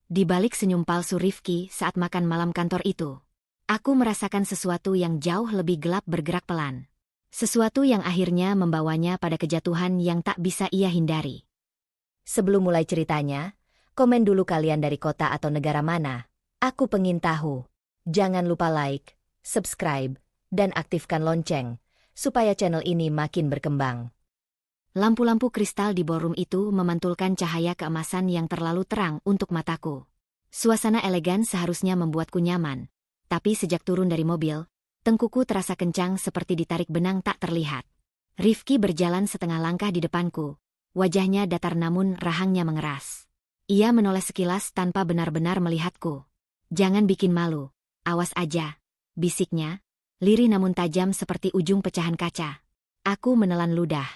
Di balik senyum palsu Rifki saat makan malam kantor itu, aku merasakan sesuatu yang jauh lebih gelap bergerak pelan. Sesuatu yang akhirnya membawanya pada kejatuhan yang tak bisa ia hindari. Sebelum mulai ceritanya, komen dulu kalian dari kota atau negara mana. Aku pengen tahu. Jangan lupa like, subscribe, dan aktifkan lonceng, supaya channel ini makin berkembang. Lampu-lampu kristal di ballroom itu memantulkan cahaya keemasan yang terlalu terang untuk mataku. Suasana elegan seharusnya membuatku nyaman, tapi sejak turun dari mobil, tengkuku terasa kencang seperti ditarik benang tak terlihat. Rifki berjalan setengah langkah di depanku, wajahnya datar namun rahangnya mengeras. Ia menoleh sekilas tanpa benar-benar melihatku. "Jangan bikin malu, awas aja," bisiknya, lirih namun tajam seperti ujung pecahan kaca. Aku menelan ludah.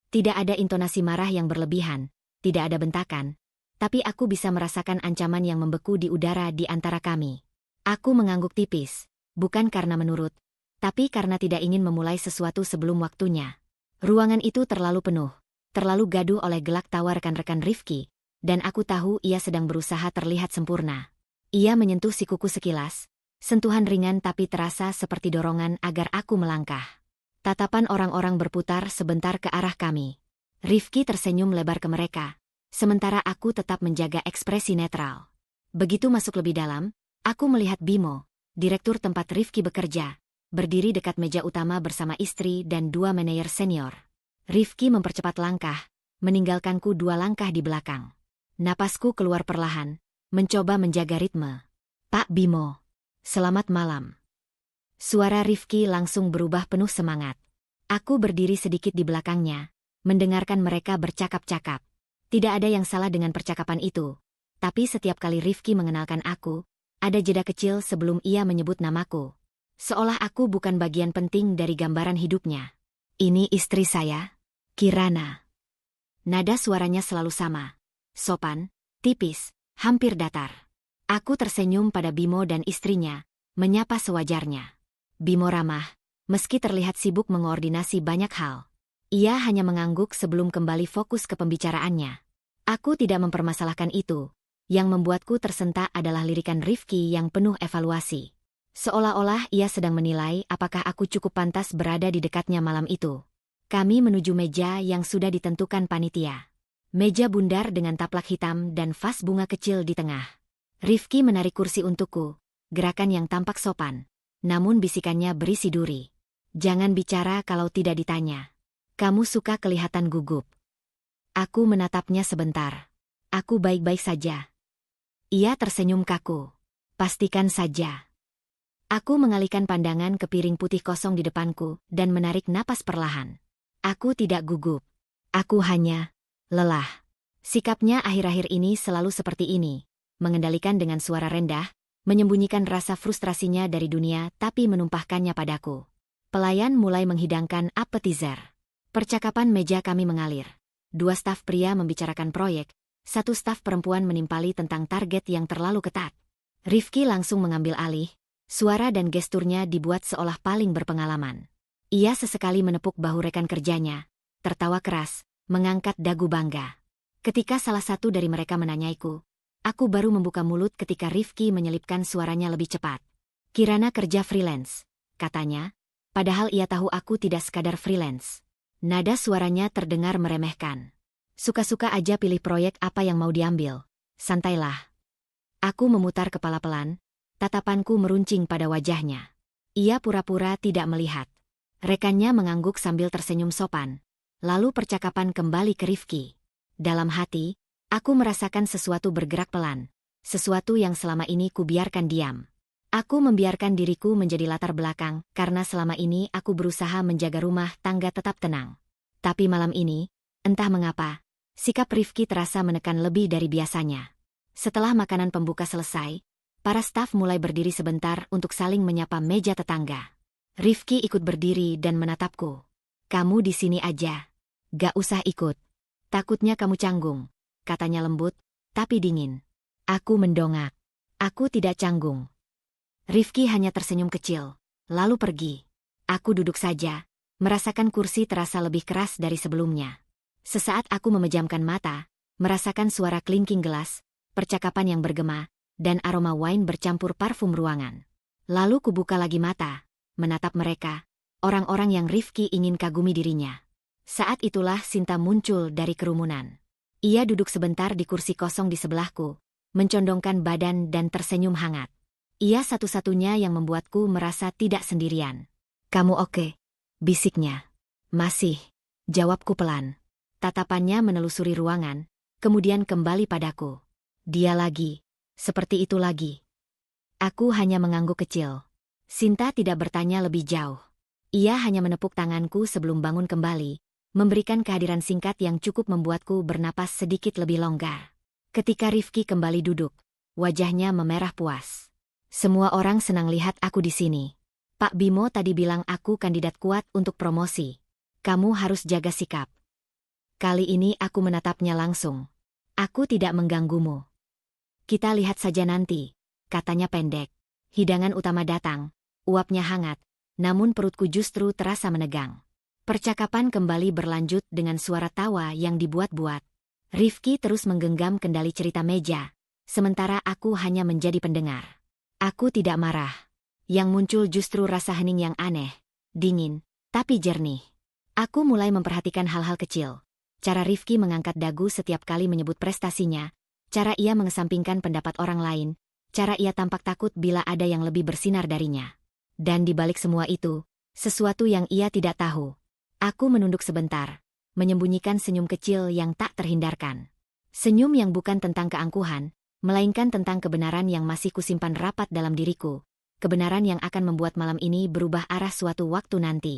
Tidak ada intonasi marah yang berlebihan, tidak ada bentakan, tapi aku bisa merasakan ancaman yang membeku di udara di antara kami. Aku mengangguk tipis, bukan karena menurut, tapi karena tidak ingin memulai sesuatu sebelum waktunya. Ruangan itu terlalu penuh, terlalu gaduh oleh gelak tawa rekan-rekan Rifki, dan aku tahu ia sedang berusaha terlihat sempurna. Ia menyentuh sikuku sekilas, sentuhan ringan tapi terasa seperti dorongan agar aku melangkah. Tatapan orang-orang berputar sebentar ke arah kami. Rifki tersenyum lebar ke mereka, sementara aku tetap menjaga ekspresi netral. Begitu masuk lebih dalam, aku melihat Bimo, direktur tempat Rifki bekerja, berdiri dekat meja utama bersama istri dan dua manajer senior. Rifki mempercepat langkah, meninggalkanku 2 langkah di belakang. Napasku keluar perlahan, mencoba menjaga ritme. "Pak Bimo, selamat malam." Suara Rifki langsung berubah penuh semangat. Aku berdiri sedikit di belakangnya, mendengarkan mereka bercakap-cakap. Tidak ada yang salah dengan percakapan itu, tapi setiap kali Rifki mengenalkan aku, ada jeda kecil sebelum ia menyebut namaku. Seolah aku bukan bagian penting dari gambaran hidupnya. "Ini istri saya, Kirana." Nada suaranya selalu sama, sopan, tipis, hampir datar. Aku tersenyum pada Bimo dan istrinya, menyapa sewajarnya. Bimo ramah, meski terlihat sibuk mengoordinasi banyak hal. Ia hanya mengangguk sebelum kembali fokus ke pembicaraannya. Aku tidak mempermasalahkan itu. Yang membuatku tersentak adalah lirikan Rifki yang penuh evaluasi. Seolah-olah ia sedang menilai apakah aku cukup pantas berada di dekatnya malam itu. Kami menuju meja yang sudah ditentukan panitia. Meja bundar dengan taplak hitam dan vas bunga kecil di tengah. Rifki menarik kursi untukku, gerakan yang tampak sopan. Namun bisikannya berisi duri. "Jangan bicara kalau tidak ditanya. Kamu suka kelihatan gugup." Aku menatapnya sebentar. "Aku baik-baik saja." Ia tersenyum kaku. "Pastikan saja." Aku mengalihkan pandangan ke piring putih kosong di depanku dan menarik napas perlahan. Aku tidak gugup. Aku hanya lelah. Sikapnya akhir-akhir ini selalu seperti ini, mengendalikan dengan suara rendah, menyembunyikan rasa frustrasinya dari dunia tapi menumpahkannya padaku. Pelayan mulai menghidangkan appetizer. Percakapan meja kami mengalir. 2 staf pria membicarakan proyek, 1 staf perempuan menimpali tentang target yang terlalu ketat. Rifki langsung mengambil alih, suara dan gesturnya dibuat seolah paling berpengalaman. Ia sesekali menepuk bahu rekan kerjanya, tertawa keras, mengangkat dagu bangga. Ketika salah satu dari mereka menanyaiku, aku baru membuka mulut ketika Rifki menyelipkan suaranya lebih cepat. "Kirana kerja freelance," katanya, padahal ia tahu aku tidak sekadar freelance. Nada suaranya terdengar meremehkan. "Suka-suka aja pilih proyek apa yang mau diambil. Santailah." Aku memutar kepala pelan, tatapanku meruncing pada wajahnya. Ia pura-pura tidak melihat. Rekannya mengangguk sambil tersenyum sopan. Lalu percakapan kembali ke Rifki. Dalam hati, aku merasakan sesuatu bergerak pelan, sesuatu yang selama ini kubiarkan diam. Aku membiarkan diriku menjadi latar belakang karena selama ini aku berusaha menjaga rumah tangga tetap tenang. Tapi malam ini, entah mengapa, sikap Rifki terasa menekan lebih dari biasanya. Setelah makanan pembuka selesai, para staf mulai berdiri sebentar untuk saling menyapa meja tetangga. Rifki ikut berdiri dan menatapku. "Kamu di sini aja. Gak usah ikut. Takutnya kamu canggung," katanya lembut, tapi dingin. Aku mendongak. Aku tidak canggung. Rifki hanya tersenyum kecil, lalu pergi. Aku duduk saja, merasakan kursi terasa lebih keras dari sebelumnya. Sesaat aku memejamkan mata, merasakan suara kelingking gelas, percakapan yang bergema, dan aroma wine bercampur parfum ruangan. Lalu kubuka lagi mata, menatap mereka, orang-orang yang Rifki ingin kagumi dirinya. Saat itulah Sinta muncul dari kerumunan. Ia duduk sebentar di kursi kosong di sebelahku, mencondongkan badan dan tersenyum hangat. Ia satu-satunya yang membuatku merasa tidak sendirian. "Kamu oke?" bisiknya. "Masih," jawabku pelan. Tatapannya menelusuri ruangan, kemudian kembali padaku. "Dia lagi. Seperti itu lagi." Aku hanya mengangguk kecil. Sinta tidak bertanya lebih jauh. Ia hanya menepuk tanganku sebelum bangun kembali, memberikan kehadiran singkat yang cukup membuatku bernapas sedikit lebih longgar. Ketika Rifki kembali duduk, wajahnya memerah puas. "Semua orang senang lihat aku di sini. Pak Bimo tadi bilang aku kandidat kuat untuk promosi. Kamu harus jaga sikap." Kali ini aku menatapnya langsung. "Aku tidak mengganggumu. Kita lihat saja nanti," katanya pendek. Hidangan utama datang, uapnya hangat, namun perutku justru terasa menegang. Percakapan kembali berlanjut dengan suara tawa yang dibuat-buat. Rifki terus menggenggam kendali cerita meja, sementara aku hanya menjadi pendengar. Aku tidak marah. Yang muncul justru rasa hening yang aneh, dingin, tapi jernih. Aku mulai memperhatikan hal-hal kecil. Cara Rifki mengangkat dagu setiap kali menyebut prestasinya, cara ia mengesampingkan pendapat orang lain, cara ia tampak takut bila ada yang lebih bersinar darinya. Dan di balik semua itu, sesuatu yang ia tidak tahu. Aku menunduk sebentar, menyembunyikan senyum kecil yang tak terhindarkan. Senyum yang bukan tentang keangkuhan, melainkan tentang kebenaran yang masih kusimpan rapat dalam diriku. Kebenaran yang akan membuat malam ini berubah arah suatu waktu nanti.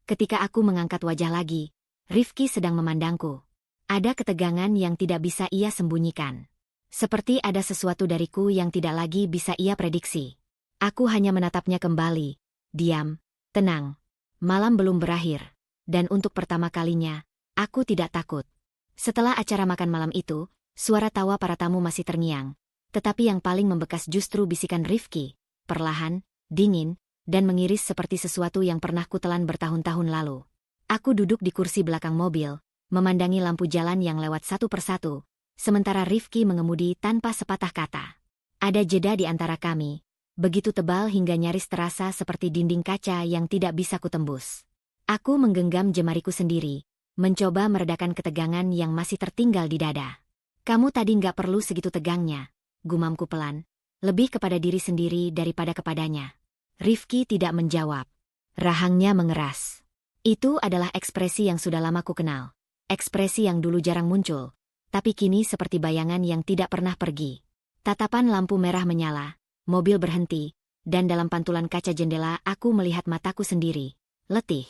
Ketika aku mengangkat wajah lagi, Rifki sedang memandangku. Ada ketegangan yang tidak bisa ia sembunyikan. Seperti ada sesuatu dariku yang tidak lagi bisa ia prediksi. Aku hanya menatapnya kembali, diam, tenang. Malam belum berakhir. Dan untuk pertama kalinya, aku tidak takut. Setelah acara makan malam itu, suara tawa para tamu masih terngiang. Tetapi yang paling membekas justru bisikan Rifki, perlahan, dingin, dan mengiris seperti sesuatu yang pernah kutelan bertahun-tahun lalu. Aku duduk di kursi belakang mobil, memandangi lampu jalan yang lewat satu persatu, sementara Rifki mengemudi tanpa sepatah kata. Ada jeda di antara kami, begitu tebal hingga nyaris terasa seperti dinding kaca yang tidak bisa kutembus. Aku menggenggam jemariku sendiri, mencoba meredakan ketegangan yang masih tertinggal di dada. "Kamu tadi nggak perlu segitu tegangnya," gumamku pelan, lebih kepada diri sendiri daripada kepadanya. Rifki tidak menjawab. Rahangnya mengeras. Itu adalah ekspresi yang sudah lama ku kenal. Ekspresi yang dulu jarang muncul, tapi kini seperti bayangan yang tidak pernah pergi. Tatapan lampu merah menyala, mobil berhenti, dan dalam pantulan kaca jendela aku melihat mataku sendiri. Letih.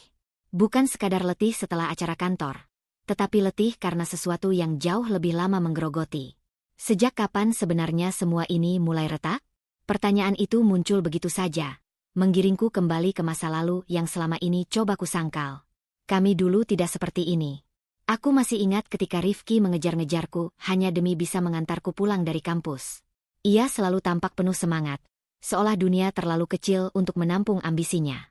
Bukan sekadar letih setelah acara kantor, tetapi letih karena sesuatu yang jauh lebih lama menggerogoti. Sejak kapan sebenarnya semua ini mulai retak? Pertanyaan itu muncul begitu saja, menggiringku kembali ke masa lalu yang selama ini coba kusangkal. Kami dulu tidak seperti ini. Aku masih ingat ketika Rifki mengejar-ngejarku hanya demi bisa mengantarku pulang dari kampus. Ia selalu tampak penuh semangat, seolah dunia terlalu kecil untuk menampung ambisinya.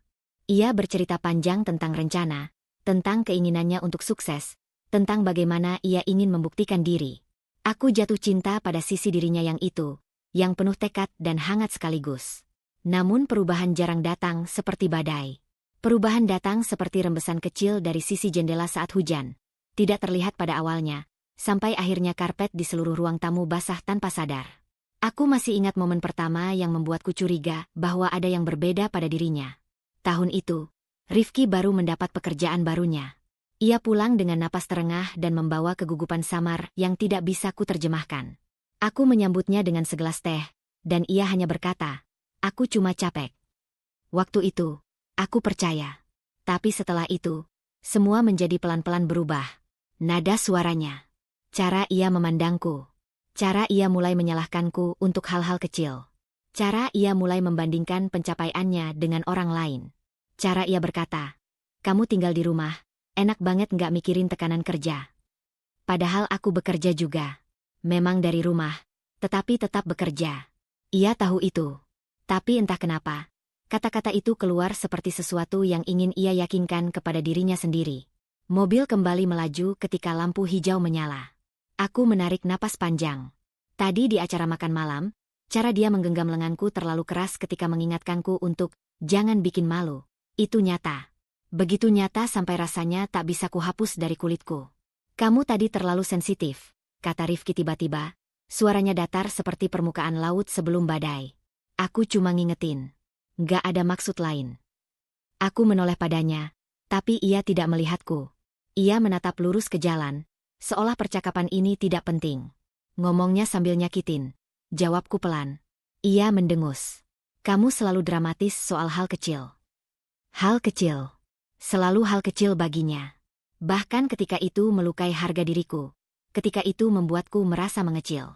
Ia bercerita panjang tentang rencana, tentang keinginannya untuk sukses, tentang bagaimana ia ingin membuktikan diri. Aku jatuh cinta pada sisi dirinya yang itu, yang penuh tekad dan hangat sekaligus. Namun perubahan jarang datang seperti badai. Perubahan datang seperti rembesan kecil dari sisi jendela saat hujan. Tidak terlihat pada awalnya, sampai akhirnya karpet di seluruh ruang tamu basah tanpa sadar. Aku masih ingat momen pertama yang membuatku curiga bahwa ada yang berbeda pada dirinya. Tahun itu, Rifki baru mendapat pekerjaan barunya. Ia pulang dengan napas terengah dan membawa kegugupan samar yang tidak bisa kuterjemahkan. Aku menyambutnya dengan segelas teh, dan ia hanya berkata, "Aku cuma capek." Waktu itu, aku percaya. Tapi setelah itu, semua menjadi pelan-pelan berubah. Nada suaranya, cara ia memandangku, cara ia mulai menyalahkanku untuk hal-hal kecil. Cara ia mulai membandingkan pencapaiannya dengan orang lain. Cara ia berkata, "Kamu tinggal di rumah, enak banget nggak mikirin tekanan kerja." Padahal aku bekerja juga. Memang dari rumah, tetapi tetap bekerja. Ia tahu itu. Tapi entah kenapa, kata-kata itu keluar seperti sesuatu yang ingin ia yakinkan kepada dirinya sendiri. Mobil kembali melaju ketika lampu hijau menyala. Aku menarik napas panjang. Tadi di acara makan malam, cara dia menggenggam lenganku terlalu keras ketika mengingatkanku untuk jangan bikin malu. Itu nyata. Begitu nyata sampai rasanya tak bisa kuhapus dari kulitku. Kamu tadi terlalu sensitif, kata Rifki tiba-tiba. Suaranya datar seperti permukaan laut sebelum badai. Aku cuma ngingetin. Gak ada maksud lain. Aku menoleh padanya, tapi ia tidak melihatku. Ia menatap lurus ke jalan, seolah percakapan ini tidak penting. Ngomongnya sambil nyakitin. Jawabku pelan. Ia mendengus. Kamu selalu dramatis soal hal kecil. Hal kecil. Selalu hal kecil baginya. Bahkan ketika itu melukai harga diriku. Ketika itu membuatku merasa mengecil.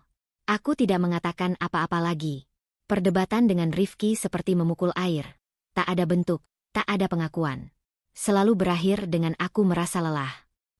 Aku tidak mengatakan apa-apa lagi. Perdebatan dengan Rifki seperti memukul air. Tak ada bentuk, tak ada pengakuan. Selalu berakhir dengan aku merasa lelah.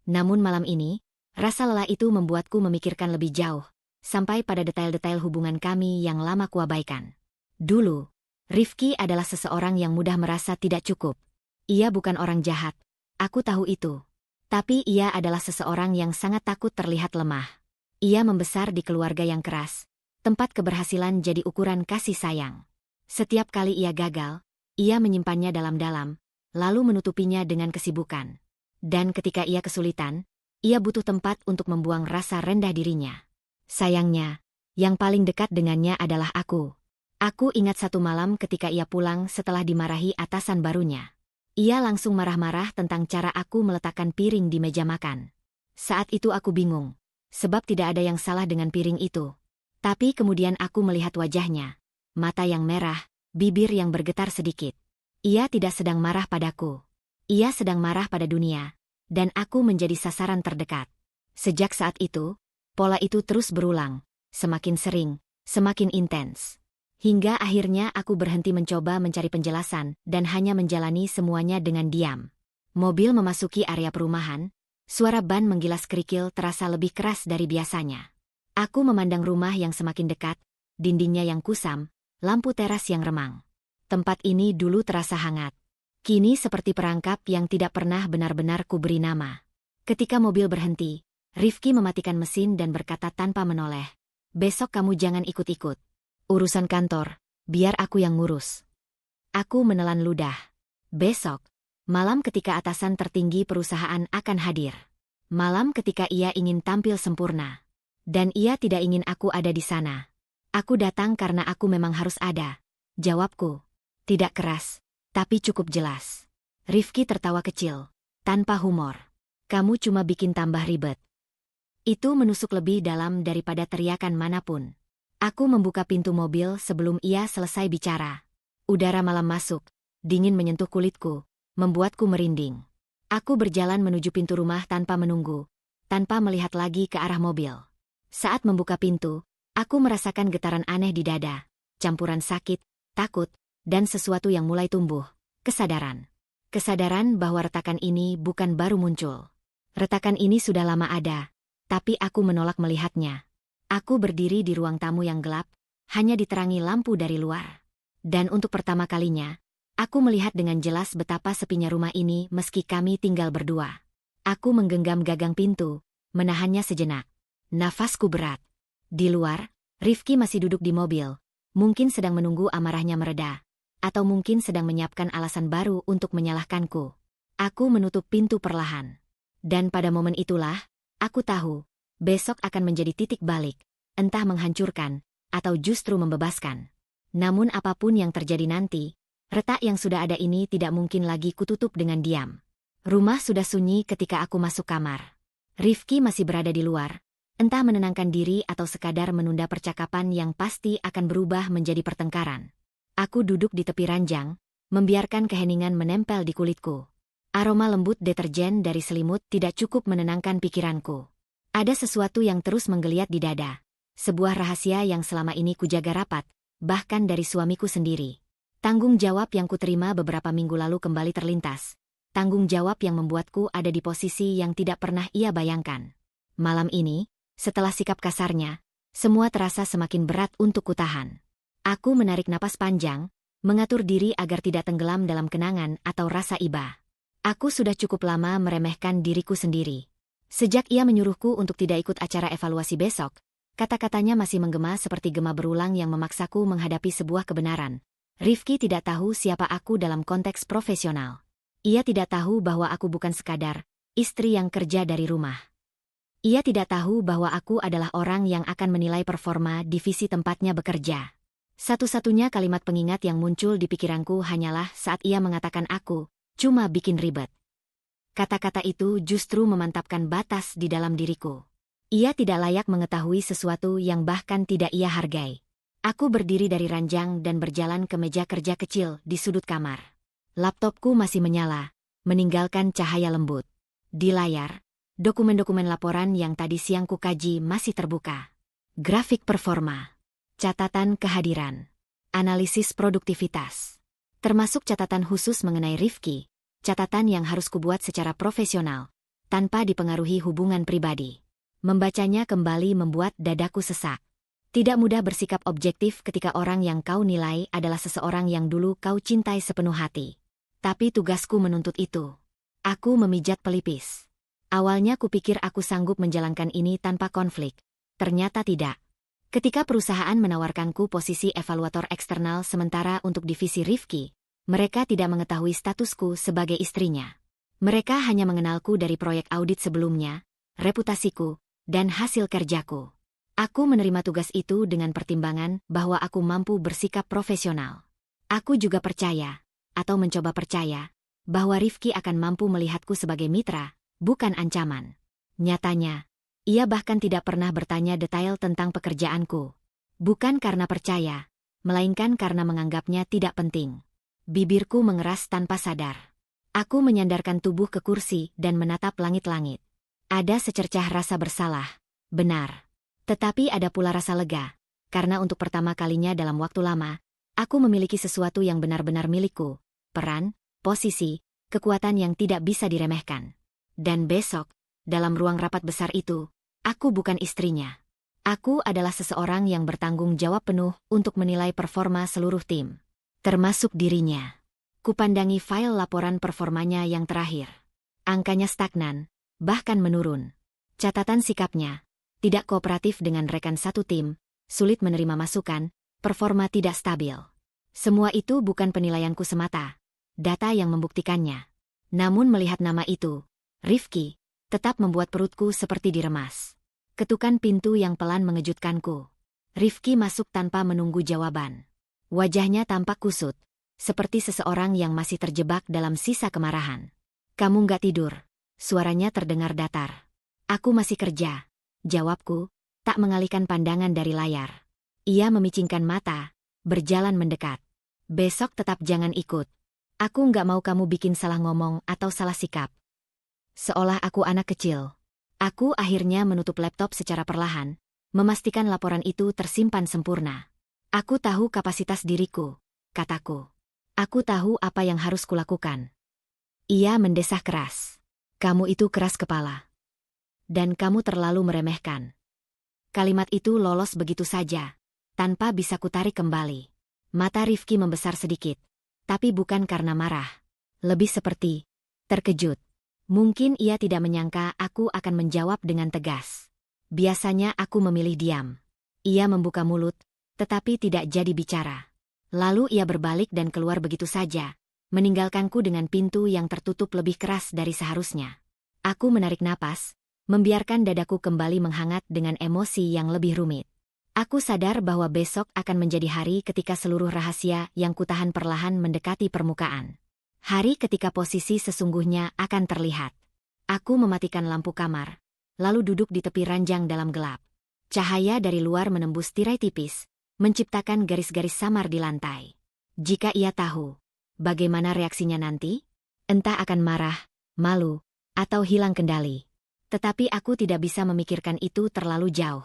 Namun malam ini, rasa lelah itu membuatku memikirkan lebih jauh. Sampai pada detail-detail hubungan kami yang lama kuabaikan. Dulu, Rifki adalah seseorang yang mudah merasa tidak cukup. Ia bukan orang jahat. Aku tahu itu. Tapi ia adalah seseorang yang sangat takut terlihat lemah. Ia membesar di keluarga yang keras. Tempat keberhasilan jadi ukuran kasih sayang. Setiap kali ia gagal, ia menyimpannya dalam-dalam, lalu menutupinya dengan kesibukan. Dan ketika ia kesulitan, ia butuh tempat untuk membuang rasa rendah dirinya. Sayangnya, yang paling dekat dengannya adalah aku. Aku ingat satu malam ketika ia pulang setelah dimarahi atasan barunya. Ia langsung marah-marah tentang cara aku meletakkan piring di meja makan. Saat itu aku bingung, sebab tidak ada yang salah dengan piring itu. Tapi kemudian aku melihat wajahnya, mata yang merah, bibir yang bergetar sedikit. Ia tidak sedang marah padaku. Ia sedang marah pada dunia, dan aku menjadi sasaran terdekat. Sejak saat itu, pola itu terus berulang, semakin sering, semakin intens. Hingga akhirnya aku berhenti mencoba mencari penjelasan dan hanya menjalani semuanya dengan diam. Mobil memasuki area perumahan, suara ban menggilas kerikil terasa lebih keras dari biasanya. Aku memandang rumah yang semakin dekat, dindingnya yang kusam, lampu teras yang remang. Tempat ini dulu terasa hangat. Kini seperti perangkap yang tidak pernah benar-benar kuberi nama. Ketika mobil berhenti, Rifki mematikan mesin dan berkata tanpa menoleh, "Besok kamu jangan ikut-ikut. Urusan kantor, biar aku yang ngurus." Aku menelan ludah. Besok, malam ketika atasan tertinggi perusahaan akan hadir. Malam ketika ia ingin tampil sempurna. Dan ia tidak ingin aku ada di sana. Aku datang karena aku memang harus ada. Jawabku. Tidak keras, tapi cukup jelas. Rifki tertawa kecil, tanpa humor. Kamu cuma bikin tambah ribet. Itu menusuk lebih dalam daripada teriakan manapun. Aku membuka pintu mobil sebelum ia selesai bicara. Udara malam masuk, dingin menyentuh kulitku, membuatku merinding. Aku berjalan menuju pintu rumah tanpa menunggu, tanpa melihat lagi ke arah mobil. Saat membuka pintu, aku merasakan getaran aneh di dada, campuran sakit, takut, dan sesuatu yang mulai tumbuh, kesadaran. Kesadaran bahwa retakan ini bukan baru muncul. Retakan ini sudah lama ada, tapi aku menolak melihatnya. Aku berdiri di ruang tamu yang gelap, hanya diterangi lampu dari luar. Dan untuk pertama kalinya, aku melihat dengan jelas betapa sepinya rumah ini meski kami tinggal berdua. Aku menggenggam gagang pintu, menahannya sejenak. Nafasku berat. Di luar, Rifki masih duduk di mobil, mungkin sedang menunggu amarahnya mereda, atau mungkin sedang menyiapkan alasan baru untuk menyalahkanku. Aku menutup pintu perlahan. Dan pada momen itulah, aku tahu, besok akan menjadi titik balik, entah menghancurkan, atau justru membebaskan. Namun apapun yang terjadi nanti, retak yang sudah ada ini tidak mungkin lagi kututup dengan diam. Rumah sudah sunyi ketika aku masuk kamar. Rifki masih berada di luar, entah menenangkan diri atau sekadar menunda percakapan yang pasti akan berubah menjadi pertengkaran. Aku duduk di tepi ranjang, membiarkan keheningan menempel di kulitku. Aroma lembut deterjen dari selimut tidak cukup menenangkan pikiranku. Ada sesuatu yang terus menggeliat di dada. Sebuah rahasia yang selama ini kujaga rapat, bahkan dari suamiku sendiri. Tanggung jawab yang kuterima beberapa minggu lalu kembali terlintas. Tanggung jawab yang membuatku ada di posisi yang tidak pernah ia bayangkan. Malam ini, setelah sikap kasarnya, semua terasa semakin berat untuk kutahan. Aku menarik napas panjang, mengatur diri agar tidak tenggelam dalam kenangan atau rasa iba. Aku sudah cukup lama meremehkan diriku sendiri. Sejak ia menyuruhku untuk tidak ikut acara evaluasi besok, Kata-katanya masih menggema seperti gema berulang yang memaksaku menghadapi sebuah kebenaran. Rifki tidak tahu siapa aku dalam konteks profesional. Ia tidak tahu bahwa aku bukan sekadar istri yang kerja dari rumah. Ia tidak tahu bahwa aku adalah orang yang akan menilai performa divisi tempatnya bekerja. Satu-satunya kalimat pengingat yang muncul di pikiranku hanyalah saat ia mengatakan aku cuma bikin ribet. Kata-kata itu justru memantapkan batas di dalam diriku. Ia tidak layak mengetahui sesuatu yang bahkan tidak ia hargai. Aku berdiri dari ranjang dan berjalan ke meja kerja kecil di sudut kamar. Laptopku masih menyala, meninggalkan cahaya lembut. Di layar, dokumen-dokumen laporan yang tadi siang ku kaji masih terbuka. Grafik performa, catatan kehadiran, analisis produktivitas, termasuk catatan khusus mengenai Rifki, catatan yang harus kubuat secara profesional, tanpa dipengaruhi hubungan pribadi. Membacanya kembali membuat dadaku sesak. Tidak mudah bersikap objektif ketika orang yang kau nilai adalah seseorang yang dulu kau cintai sepenuh hati. Tapi tugasku menuntut itu. Aku memijat pelipis. Awalnya kupikir aku sanggup menjalankan ini tanpa konflik. Ternyata tidak. Ketika perusahaan menawarkanku posisi evaluator eksternal sementara untuk divisi Rifki, mereka tidak mengetahui statusku sebagai istrinya. Mereka hanya mengenalku dari proyek audit sebelumnya, reputasiku, dan hasil kerjaku. Aku menerima tugas itu dengan pertimbangan bahwa aku mampu bersikap profesional. Aku juga percaya, atau mencoba percaya, bahwa Rifki akan mampu melihatku sebagai mitra, bukan ancaman. Nyatanya, ia bahkan tidak pernah bertanya detail tentang pekerjaanku. Bukan karena percaya, melainkan karena menganggapnya tidak penting. Bibirku mengeras tanpa sadar. Aku menyandarkan tubuh ke kursi dan menatap langit-langit. Ada secercah rasa bersalah, benar. Tetapi ada pula rasa lega, karena untuk pertama kalinya dalam waktu lama, aku memiliki sesuatu yang benar-benar milikku, peran, posisi, kekuatan yang tidak bisa diremehkan. Dan besok, dalam ruang rapat besar itu, aku bukan istrinya. Aku adalah seseorang yang bertanggung jawab penuh untuk menilai performa seluruh tim, termasuk dirinya. Kupandangi file laporan performanya yang terakhir. Angkanya stagnan, bahkan menurun. Catatan sikapnya, tidak kooperatif dengan rekan satu tim, sulit menerima masukan, performa tidak stabil. Semua itu bukan penilaianku semata, data yang membuktikannya. Namun melihat nama itu, Rifki, tetap membuat perutku seperti diremas. Ketukan pintu yang pelan mengejutkanku. Rifki masuk tanpa menunggu jawaban. Wajahnya tampak kusut, seperti seseorang yang masih terjebak dalam sisa kemarahan. Kamu nggak tidur? Suaranya terdengar datar. Aku masih kerja, jawabku, tak mengalihkan pandangan dari layar. Ia memicingkan mata, berjalan mendekat. Besok tetap jangan ikut. Aku nggak mau kamu bikin salah ngomong atau salah sikap. Seolah aku anak kecil. Aku akhirnya menutup laptop secara perlahan, memastikan laporan itu tersimpan sempurna. Aku tahu kapasitas diriku, kataku. Aku tahu apa yang harus kulakukan. Ia mendesah keras. Kamu itu keras kepala. Dan kamu terlalu meremehkan. Kalimat itu lolos begitu saja, tanpa bisa kutarik kembali. Mata Rifki membesar sedikit, tapi bukan karena marah. Lebih seperti terkejut. Mungkin ia tidak menyangka aku akan menjawab dengan tegas. Biasanya aku memilih diam. Ia membuka mulut, tetapi tidak jadi bicara. Lalu ia berbalik dan keluar begitu saja, meninggalkanku dengan pintu yang tertutup lebih keras dari seharusnya. Aku menarik napas, membiarkan dadaku kembali menghangat dengan emosi yang lebih rumit. Aku sadar bahwa besok akan menjadi hari ketika seluruh rahasia yang kutahan perlahan mendekati permukaan. Hari ketika posisi sesungguhnya akan terlihat. Aku mematikan lampu kamar, lalu duduk di tepi ranjang dalam gelap. Cahaya dari luar menembus tirai tipis, menciptakan garis-garis samar di lantai. Jika ia tahu bagaimana reaksinya nanti, entah akan marah, malu, atau hilang kendali. Tetapi aku tidak bisa memikirkan itu terlalu jauh.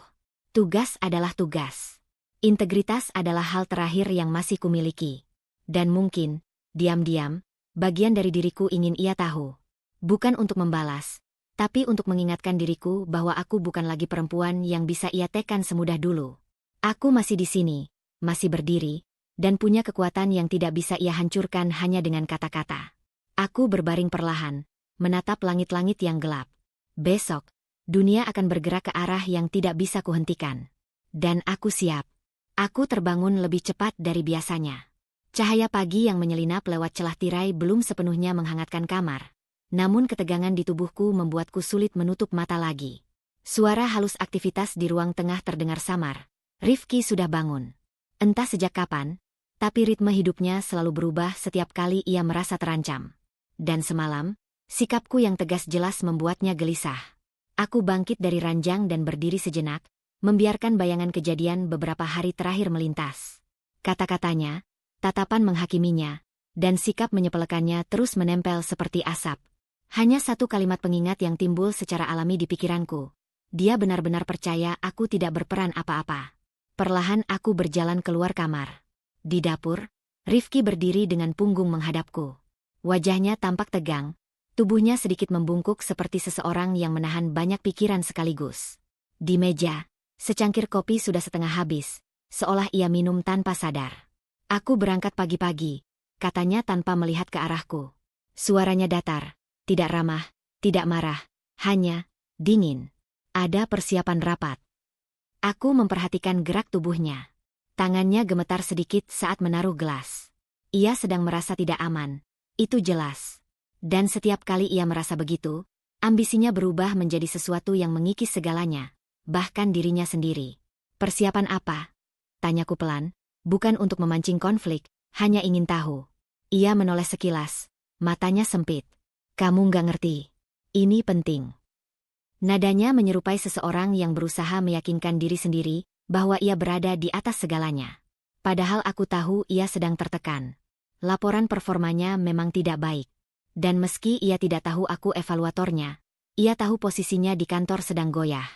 Tugas adalah tugas. Integritas adalah hal terakhir yang masih kumiliki. Dan mungkin, diam-diam, bagian dari diriku ingin ia tahu. Bukan untuk membalas, tapi untuk mengingatkan diriku bahwa aku bukan lagi perempuan yang bisa ia tekan semudah dulu. Aku masih di sini, masih berdiri, dan punya kekuatan yang tidak bisa ia hancurkan hanya dengan kata-kata. Aku berbaring perlahan, menatap langit-langit yang gelap. Besok, dunia akan bergerak ke arah yang tidak bisa kuhentikan. Dan aku siap. Aku terbangun lebih cepat dari biasanya. Cahaya pagi yang menyelinap lewat celah tirai belum sepenuhnya menghangatkan kamar. Namun ketegangan di tubuhku membuatku sulit menutup mata lagi. Suara halus aktivitas di ruang tengah terdengar samar. Rifki sudah bangun. Entah sejak kapan, tapi ritme hidupnya selalu berubah setiap kali ia merasa terancam. Dan semalam, sikapku yang tegas jelas membuatnya gelisah. Aku bangkit dari ranjang dan berdiri sejenak, membiarkan bayangan kejadian beberapa hari terakhir melintas. Kata-katanya, tatapan menghakiminya, dan sikap menyepelekannya terus menempel seperti asap. Hanya satu kalimat pengingat yang timbul secara alami di pikiranku. Dia benar-benar percaya aku tidak berperan apa-apa. Perlahan aku berjalan keluar kamar. Di dapur, Rifki berdiri dengan punggung menghadapku. Wajahnya tampak tegang, tubuhnya sedikit membungkuk seperti seseorang yang menahan banyak pikiran sekaligus. Di meja, secangkir kopi sudah setengah habis, seolah ia minum tanpa sadar. Aku berangkat pagi-pagi, katanya tanpa melihat ke arahku. Suaranya datar, tidak ramah, tidak marah, hanya dingin. Ada persiapan rapat. Aku memperhatikan gerak tubuhnya. Tangannya gemetar sedikit saat menaruh gelas. Ia sedang merasa tidak aman, itu jelas. Dan setiap kali ia merasa begitu, ambisinya berubah menjadi sesuatu yang mengikis segalanya. Bahkan dirinya sendiri. Persiapan apa? Tanyaku pelan, bukan untuk memancing konflik, hanya ingin tahu. Ia menoleh sekilas, matanya sempit. Kamu nggak ngerti. Ini penting. Nadanya menyerupai seseorang yang berusaha meyakinkan diri sendiri bahwa ia berada di atas segalanya. Padahal aku tahu ia sedang tertekan. Laporan performanya memang tidak baik. Dan meski ia tidak tahu aku evaluatornya, ia tahu posisinya di kantor sedang goyah.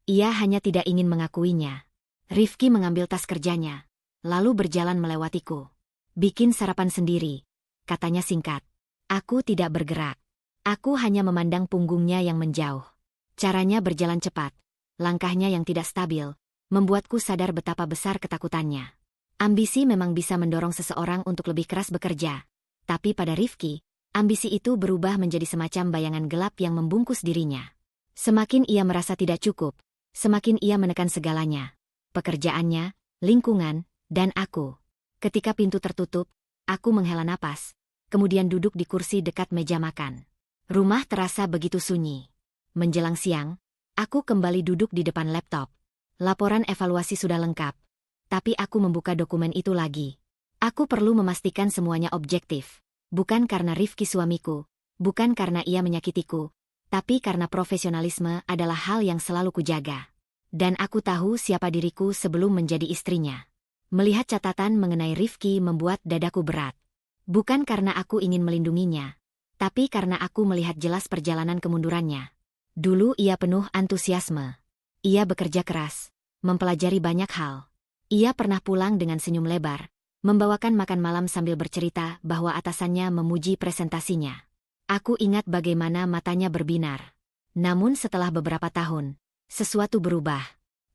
Ia hanya tidak ingin mengakuinya. Rifki mengambil tas kerjanya, lalu berjalan melewatiku. Bikin sarapan sendiri, katanya singkat. Aku tidak bergerak. Aku hanya memandang punggungnya yang menjauh. Caranya berjalan cepat, langkahnya yang tidak stabil, membuatku sadar betapa besar ketakutannya. Ambisi memang bisa mendorong seseorang untuk lebih keras bekerja. Tapi pada Rifki, ambisi itu berubah menjadi semacam bayangan gelap yang membungkus dirinya. Semakin ia merasa tidak cukup, semakin ia menekan segalanya. Pekerjaannya, lingkungan, dan aku. Ketika pintu tertutup, aku menghela napas, kemudian duduk di kursi dekat meja makan. Rumah terasa begitu sunyi. Menjelang siang, aku kembali duduk di depan laptop. Laporan evaluasi sudah lengkap, tapi aku membuka dokumen itu lagi. Aku perlu memastikan semuanya objektif. Bukan karena Rifki suamiku, bukan karena ia menyakitiku, tapi karena profesionalisme adalah hal yang selalu kujaga. Dan aku tahu siapa diriku sebelum menjadi istrinya. Melihat catatan mengenai Rifki membuat dadaku berat. Bukan karena aku ingin melindunginya, tapi karena aku melihat jelas perjalanan kemundurannya. Dulu ia penuh antusiasme. Ia bekerja keras, mempelajari banyak hal. Ia pernah pulang dengan senyum lebar, membawakan makan malam sambil bercerita bahwa atasannya memuji presentasinya. Aku ingat bagaimana matanya berbinar. Namun setelah beberapa tahun, sesuatu berubah.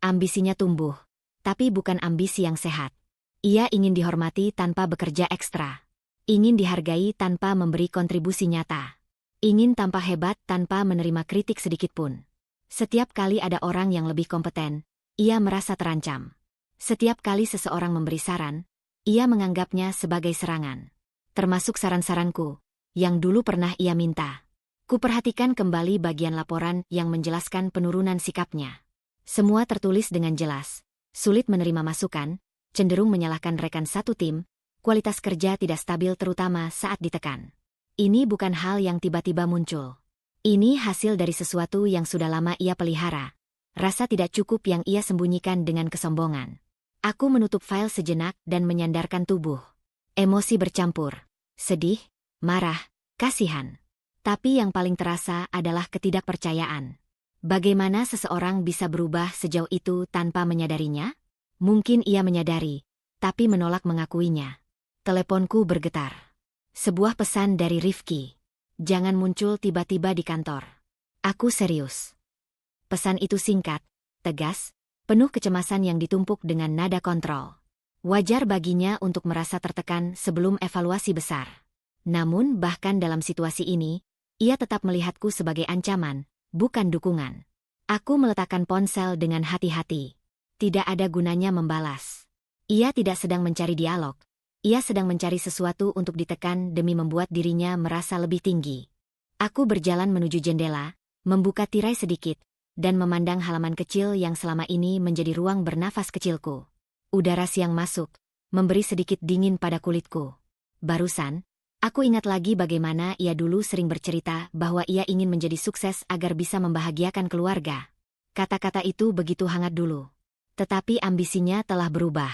Ambisinya tumbuh, tapi bukan ambisi yang sehat. Ia ingin dihormati tanpa bekerja ekstra. Ingin dihargai tanpa memberi kontribusi nyata. Ingin tampak hebat tanpa menerima kritik sedikitpun. Setiap kali ada orang yang lebih kompeten, ia merasa terancam. Setiap kali seseorang memberi saran, ia menganggapnya sebagai serangan. Termasuk saran-saranku, yang dulu pernah ia minta. Kuperhatikan kembali bagian laporan yang menjelaskan penurunan sikapnya. Semua tertulis dengan jelas. Sulit menerima masukan, cenderung menyalahkan rekan satu tim, kualitas kerja tidak stabil terutama saat ditekan. Ini bukan hal yang tiba-tiba muncul. Ini hasil dari sesuatu yang sudah lama ia pelihara. Rasa tidak cukup yang ia sembunyikan dengan kesombongan. Aku menutup file sejenak dan menyandarkan tubuh. Emosi bercampur. Sedih, marah, kasihan. Tapi yang paling terasa adalah ketidakpercayaan. Bagaimana seseorang bisa berubah sejauh itu tanpa menyadarinya? Mungkin ia menyadari, tapi menolak mengakuinya. Teleponku bergetar. Sebuah pesan dari Rifki. Jangan muncul tiba-tiba di kantor. Aku serius. Pesan itu singkat, tegas, penuh kecemasan yang ditumpuk dengan nada kontrol. Wajar baginya untuk merasa tertekan sebelum evaluasi besar. Namun bahkan dalam situasi ini, ia tetap melihatku sebagai ancaman, bukan dukungan. Aku meletakkan ponsel dengan hati-hati. Tidak ada gunanya membalas. Ia tidak sedang mencari dialog. Ia sedang mencari sesuatu untuk ditekan demi membuat dirinya merasa lebih tinggi. Aku berjalan menuju jendela, membuka tirai sedikit, dan memandang halaman kecil yang selama ini menjadi ruang bernafas kecilku. Udara siang masuk, memberi sedikit dingin pada kulitku. Barusan, aku ingat lagi bagaimana ia dulu sering bercerita bahwa ia ingin menjadi sukses agar bisa membahagiakan keluarga. Kata-kata itu begitu hangat dulu. Tetapi ambisinya telah berubah.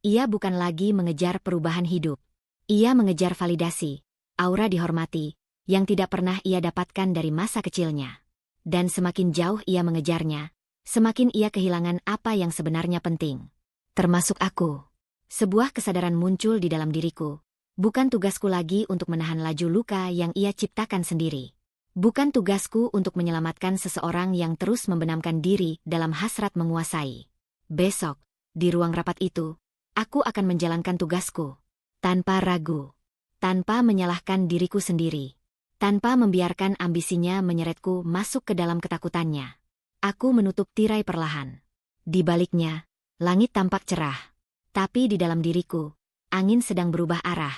Ia bukan lagi mengejar perubahan hidup. Ia mengejar validasi, aura dihormati, yang tidak pernah ia dapatkan dari masa kecilnya. Dan semakin jauh ia mengejarnya, semakin ia kehilangan apa yang sebenarnya penting. Termasuk aku. Sebuah kesadaran muncul di dalam diriku. Bukan tugasku lagi untuk menahan laju luka yang ia ciptakan sendiri. Bukan tugasku untuk menyelamatkan seseorang yang terus membenamkan diri dalam hasrat menguasai. Besok, di ruang rapat itu, aku akan menjalankan tugasku. Tanpa ragu. Tanpa menyalahkan diriku sendiri. Tanpa membiarkan ambisinya menyeretku masuk ke dalam ketakutannya. Aku menutup tirai perlahan. Di baliknya, langit tampak cerah. Tapi di dalam diriku, angin sedang berubah arah.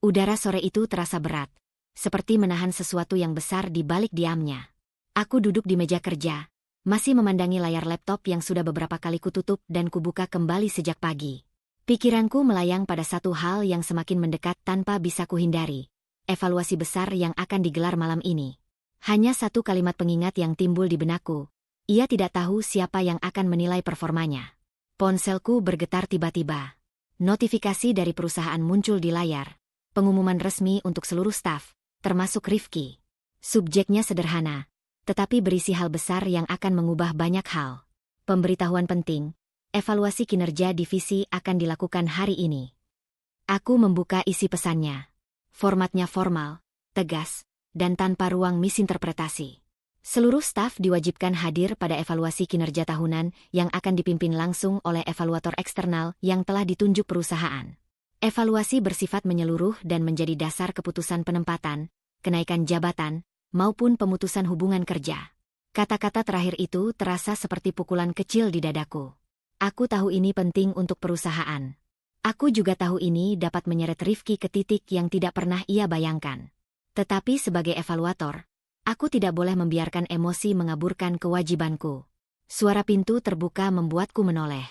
Udara sore itu terasa berat. Seperti menahan sesuatu yang besar di balik diamnya. Aku duduk di meja kerja, masih memandangi layar laptop yang sudah beberapa kali kututup dan kubuka kembali sejak pagi. Pikiranku melayang pada satu hal yang semakin mendekat tanpa bisa kuhindari. Evaluasi besar yang akan digelar malam ini. Hanya satu kalimat pengingat yang timbul di benakku. Ia tidak tahu siapa yang akan menilai performanya. Ponselku bergetar tiba-tiba. Notifikasi dari perusahaan muncul di layar. Pengumuman resmi untuk seluruh staf, termasuk Rifki. Subjeknya sederhana, tetapi berisi hal besar yang akan mengubah banyak hal. Pemberitahuan penting. Evaluasi kinerja divisi akan dilakukan hari ini. Aku membuka isi pesannya. Formatnya formal, tegas, dan tanpa ruang misinterpretasi. Seluruh staf diwajibkan hadir pada evaluasi kinerja tahunan yang akan dipimpin langsung oleh evaluator eksternal yang telah ditunjuk perusahaan. Evaluasi bersifat menyeluruh dan menjadi dasar keputusan penempatan, kenaikan jabatan, maupun pemutusan hubungan kerja. Kata-kata terakhir itu terasa seperti pukulan kecil di dadaku. Aku tahu ini penting untuk perusahaan. Aku juga tahu ini dapat menyeret Rifki ke titik yang tidak pernah ia bayangkan. Tetapi sebagai evaluator, aku tidak boleh membiarkan emosi mengaburkan kewajibanku. Suara pintu terbuka membuatku menoleh.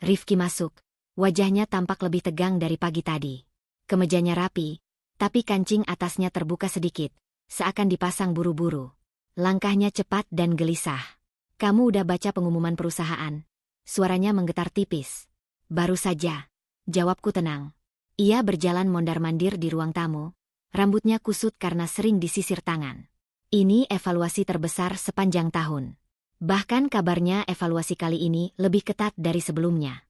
Rifki masuk. Wajahnya tampak lebih tegang dari pagi tadi. Kemejanya rapi, tapi kancing atasnya terbuka sedikit, seakan dipasang buru-buru. Langkahnya cepat dan gelisah. "Kamu udah baca pengumuman perusahaan?" Suaranya menggetar tipis. "Baru saja," jawabku tenang. Ia berjalan mondar-mandir di ruang tamu, rambutnya kusut karena sering disisir tangan. Ini evaluasi terbesar sepanjang tahun. Bahkan kabarnya evaluasi kali ini lebih ketat dari sebelumnya.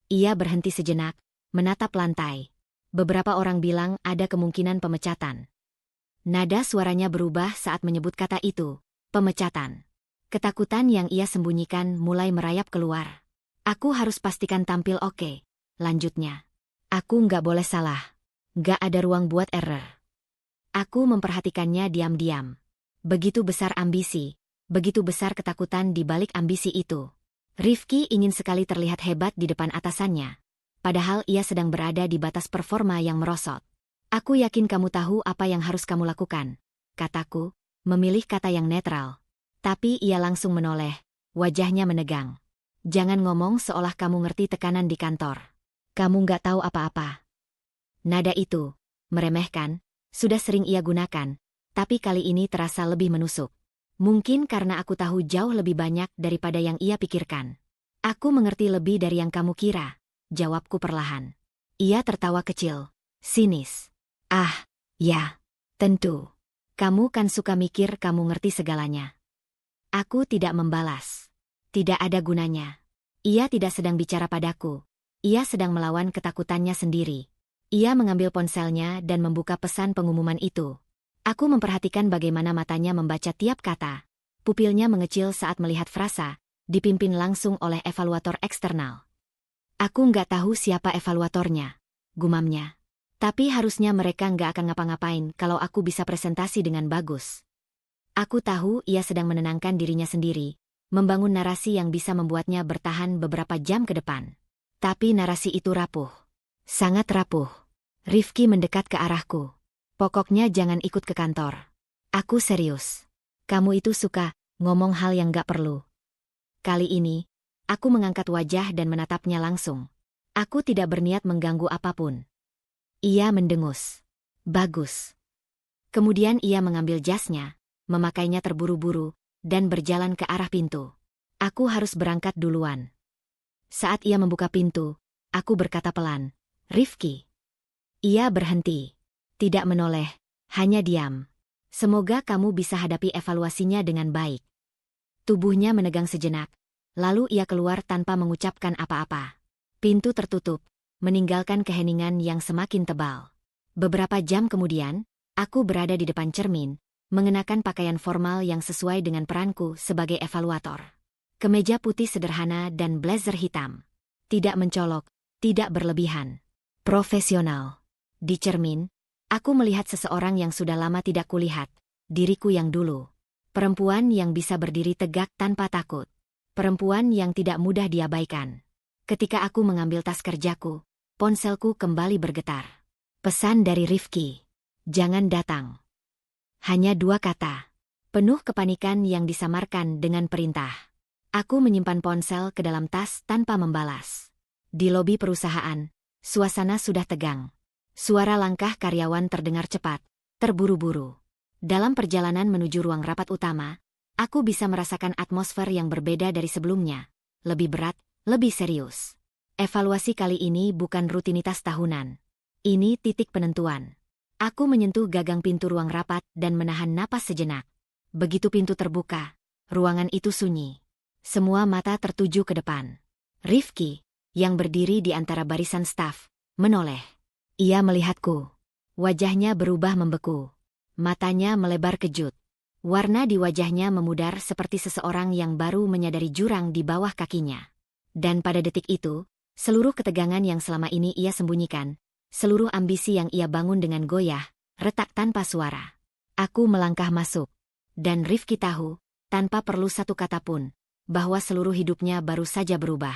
Ia berhenti sejenak, menatap lantai. Beberapa orang bilang ada kemungkinan pemecatan. Nada suaranya berubah saat menyebut kata itu, pemecatan. Ketakutan yang ia sembunyikan mulai merayap keluar. "Aku harus pastikan tampil oke," lanjutnya. "Aku nggak boleh salah. Nggak ada ruang buat error." Aku memperhatikannya diam-diam. Begitu besar ambisi, begitu besar ketakutan di balik ambisi itu. Rifki ingin sekali terlihat hebat di depan atasannya. Padahal ia sedang berada di batas performa yang merosot. "Aku yakin kamu tahu apa yang harus kamu lakukan," kataku, memilih kata yang netral. Tapi ia langsung menoleh, wajahnya menegang. "Jangan ngomong seolah kamu ngerti tekanan di kantor. Kamu nggak tahu apa-apa." Nada itu, meremehkan, sudah sering ia gunakan, tapi kali ini terasa lebih menusuk. Mungkin karena aku tahu jauh lebih banyak daripada yang ia pikirkan. "Aku mengerti lebih dari yang kamu kira," jawabku perlahan. Ia tertawa kecil, sinis. "Ah, ya, tentu. Kamu kan suka mikir kamu ngerti segalanya." Aku tidak membalas. Tidak ada gunanya. Ia tidak sedang bicara padaku. Ia sedang melawan ketakutannya sendiri. Ia mengambil ponselnya dan membuka pesan pengumuman itu. Aku memperhatikan bagaimana matanya membaca tiap kata. Pupilnya mengecil saat melihat frasa, dipimpin langsung oleh evaluator eksternal. "Aku nggak tahu siapa evaluatornya," gumamnya. "Tapi harusnya mereka nggak akan ngapa-ngapain kalau aku bisa presentasi dengan bagus." Aku tahu ia sedang menenangkan dirinya sendiri, membangun narasi yang bisa membuatnya bertahan beberapa jam ke depan. Tapi narasi itu rapuh. Sangat rapuh. Rifki mendekat ke arahku. Pokoknya jangan ikut ke kantor. Aku serius. Kamu itu suka ngomong hal yang gak perlu. Kali ini, aku mengangkat wajah dan menatapnya langsung. Aku tidak berniat mengganggu apapun. Ia mendengus. Bagus. Kemudian ia mengambil jasnya, memakainya terburu-buru, dan berjalan ke arah pintu. Aku harus berangkat duluan. Saat ia membuka pintu, aku berkata pelan, "Rifki." Ia berhenti. Tidak menoleh, hanya diam. "Semoga kamu bisa hadapi evaluasinya dengan baik." Tubuhnya menegang sejenak, lalu ia keluar tanpa mengucapkan apa-apa. Pintu tertutup, meninggalkan keheningan yang semakin tebal. Beberapa jam kemudian, aku berada di depan cermin, mengenakan pakaian formal yang sesuai dengan peranku sebagai evaluator. Kemeja putih sederhana dan blazer hitam. Tidak mencolok, tidak berlebihan. Profesional. Di cermin, aku melihat seseorang yang sudah lama tidak kulihat, diriku yang dulu. Perempuan yang bisa berdiri tegak tanpa takut. Perempuan yang tidak mudah diabaikan. Ketika aku mengambil tas kerjaku, ponselku kembali bergetar. Pesan dari Rifki. Jangan datang. Hanya 2 kata. Penuh kepanikan yang disamarkan dengan perintah. Aku menyimpan ponsel ke dalam tas tanpa membalas. Di lobi perusahaan, suasana sudah tegang. Suara langkah karyawan terdengar cepat, terburu-buru. Dalam perjalanan menuju ruang rapat utama, aku bisa merasakan atmosfer yang berbeda dari sebelumnya. Lebih berat, lebih serius. Evaluasi kali ini bukan rutinitas tahunan. Ini titik penentuan. Aku menyentuh gagang pintu ruang rapat dan menahan napas sejenak. Begitu pintu terbuka, ruangan itu sunyi. Semua mata tertuju ke depan. Rifki, yang berdiri di antara barisan staf, menoleh. Ia melihatku. Wajahnya berubah membeku. Matanya melebar kejut. Warna di wajahnya memudar seperti seseorang yang baru menyadari jurang di bawah kakinya. Dan pada detik itu, seluruh ketegangan yang selama ini ia sembunyikan, seluruh ambisi yang ia bangun dengan goyah, retak tanpa suara. Aku melangkah masuk. Dan Rifki tahu, tanpa perlu satu kata pun, bahwa seluruh hidupnya baru saja berubah.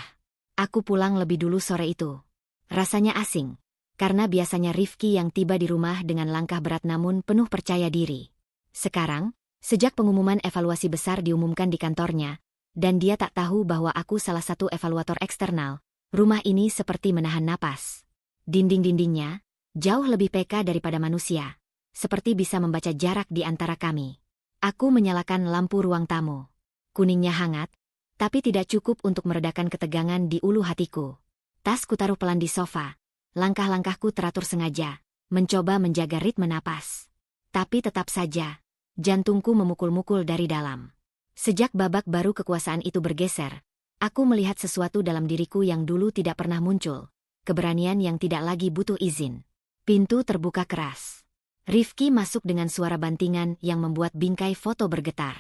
Aku pulang lebih dulu sore itu. Rasanya asing. Karena biasanya Rifki yang tiba di rumah dengan langkah berat namun penuh percaya diri. Sekarang, sejak pengumuman evaluasi besar diumumkan di kantornya, dan dia tak tahu bahwa aku salah satu evaluator eksternal, rumah ini seperti menahan napas. Dinding-dindingnya, jauh lebih peka daripada manusia, seperti bisa membaca jarak di antara kami. Aku menyalakan lampu ruang tamu. Kuningnya hangat, tapi tidak cukup untuk meredakan ketegangan di ulu hatiku. Tas kutaruh pelan di sofa. Langkah-langkahku teratur sengaja, mencoba menjaga ritme napas. Tapi tetap saja, jantungku memukul-mukul dari dalam. Sejak babak baru kekuasaan itu bergeser, aku melihat sesuatu dalam diriku yang dulu tidak pernah muncul. Keberanian yang tidak lagi butuh izin. Pintu terbuka keras. Rifki masuk dengan suara bantingan yang membuat bingkai foto bergetar.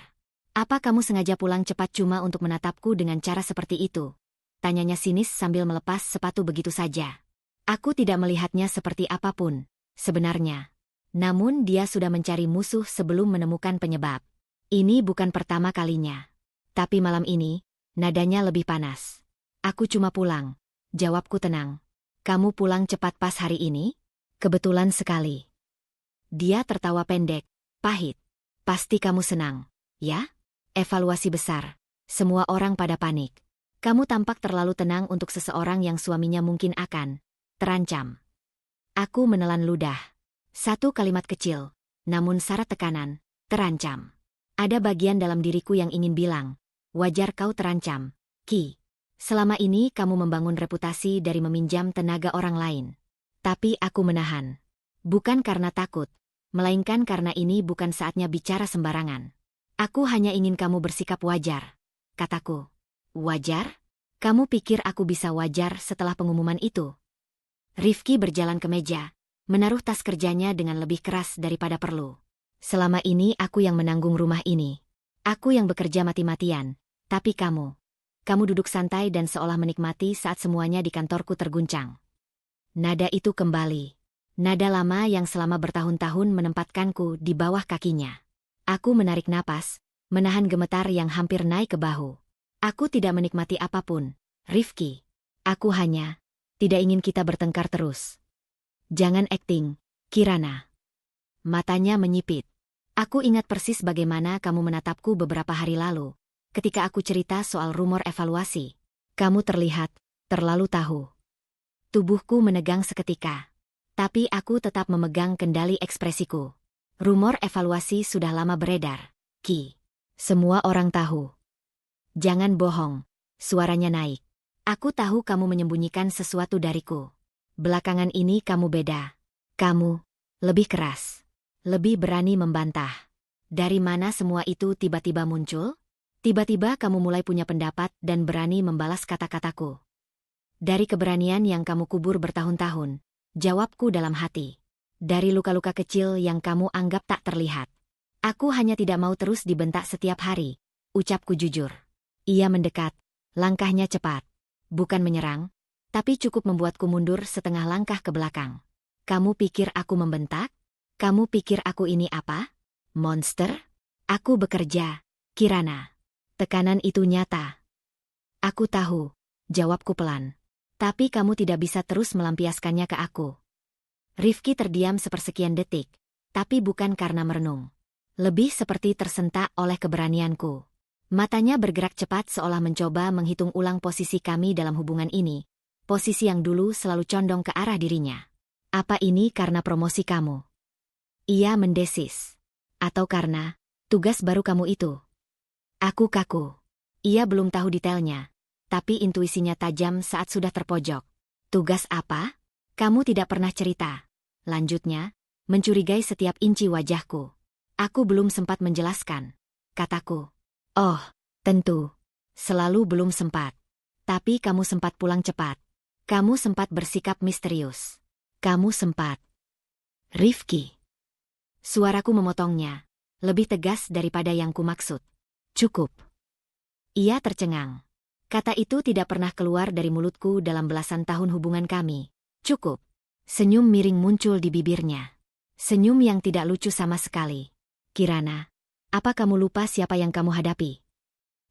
"Apa kamu sengaja pulang cepat cuma untuk menatapku dengan cara seperti itu?" Tanyanya sinis sambil melepas sepatu begitu saja. Aku tidak melihatnya seperti apapun, sebenarnya. Namun dia sudah mencari musuh sebelum menemukan penyebab. Ini bukan pertama kalinya. Tapi malam ini, nadanya lebih panas. "Aku cuma pulang," jawabku tenang. "Kamu pulang cepat pas hari ini?" "Kebetulan sekali." Dia tertawa pendek, pahit. "Pasti kamu senang, ya? Evaluasi besar. Semua orang pada panik. Kamu tampak terlalu tenang untuk seseorang yang suaminya mungkin akan terancam." Aku menelan ludah. Satu kalimat kecil, namun syarat tekanan, terancam. Ada bagian dalam diriku yang ingin bilang, wajar kau terancam, Ki. Selama ini kamu membangun reputasi dari meminjam tenaga orang lain. Tapi aku menahan. Bukan karena takut, melainkan karena ini bukan saatnya bicara sembarangan. "Aku hanya ingin kamu bersikap wajar," kataku. "Wajar? Kamu pikir aku bisa wajar setelah pengumuman itu?" Rifki berjalan ke meja, menaruh tas kerjanya dengan lebih keras daripada perlu. "Selama ini aku yang menanggung rumah ini. Aku yang bekerja mati-matian, tapi kamu duduk santai dan seolah menikmati saat semuanya di kantorku terguncang." Nada itu kembali. Nada lama yang selama bertahun-tahun menempatkanku di bawah kakinya. Aku menarik napas, menahan gemetar yang hampir naik ke bahu. Aku tidak menikmati apapun, Rifki. Aku hanya tidak ingin kita bertengkar terus. Jangan akting, Kirana. Matanya menyipit. Aku ingat persis bagaimana kamu menatapku beberapa hari lalu, ketika aku cerita soal rumor evaluasi. Kamu terlihat terlalu tahu. Tubuhku menegang seketika. Tapi aku tetap memegang kendali ekspresiku. Rumor evaluasi sudah lama beredar, Ki. Semua orang tahu. Jangan bohong, suaranya naik. Aku tahu kamu menyembunyikan sesuatu dariku. Belakangan ini kamu beda. Kamu lebih keras, lebih berani membantah. Dari mana semua itu tiba-tiba muncul? Tiba-tiba kamu mulai punya pendapat dan berani membalas kata-kataku. Dari keberanian yang kamu kubur bertahun-tahun, jawabku dalam hati. Dari luka-luka kecil yang kamu anggap tak terlihat. Aku hanya tidak mau terus dibentak setiap hari, ucapku jujur. Ia mendekat, langkahnya cepat. Bukan menyerang, tapi cukup membuatku mundur setengah langkah ke belakang. Kamu pikir aku membentak? Kamu pikir aku ini apa? Monster? Aku bekerja, Kirana. Tekanan itu nyata. Aku tahu, jawabku pelan. Tapi kamu tidak bisa terus melampiaskannya ke aku. Rifki terdiam sepersekian detik, tapi bukan karena merenung. Lebih seperti tersentak oleh keberanianku. Matanya bergerak cepat seolah mencoba menghitung ulang posisi kami dalam hubungan ini, posisi yang dulu selalu condong ke arah dirinya. Apa ini karena promosi kamu? Ia mendesis. Atau karena tugas baru kamu itu? Aku kaku. Ia belum tahu detailnya, tapi intuisinya tajam saat sudah terpojok. Tugas apa? Kamu tidak pernah cerita. Lanjutnya, mencurigai setiap inci wajahku. Aku belum sempat menjelaskan, kataku. Oh, tentu. Selalu belum sempat. Tapi kamu sempat pulang cepat. Kamu sempat bersikap misterius. Kamu sempat. Rifki. Suaraku memotongnya, lebih tegas daripada yang kumaksud. Cukup. Ia tercengang. Kata itu tidak pernah keluar dari mulutku dalam belasan tahun hubungan kami. Cukup. Senyum miring muncul di bibirnya. Senyum yang tidak lucu sama sekali. Kirana, apa kamu lupa siapa yang kamu hadapi?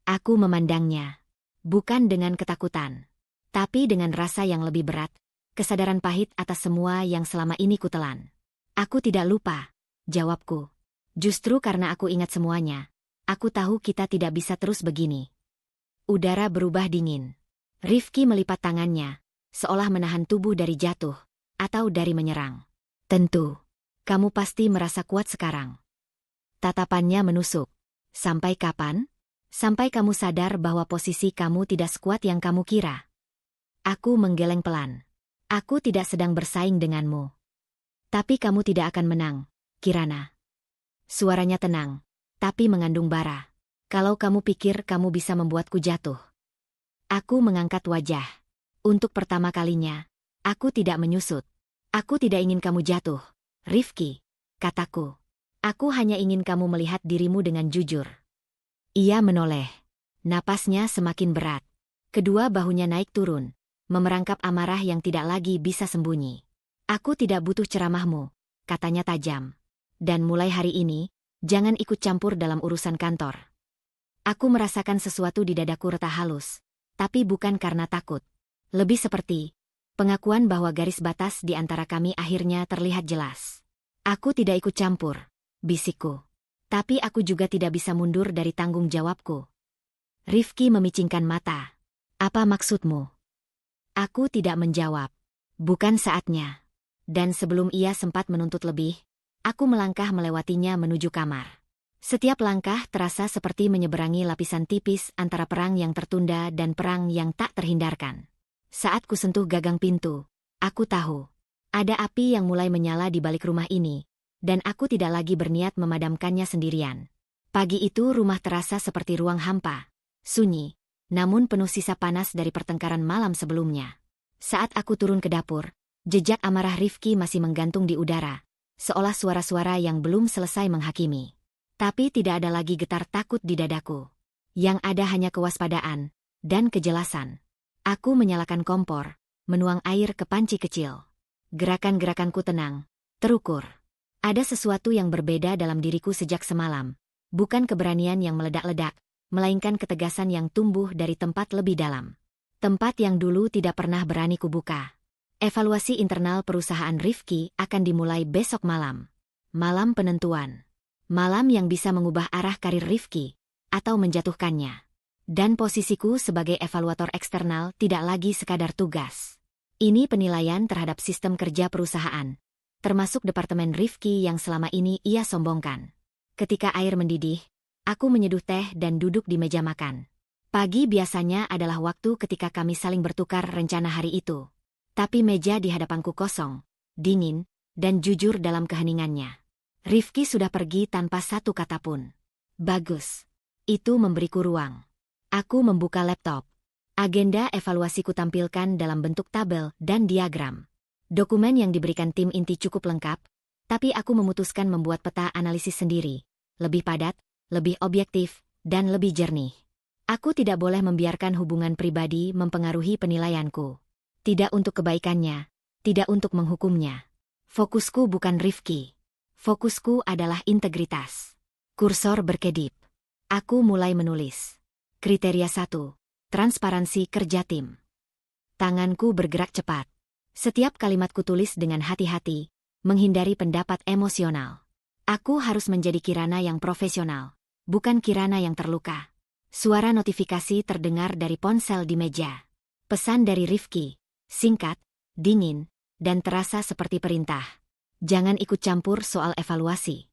Aku memandangnya. Bukan dengan ketakutan. Tapi dengan rasa yang lebih berat. Kesadaran pahit atas semua yang selama ini kutelan. Aku tidak lupa, jawabku. Justru karena aku ingat semuanya. Aku tahu kita tidak bisa terus begini. Udara berubah dingin. Rifki melipat tangannya, seolah menahan tubuh dari jatuh, atau dari menyerang. Tentu, kamu pasti merasa kuat sekarang. Tatapannya menusuk. Sampai kapan? Sampai kamu sadar bahwa posisi kamu tidak sekuat yang kamu kira. Aku menggeleng pelan. Aku tidak sedang bersaing denganmu. Tapi kamu tidak akan menang, Kirana. Suaranya tenang, tapi mengandung bara. Kalau kamu pikir kamu bisa membuatku jatuh. Aku mengangkat wajah. Untuk pertama kalinya, aku tidak menyusut. Aku tidak ingin kamu jatuh, Rifki, kataku. Aku hanya ingin kamu melihat dirimu dengan jujur. Ia menoleh. Napasnya semakin berat. Kedua bahunya naik turun, memerangkap amarah yang tidak lagi bisa sembunyi. Aku tidak butuh ceramahmu, katanya tajam. Dan mulai hari ini, jangan ikut campur dalam urusan kantor. Aku merasakan sesuatu di dadaku retak halus, tapi bukan karena takut. Lebih seperti pengakuan bahwa garis batas di antara kami akhirnya terlihat jelas. Aku tidak ikut campur, bisikku. Tapi aku juga tidak bisa mundur dari tanggung jawabku. Rifki memicingkan mata. Apa maksudmu? Aku tidak menjawab. Bukan saatnya. Dan sebelum ia sempat menuntut lebih, aku melangkah melewatinya menuju kamar. Setiap langkah terasa seperti menyeberangi lapisan tipis antara perang yang tertunda dan perang yang tak terhindarkan. Saat kusentuh gagang pintu, aku tahu. Ada api yang mulai menyala di balik rumah ini, dan aku tidak lagi berniat memadamkannya sendirian. Pagi itu rumah terasa seperti ruang hampa. Sunyi, namun penuh sisa panas dari pertengkaran malam sebelumnya. Saat aku turun ke dapur, jejak amarah Rifki masih menggantung di udara, seolah suara-suara yang belum selesai menghakimi. Tapi tidak ada lagi getar takut di dadaku. Yang ada hanya kewaspadaan dan kejelasan. Aku menyalakan kompor, menuang air ke panci kecil. Gerakan-gerakanku tenang, terukur. Ada sesuatu yang berbeda dalam diriku sejak semalam. Bukan keberanian yang meledak-ledak, melainkan ketegasan yang tumbuh dari tempat lebih dalam. Tempat yang dulu tidak pernah berani kubuka. Evaluasi internal perusahaan Rifki akan dimulai besok malam. Malam penentuan. Malam yang bisa mengubah arah karir Rifki, atau menjatuhkannya. Dan posisiku sebagai evaluator eksternal tidak lagi sekadar tugas. Ini penilaian terhadap sistem kerja perusahaan, termasuk departemen Rifki yang selama ini ia sombongkan. Ketika air mendidih, aku menyeduh teh dan duduk di meja makan. Pagi biasanya adalah waktu ketika kami saling bertukar rencana hari itu. Tapi meja di hadapanku kosong, dingin, dan jujur dalam keheningannya. Rifki sudah pergi tanpa satu kata pun. Bagus. Itu memberiku ruang. Aku membuka laptop. Agenda evaluasiku tampilkan dalam bentuk tabel dan diagram. Dokumen yang diberikan tim inti cukup lengkap, tapi aku memutuskan membuat peta analisis sendiri. Lebih padat, lebih objektif, dan lebih jernih. Aku tidak boleh membiarkan hubungan pribadi mempengaruhi penilaianku. Tidak untuk kebaikannya, tidak untuk menghukumnya. Fokusku bukan Rifki. Fokusku adalah integritas. Kursor berkedip. Aku mulai menulis. Kriteria 1. Transparansi kerja tim. Tanganku bergerak cepat. Setiap kalimat kutulis dengan hati-hati, menghindari pendapat emosional. Aku harus menjadi Kirana yang profesional, bukan Kirana yang terluka. Suara notifikasi terdengar dari ponsel di meja. Pesan dari Rifki, singkat, dingin, dan terasa seperti perintah. Jangan ikut campur soal evaluasi.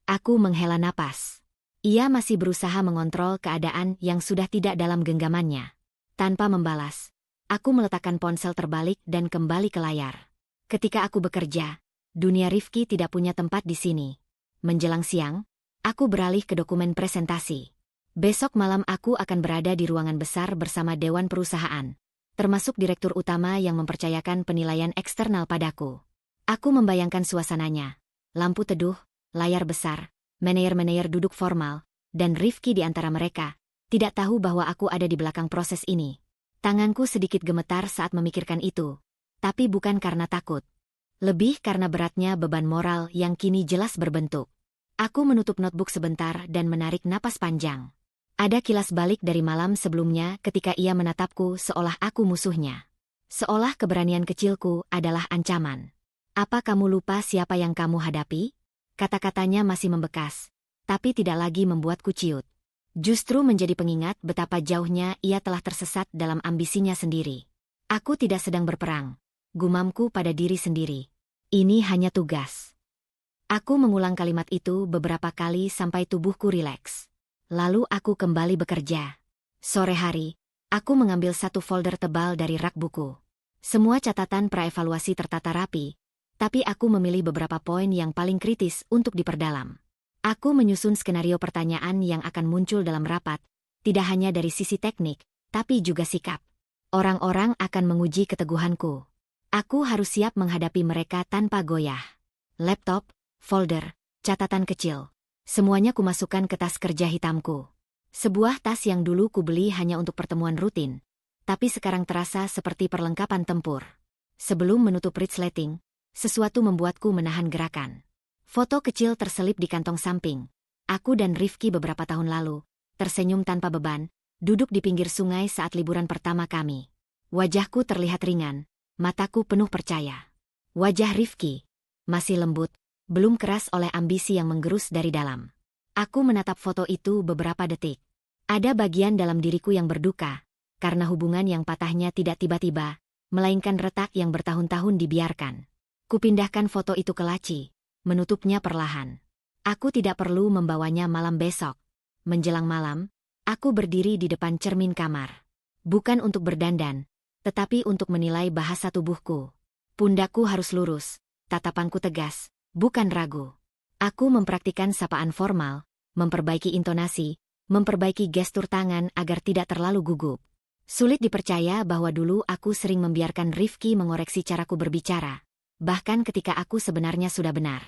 Aku menghela napas. Ia masih berusaha mengontrol keadaan yang sudah tidak dalam genggamannya. Tanpa membalas, aku meletakkan ponsel terbalik dan kembali ke layar. Ketika aku bekerja, dunia Rifki tidak punya tempat di sini. Menjelang siang, aku beralih ke dokumen presentasi. Besok malam aku akan berada di ruangan besar bersama Dewan Perusahaan, termasuk Direktur Utama yang mempercayakan penilaian eksternal padaku. Aku membayangkan suasananya. Lampu teduh, layar besar, manajer-manajer duduk formal, dan Rifki di antara mereka, tidak tahu bahwa aku ada di belakang proses ini. Tanganku sedikit gemetar saat memikirkan itu, tapi bukan karena takut. Lebih karena beratnya beban moral yang kini jelas berbentuk. Aku menutup notebook sebentar dan menarik napas panjang. Ada kilas balik dari malam sebelumnya ketika ia menatapku seolah aku musuhnya. Seolah keberanian kecilku adalah ancaman. Apa kamu lupa siapa yang kamu hadapi? Kata-katanya masih membekas, tapi tidak lagi membuatku ciut. Justru menjadi pengingat betapa jauhnya ia telah tersesat dalam ambisinya sendiri. Aku tidak sedang berperang. Gumamku pada diri sendiri. Ini hanya tugas. Aku mengulang kalimat itu beberapa kali sampai tubuhku rileks. Lalu aku kembali bekerja. Sore hari, aku mengambil satu folder tebal dari rak buku. Semua catatan praevaluasi tertata rapi, tapi aku memilih beberapa poin yang paling kritis untuk diperdalam. Aku menyusun skenario pertanyaan yang akan muncul dalam rapat, tidak hanya dari sisi teknik, tapi juga sikap. Orang-orang akan menguji keteguhanku. Aku harus siap menghadapi mereka tanpa goyah. Laptop, folder, catatan kecil. Semuanya kumasukkan ke tas kerja hitamku. Sebuah tas yang dulu kubeli hanya untuk pertemuan rutin, tapi sekarang terasa seperti perlengkapan tempur. Sebelum menutup resleting, sesuatu membuatku menahan gerakan. Foto kecil terselip di kantong samping. Aku dan Rifki beberapa tahun lalu, tersenyum tanpa beban, duduk di pinggir sungai saat liburan pertama kami. Wajahku terlihat ringan, mataku penuh percaya. Wajah Rifki masih lembut, belum keras oleh ambisi yang menggerus dari dalam. Aku menatap foto itu beberapa detik. Ada bagian dalam diriku yang berduka, karena hubungan yang patahnya tidak tiba-tiba, melainkan retak yang bertahun-tahun dibiarkan. Kupindahkan foto itu ke laci, menutupnya perlahan. Aku tidak perlu membawanya malam besok. Menjelang malam, aku berdiri di depan cermin kamar. Bukan untuk berdandan, tetapi untuk menilai bahasa tubuhku. Pundakku harus lurus, tatapanku tegas, bukan ragu. Aku mempraktikkan sapaan formal, memperbaiki intonasi, memperbaiki gestur tangan agar tidak terlalu gugup. Sulit dipercaya bahwa dulu aku sering membiarkan Rifki mengoreksi caraku berbicara, bahkan ketika aku sebenarnya sudah benar.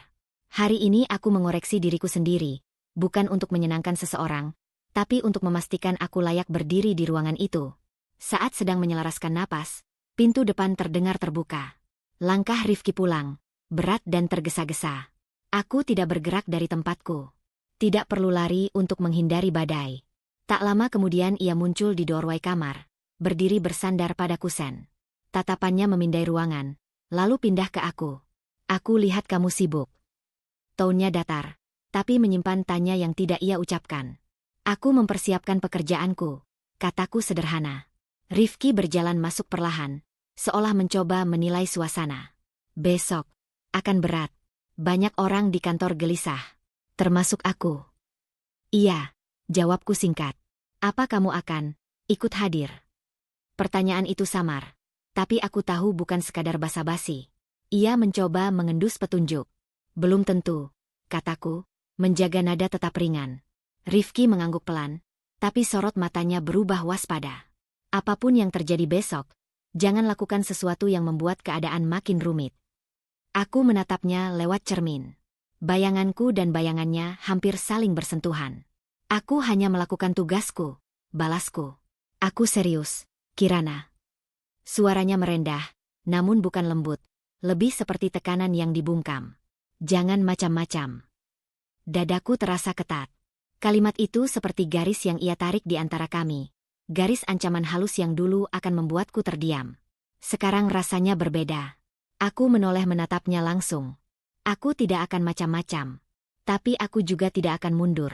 Hari ini aku mengoreksi diriku sendiri, bukan untuk menyenangkan seseorang, tapi untuk memastikan aku layak berdiri di ruangan itu. Saat sedang menyelaraskan napas, pintu depan terdengar terbuka. Langkah Rifki pulang, berat dan tergesa-gesa. Aku tidak bergerak dari tempatku. Tidak perlu lari untuk menghindari badai. Tak lama kemudian ia muncul di doorway kamar, berdiri bersandar pada kusen. Tatapannya memindai ruangan, lalu pindah ke aku. Aku lihat kamu sibuk. Tone-nya datar, tapi menyimpan tanya yang tidak ia ucapkan. Aku mempersiapkan pekerjaanku, kataku sederhana. Rifki berjalan masuk perlahan, seolah mencoba menilai suasana. Besok akan berat. Banyak orang di kantor gelisah, termasuk aku. Iya, jawabku singkat. Apa kamu akan ikut hadir? Pertanyaan itu samar, tapi aku tahu bukan sekadar basa-basi. Ia mencoba mengendus petunjuk. Belum tentu, kataku, menjaga nada tetap ringan. Rifki mengangguk pelan, tapi sorot matanya berubah waspada. Apapun yang terjadi besok, jangan lakukan sesuatu yang membuat keadaan makin rumit. Aku menatapnya lewat cermin. Bayanganku dan bayangannya hampir saling bersentuhan. Aku hanya melakukan tugasku, balasku. Aku serius, Kirana. Suaranya merendah, namun bukan lembut, lebih seperti tekanan yang dibungkam. Jangan macam-macam. Dadaku terasa ketat. Kalimat itu seperti garis yang ia tarik di antara kami. Garis ancaman halus yang dulu akan membuatku terdiam. Sekarang rasanya berbeda. Aku menoleh menatapnya langsung. Aku tidak akan macam-macam. Tapi aku juga tidak akan mundur.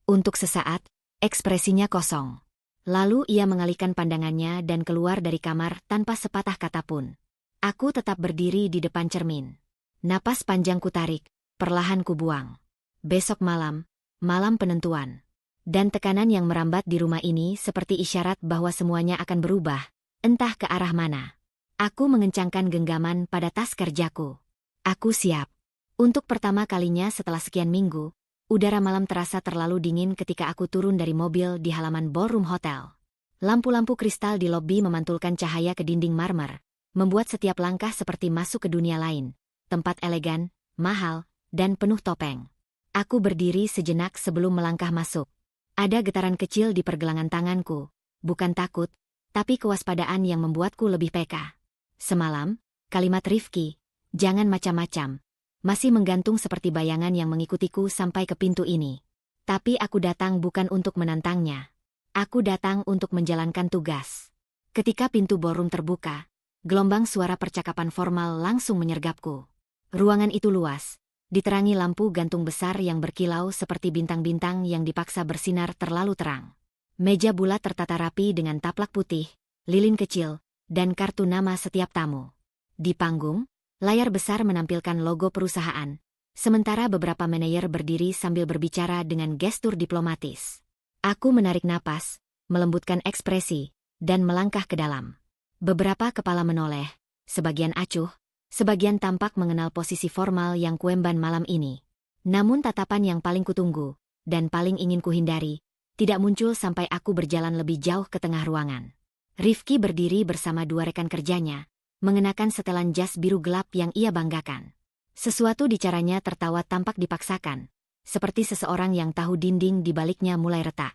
Untuk sesaat, ekspresinya kosong. Lalu ia mengalihkan pandangannya dan keluar dari kamar tanpa sepatah kata pun. Aku tetap berdiri di depan cermin. Napas panjang ku tarik, perlahan ku buang. Besok malam, malam penentuan. Dan tekanan yang merambat di rumah ini seperti isyarat bahwa semuanya akan berubah, entah ke arah mana. Aku mengencangkan genggaman pada tas kerjaku. Aku siap. Untuk pertama kalinya setelah sekian minggu, udara malam terasa terlalu dingin ketika aku turun dari mobil di halaman ballroom hotel. Lampu-lampu kristal di lobi memantulkan cahaya ke dinding marmer, membuat setiap langkah seperti masuk ke dunia lain. Tempat elegan, mahal, dan penuh topeng. Aku berdiri sejenak sebelum melangkah masuk. Ada getaran kecil di pergelangan tanganku, bukan takut, tapi kewaspadaan yang membuatku lebih peka. Semalam, kalimat Rifki, jangan macam-macam, masih menggantung seperti bayangan yang mengikutiku sampai ke pintu ini. Tapi aku datang bukan untuk menantangnya. Aku datang untuk menjalankan tugas. Ketika pintu ballroom terbuka, gelombang suara percakapan formal langsung menyergapku. Ruangan itu luas, diterangi lampu gantung besar yang berkilau seperti bintang-bintang yang dipaksa bersinar terlalu terang. Meja bulat tertata rapi dengan taplak putih, lilin kecil, dan kartu nama setiap tamu. Di panggung, layar besar menampilkan logo perusahaan, sementara beberapa manajer berdiri sambil berbicara dengan gestur diplomatis. Aku menarik napas, melembutkan ekspresi, dan melangkah ke dalam. Beberapa kepala menoleh, sebagian acuh, sebagian tampak mengenal posisi formal yang kuemban malam ini. Namun tatapan yang paling kutunggu, dan paling ingin kuhindari, tidak muncul sampai aku berjalan lebih jauh ke tengah ruangan. Rifki berdiri bersama dua rekan kerjanya, mengenakan setelan jas biru gelap yang ia banggakan. Sesuatu di caranya tertawa tampak dipaksakan, seperti seseorang yang tahu dinding di baliknya mulai retak.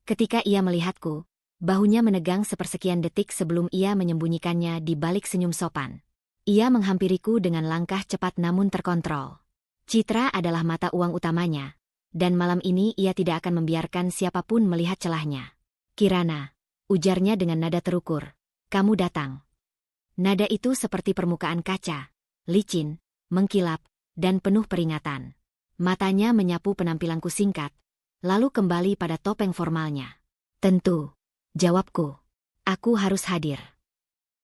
Ketika ia melihatku, bahunya menegang sepersekian detik sebelum ia menyembunyikannya di balik senyum sopan. Ia menghampiriku dengan langkah cepat namun terkontrol. Citra adalah mata uang utamanya, dan malam ini ia tidak akan membiarkan siapapun melihat celahnya. Kirana, ujarnya dengan nada terukur, kamu datang. Nada itu seperti permukaan kaca, licin, mengkilap, dan penuh peringatan. Matanya menyapu penampilanku singkat, lalu kembali pada topeng formalnya. Tentu, jawabku. Aku harus hadir.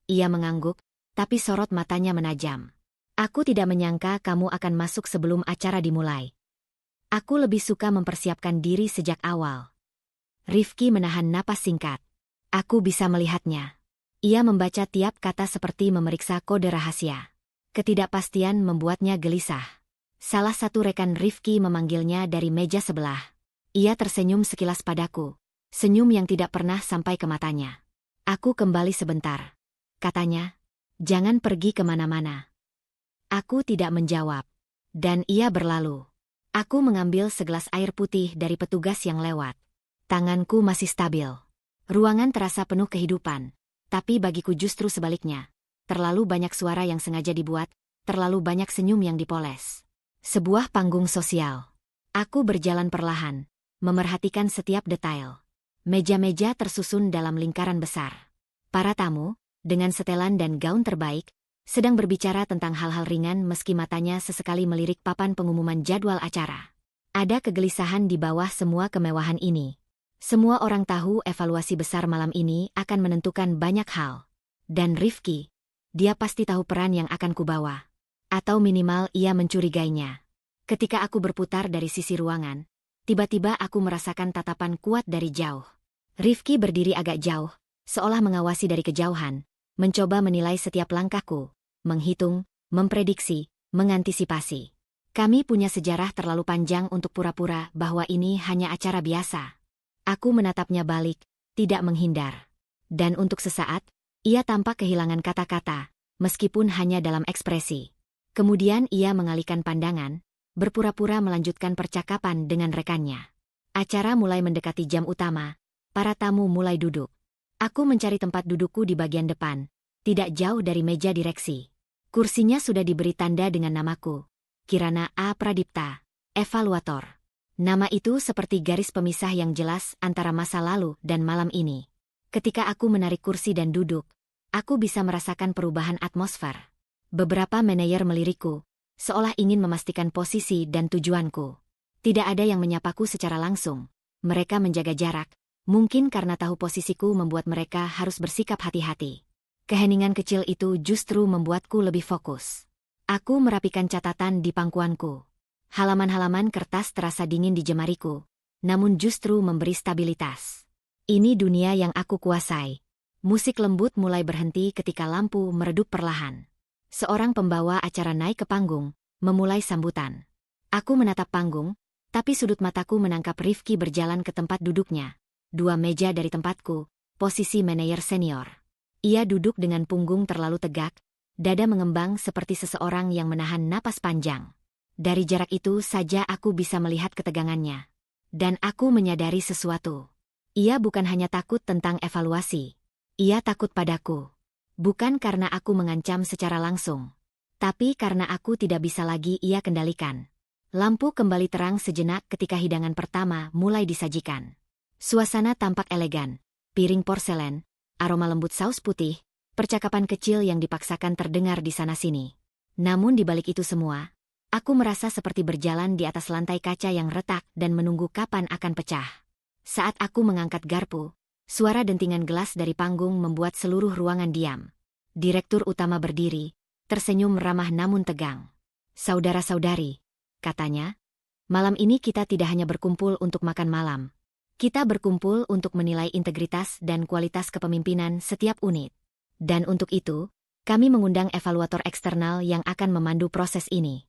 Ia mengangguk, tapi sorot matanya menajam. Aku tidak menyangka kamu akan masuk sebelum acara dimulai. Aku lebih suka mempersiapkan diri sejak awal. Rifki menahan napas singkat. Aku bisa melihatnya. Ia membaca tiap kata seperti memeriksa kode rahasia. Ketidakpastian membuatnya gelisah. Salah satu rekan Rifki memanggilnya dari meja sebelah. Ia tersenyum sekilas padaku, senyum yang tidak pernah sampai ke matanya. Aku kembali sebentar. Katanya, jangan pergi kemana-mana. Aku tidak menjawab. Dan ia berlalu. Aku mengambil segelas air putih dari petugas yang lewat. Tanganku masih stabil. Ruangan terasa penuh kehidupan. Tapi bagiku justru sebaliknya. Terlalu banyak suara yang sengaja dibuat, terlalu banyak senyum yang dipoles. Sebuah panggung sosial. Aku berjalan perlahan, memerhatikan setiap detail. Meja-meja tersusun dalam lingkaran besar. Para tamu, dengan setelan dan gaun terbaik, sedang berbicara tentang hal-hal ringan meski matanya sesekali melirik papan pengumuman jadwal acara. Ada kegelisahan di bawah semua kemewahan ini. Semua orang tahu evaluasi besar malam ini akan menentukan banyak hal. Dan Rifki, dia pasti tahu peran yang akan kubawa. Atau minimal ia mencurigainya. Ketika aku berputar dari sisi ruangan, tiba-tiba aku merasakan tatapan kuat dari jauh. Rifki berdiri agak jauh, seolah mengawasi dari kejauhan, mencoba menilai setiap langkahku, menghitung, memprediksi, mengantisipasi. Kami punya sejarah terlalu panjang untuk pura-pura bahwa ini hanya acara biasa. Aku menatapnya balik, tidak menghindar. Dan untuk sesaat, ia tampak kehilangan kata-kata, meskipun hanya dalam ekspresi. Kemudian ia mengalihkan pandangan, berpura-pura melanjutkan percakapan dengan rekannya. Acara mulai mendekati jam utama, para tamu mulai duduk. Aku mencari tempat dudukku di bagian depan, tidak jauh dari meja direksi. Kursinya sudah diberi tanda dengan namaku, Kirana A. Pradipta, evaluator. Nama itu seperti garis pemisah yang jelas antara masa lalu dan malam ini. Ketika aku menarik kursi dan duduk, aku bisa merasakan perubahan atmosfer. Beberapa manajer melirikku, seolah ingin memastikan posisi dan tujuanku. Tidak ada yang menyapaku secara langsung. Mereka menjaga jarak, mungkin karena tahu posisiku membuat mereka harus bersikap hati-hati. Keheningan kecil itu justru membuatku lebih fokus. Aku merapikan catatan di pangkuanku. Halaman-halaman kertas terasa dingin di jemariku, namun justru memberi stabilitas. Ini dunia yang aku kuasai. Musik lembut mulai berhenti ketika lampu meredup perlahan. Seorang pembawa acara naik ke panggung, memulai sambutan. Aku menatap panggung, tapi sudut mataku menangkap Rifki berjalan ke tempat duduknya. 2 meja dari tempatku, posisi manajer senior. Ia duduk dengan punggung terlalu tegak, dada mengembang seperti seseorang yang menahan napas panjang. Dari jarak itu saja aku bisa melihat ketegangannya. Dan aku menyadari sesuatu. Ia bukan hanya takut tentang evaluasi. Ia takut padaku. Bukan karena aku mengancam secara langsung, tapi karena aku tidak bisa lagi ia kendalikan. Lampu kembali terang sejenak ketika hidangan pertama mulai disajikan. Suasana tampak elegan, piring porselen, aroma lembut saus putih, percakapan kecil yang dipaksakan terdengar di sana-sini. Namun di balik itu semua, aku merasa seperti berjalan di atas lantai kaca yang retak dan menunggu kapan akan pecah. Saat aku mengangkat garpu, suara dentingan gelas dari panggung membuat seluruh ruangan diam. Direktur utama berdiri, tersenyum ramah namun tegang. "Saudara-saudari," katanya, "malam ini kita tidak hanya berkumpul untuk makan malam. Kita berkumpul untuk menilai integritas dan kualitas kepemimpinan setiap unit. Dan untuk itu, kami mengundang evaluator eksternal yang akan memandu proses ini."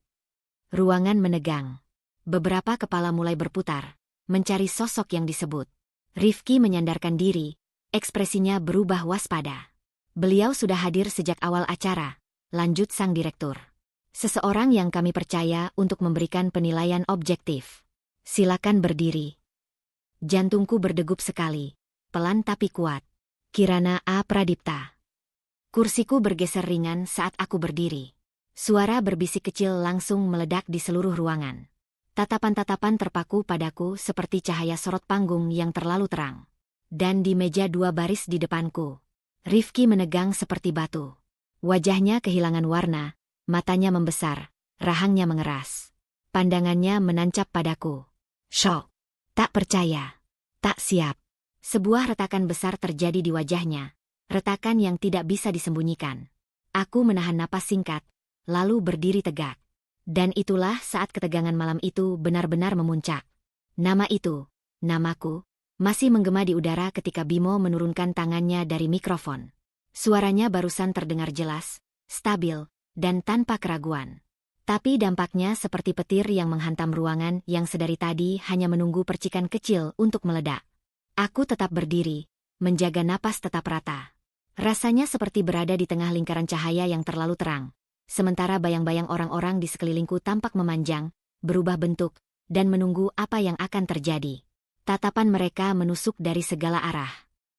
Ruangan menegang. Beberapa kepala mulai berputar, mencari sosok yang disebut. Rifki menyandarkan diri, ekspresinya berubah waspada. "Beliau sudah hadir sejak awal acara," lanjut sang direktur. "Seseorang yang kami percaya untuk memberikan penilaian objektif. Silakan berdiri." Jantungku berdegup sekali, pelan tapi kuat. Kirana A. Pradipta. Kursiku bergeser ringan saat aku berdiri. Suara berbisik kecil langsung meledak di seluruh ruangan. Tatapan-tatapan terpaku padaku seperti cahaya sorot panggung yang terlalu terang. Dan di meja 2 baris di depanku, Rifki menegang seperti batu. Wajahnya kehilangan warna, matanya membesar, rahangnya mengeras. Pandangannya menancap padaku. Shock. Tak percaya. Tak siap. Sebuah retakan besar terjadi di wajahnya. Retakan yang tidak bisa disembunyikan. Aku menahan napas singkat, lalu berdiri tegak. Dan itulah saat ketegangan malam itu benar-benar memuncak. Nama itu, namaku, masih menggema di udara ketika Bimo menurunkan tangannya dari mikrofon. Suaranya barusan terdengar jelas, stabil, dan tanpa keraguan. Tapi dampaknya seperti petir yang menghantam ruangan yang sedari tadi hanya menunggu percikan kecil untuk meledak. Aku tetap berdiri, menjaga napas tetap rata. Rasanya seperti berada di tengah lingkaran cahaya yang terlalu terang. Sementara bayang-bayang orang-orang di sekelilingku tampak memanjang, berubah bentuk, dan menunggu apa yang akan terjadi. Tatapan mereka menusuk dari segala arah.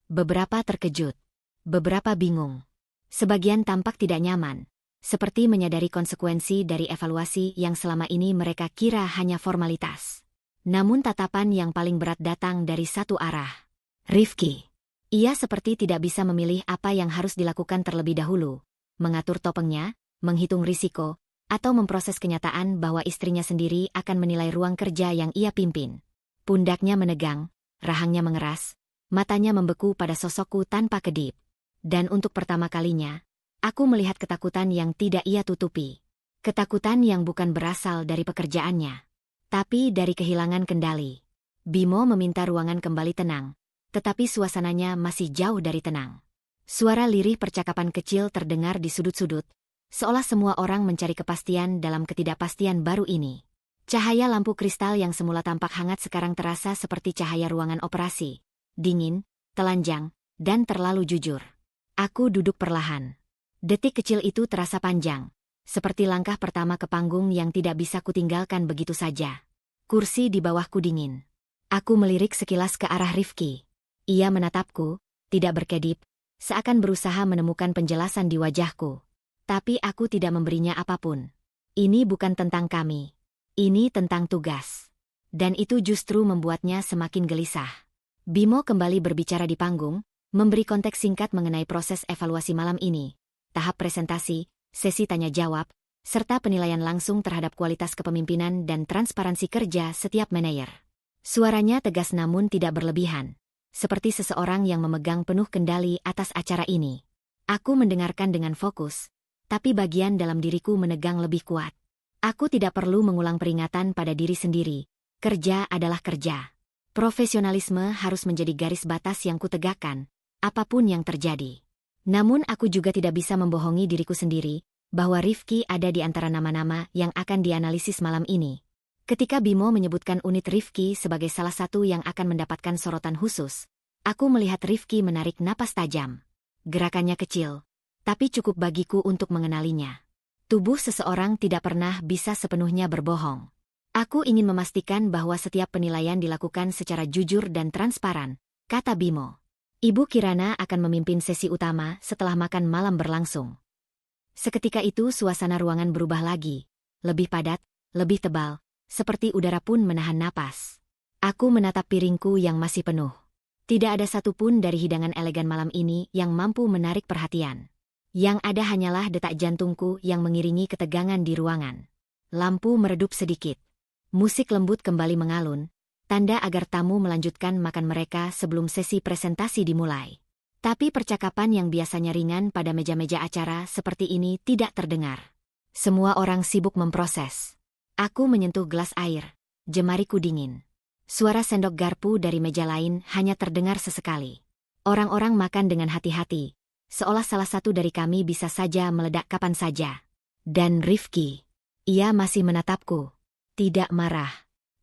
Beberapa terkejut, beberapa bingung. Sebagian tampak tidak nyaman, seperti menyadari konsekuensi dari evaluasi yang selama ini mereka kira hanya formalitas. Namun tatapan yang paling berat datang dari satu arah. Rifki. Ia seperti tidak bisa memilih apa yang harus dilakukan terlebih dahulu. Mengatur topengnya, menghitung risiko, atau memproses kenyataan bahwa istrinya sendiri akan menilai ruang kerja yang ia pimpin. Pundaknya menegang, rahangnya mengeras, matanya membeku pada sosokku tanpa kedip. Dan untuk pertama kalinya, aku melihat ketakutan yang tidak ia tutupi. Ketakutan yang bukan berasal dari pekerjaannya, tapi dari kehilangan kendali. Bimo meminta ruangan kembali tenang, tetapi suasananya masih jauh dari tenang. Suara lirih percakapan kecil terdengar di sudut-sudut, seolah semua orang mencari kepastian dalam ketidakpastian baru ini. Cahaya lampu kristal yang semula tampak hangat sekarang terasa seperti cahaya ruangan operasi. Dingin, telanjang, dan terlalu jujur. Aku duduk perlahan. Detik kecil itu terasa panjang, seperti langkah pertama ke panggung yang tidak bisa kutinggalkan begitu saja. Kursi di bawahku dingin. Aku melirik sekilas ke arah Rifki. Ia menatapku, tidak berkedip, seakan berusaha menemukan penjelasan di wajahku. Tapi aku tidak memberinya apapun. Ini bukan tentang kami. Ini tentang tugas. Dan itu justru membuatnya semakin gelisah. Bimo kembali berbicara di panggung, memberi konteks singkat mengenai proses evaluasi malam ini, tahap presentasi, sesi tanya-jawab, serta penilaian langsung terhadap kualitas kepemimpinan dan transparansi kerja setiap manajer. Suaranya tegas namun tidak berlebihan, seperti seseorang yang memegang penuh kendali atas acara ini. Aku mendengarkan dengan fokus, tapi bagian dalam diriku menegang lebih kuat. Aku tidak perlu mengulang peringatan pada diri sendiri. Kerja adalah kerja. Profesionalisme harus menjadi garis batas yang kutegakkan, apapun yang terjadi. Namun aku juga tidak bisa membohongi diriku sendiri, bahwa Rifki ada di antara nama-nama yang akan dianalisis malam ini. Ketika Bimo menyebutkan unit Rifki sebagai salah satu yang akan mendapatkan sorotan khusus, aku melihat Rifki menarik napas tajam. Gerakannya kecil, tapi cukup bagiku untuk mengenalinya. Tubuh seseorang tidak pernah bisa sepenuhnya berbohong. Aku ingin memastikan bahwa setiap penilaian dilakukan secara jujur dan transparan, kata Bimo. Ibu Kirana akan memimpin sesi utama setelah makan malam berlangsung. Seketika itu suasana ruangan berubah lagi, lebih padat, lebih tebal, seperti udara pun menahan napas. Aku menatap piringku yang masih penuh. Tidak ada satupun dari hidangan elegan malam ini yang mampu menarik perhatian. Yang ada hanyalah detak jantungku yang mengiringi ketegangan di ruangan. Lampu meredup sedikit. Musik lembut kembali mengalun, tanda agar tamu melanjutkan makan mereka sebelum sesi presentasi dimulai. Tapi percakapan yang biasanya ringan pada meja-meja acara seperti ini tidak terdengar. Semua orang sibuk memproses. Aku menyentuh gelas air, jemariku dingin. Suara sendok garpu dari meja lain hanya terdengar sesekali. Orang-orang makan dengan hati-hati, seolah salah satu dari kami bisa saja meledak kapan saja. Dan Rifki, ia masih menatapku. Tidak marah,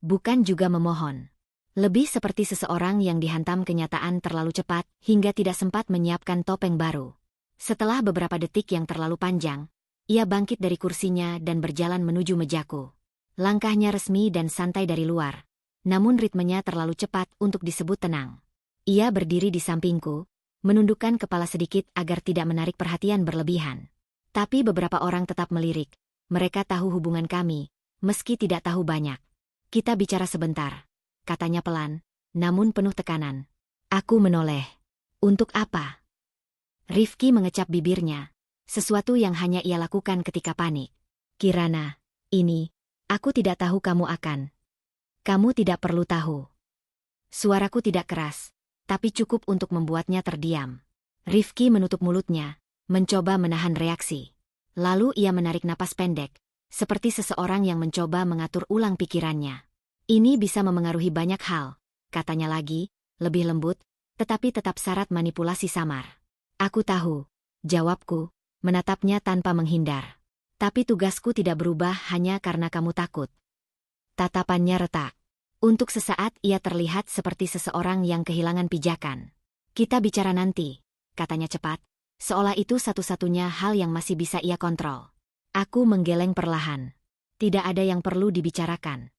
bukan juga memohon. Lebih seperti seseorang yang dihantam kenyataan terlalu cepat hingga tidak sempat menyiapkan topeng baru. Setelah beberapa detik yang terlalu panjang, ia bangkit dari kursinya dan berjalan menuju mejaku. Langkahnya resmi dan santai dari luar, namun ritmenya terlalu cepat untuk disebut tenang. Ia berdiri di sampingku, menundukkan kepala sedikit agar tidak menarik perhatian berlebihan. Tapi beberapa orang tetap melirik. Mereka tahu hubungan kami, meski tidak tahu banyak. Kita bicara sebentar, katanya pelan, namun penuh tekanan. Aku menoleh. Untuk apa? Rifki mengecap bibirnya, sesuatu yang hanya ia lakukan ketika panik. Kirana, ini, aku tidak tahu kamu akan. Kamu tidak perlu tahu. Suaraku tidak keras, tapi cukup untuk membuatnya terdiam. Rifki menutup mulutnya, mencoba menahan reaksi. Lalu ia menarik napas pendek, seperti seseorang yang mencoba mengatur ulang pikirannya. Ini bisa memengaruhi banyak hal, katanya lagi, lebih lembut, tetapi tetap syarat manipulasi samar. Aku tahu, jawabku, menatapnya tanpa menghindar. Tapi tugasku tidak berubah hanya karena kamu takut. Tatapannya retak. Untuk sesaat ia terlihat seperti seseorang yang kehilangan pijakan. Kita bicara nanti, katanya cepat, seolah itu satu-satunya hal yang masih bisa ia kontrol. Aku menggeleng perlahan. Tidak ada yang perlu dibicarakan.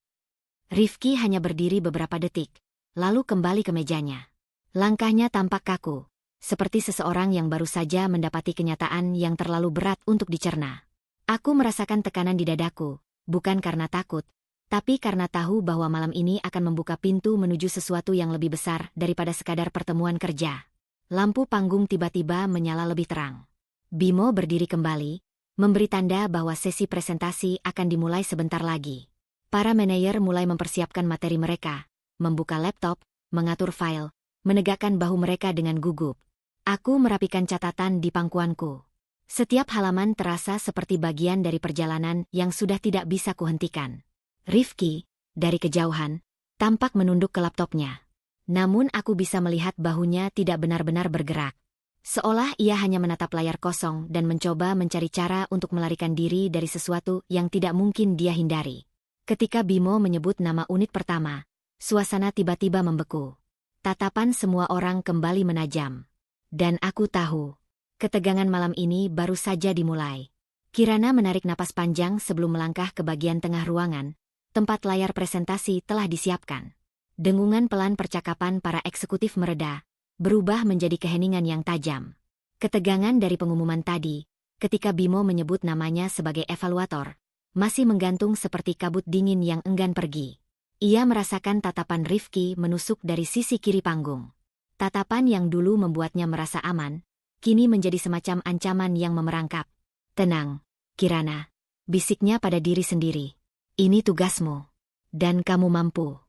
Rifki hanya berdiri beberapa detik, lalu kembali ke mejanya. Langkahnya tampak kaku, seperti seseorang yang baru saja mendapati kenyataan yang terlalu berat untuk dicerna. Aku merasakan tekanan di dadaku, bukan karena takut, Tapi karena tahu bahwa malam ini akan membuka pintu menuju sesuatu yang lebih besar daripada sekadar pertemuan kerja, lampu panggung tiba-tiba menyala lebih terang. Bimo berdiri kembali, memberi tanda bahwa sesi presentasi akan dimulai sebentar lagi. Para manajer mulai mempersiapkan materi mereka, membuka laptop, mengatur file, menegakkan bahu mereka dengan gugup. Aku merapikan catatan di pangkuanku. Setiap halaman terasa seperti bagian dari perjalanan yang sudah tidak bisa kuhentikan. Rifki, dari kejauhan, tampak menunduk ke laptopnya. Namun aku bisa melihat bahunya tidak benar-benar bergerak. Seolah ia hanya menatap layar kosong dan mencoba mencari cara untuk melarikan diri dari sesuatu yang tidak mungkin dia hindari. Ketika Bimo menyebut nama unit pertama, suasana tiba-tiba membeku. Tatapan semua orang kembali menajam. Dan aku tahu, ketegangan malam ini baru saja dimulai. Kirana menarik napas panjang sebelum melangkah ke bagian tengah ruangan, tempat layar presentasi telah disiapkan. Dengungan pelan percakapan para eksekutif mereda, berubah menjadi keheningan yang tajam. Ketegangan dari pengumuman tadi, ketika Bimo menyebut namanya sebagai evaluator, masih menggantung seperti kabut dingin yang enggan pergi. Ia merasakan tatapan Rifki menusuk dari sisi kiri panggung. Tatapan yang dulu membuatnya merasa aman, kini menjadi semacam ancaman yang memerangkap. "Tenang, Kirana," bisiknya pada diri sendiri. "Ini tugasmu. Dan kamu mampu."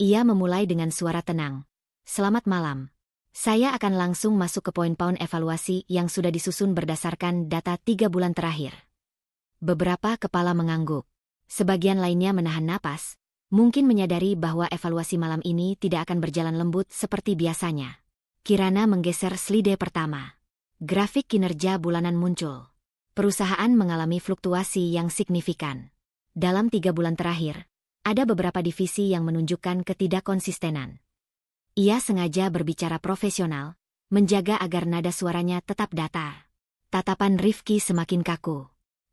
Ia memulai dengan suara tenang. "Selamat malam. Saya akan langsung masuk ke poin-poin evaluasi yang sudah disusun berdasarkan data 3 bulan terakhir." Beberapa kepala mengangguk. Sebagian lainnya menahan napas, mungkin menyadari bahwa evaluasi malam ini tidak akan berjalan lembut seperti biasanya. Kirana menggeser slide pertama. Grafik kinerja bulanan muncul. Perusahaan mengalami fluktuasi yang signifikan. Dalam 3 bulan terakhir, ada beberapa divisi yang menunjukkan ketidakkonsistenan. Ia sengaja berbicara profesional, menjaga agar nada suaranya tetap datar. Tatapan Rifki semakin kaku.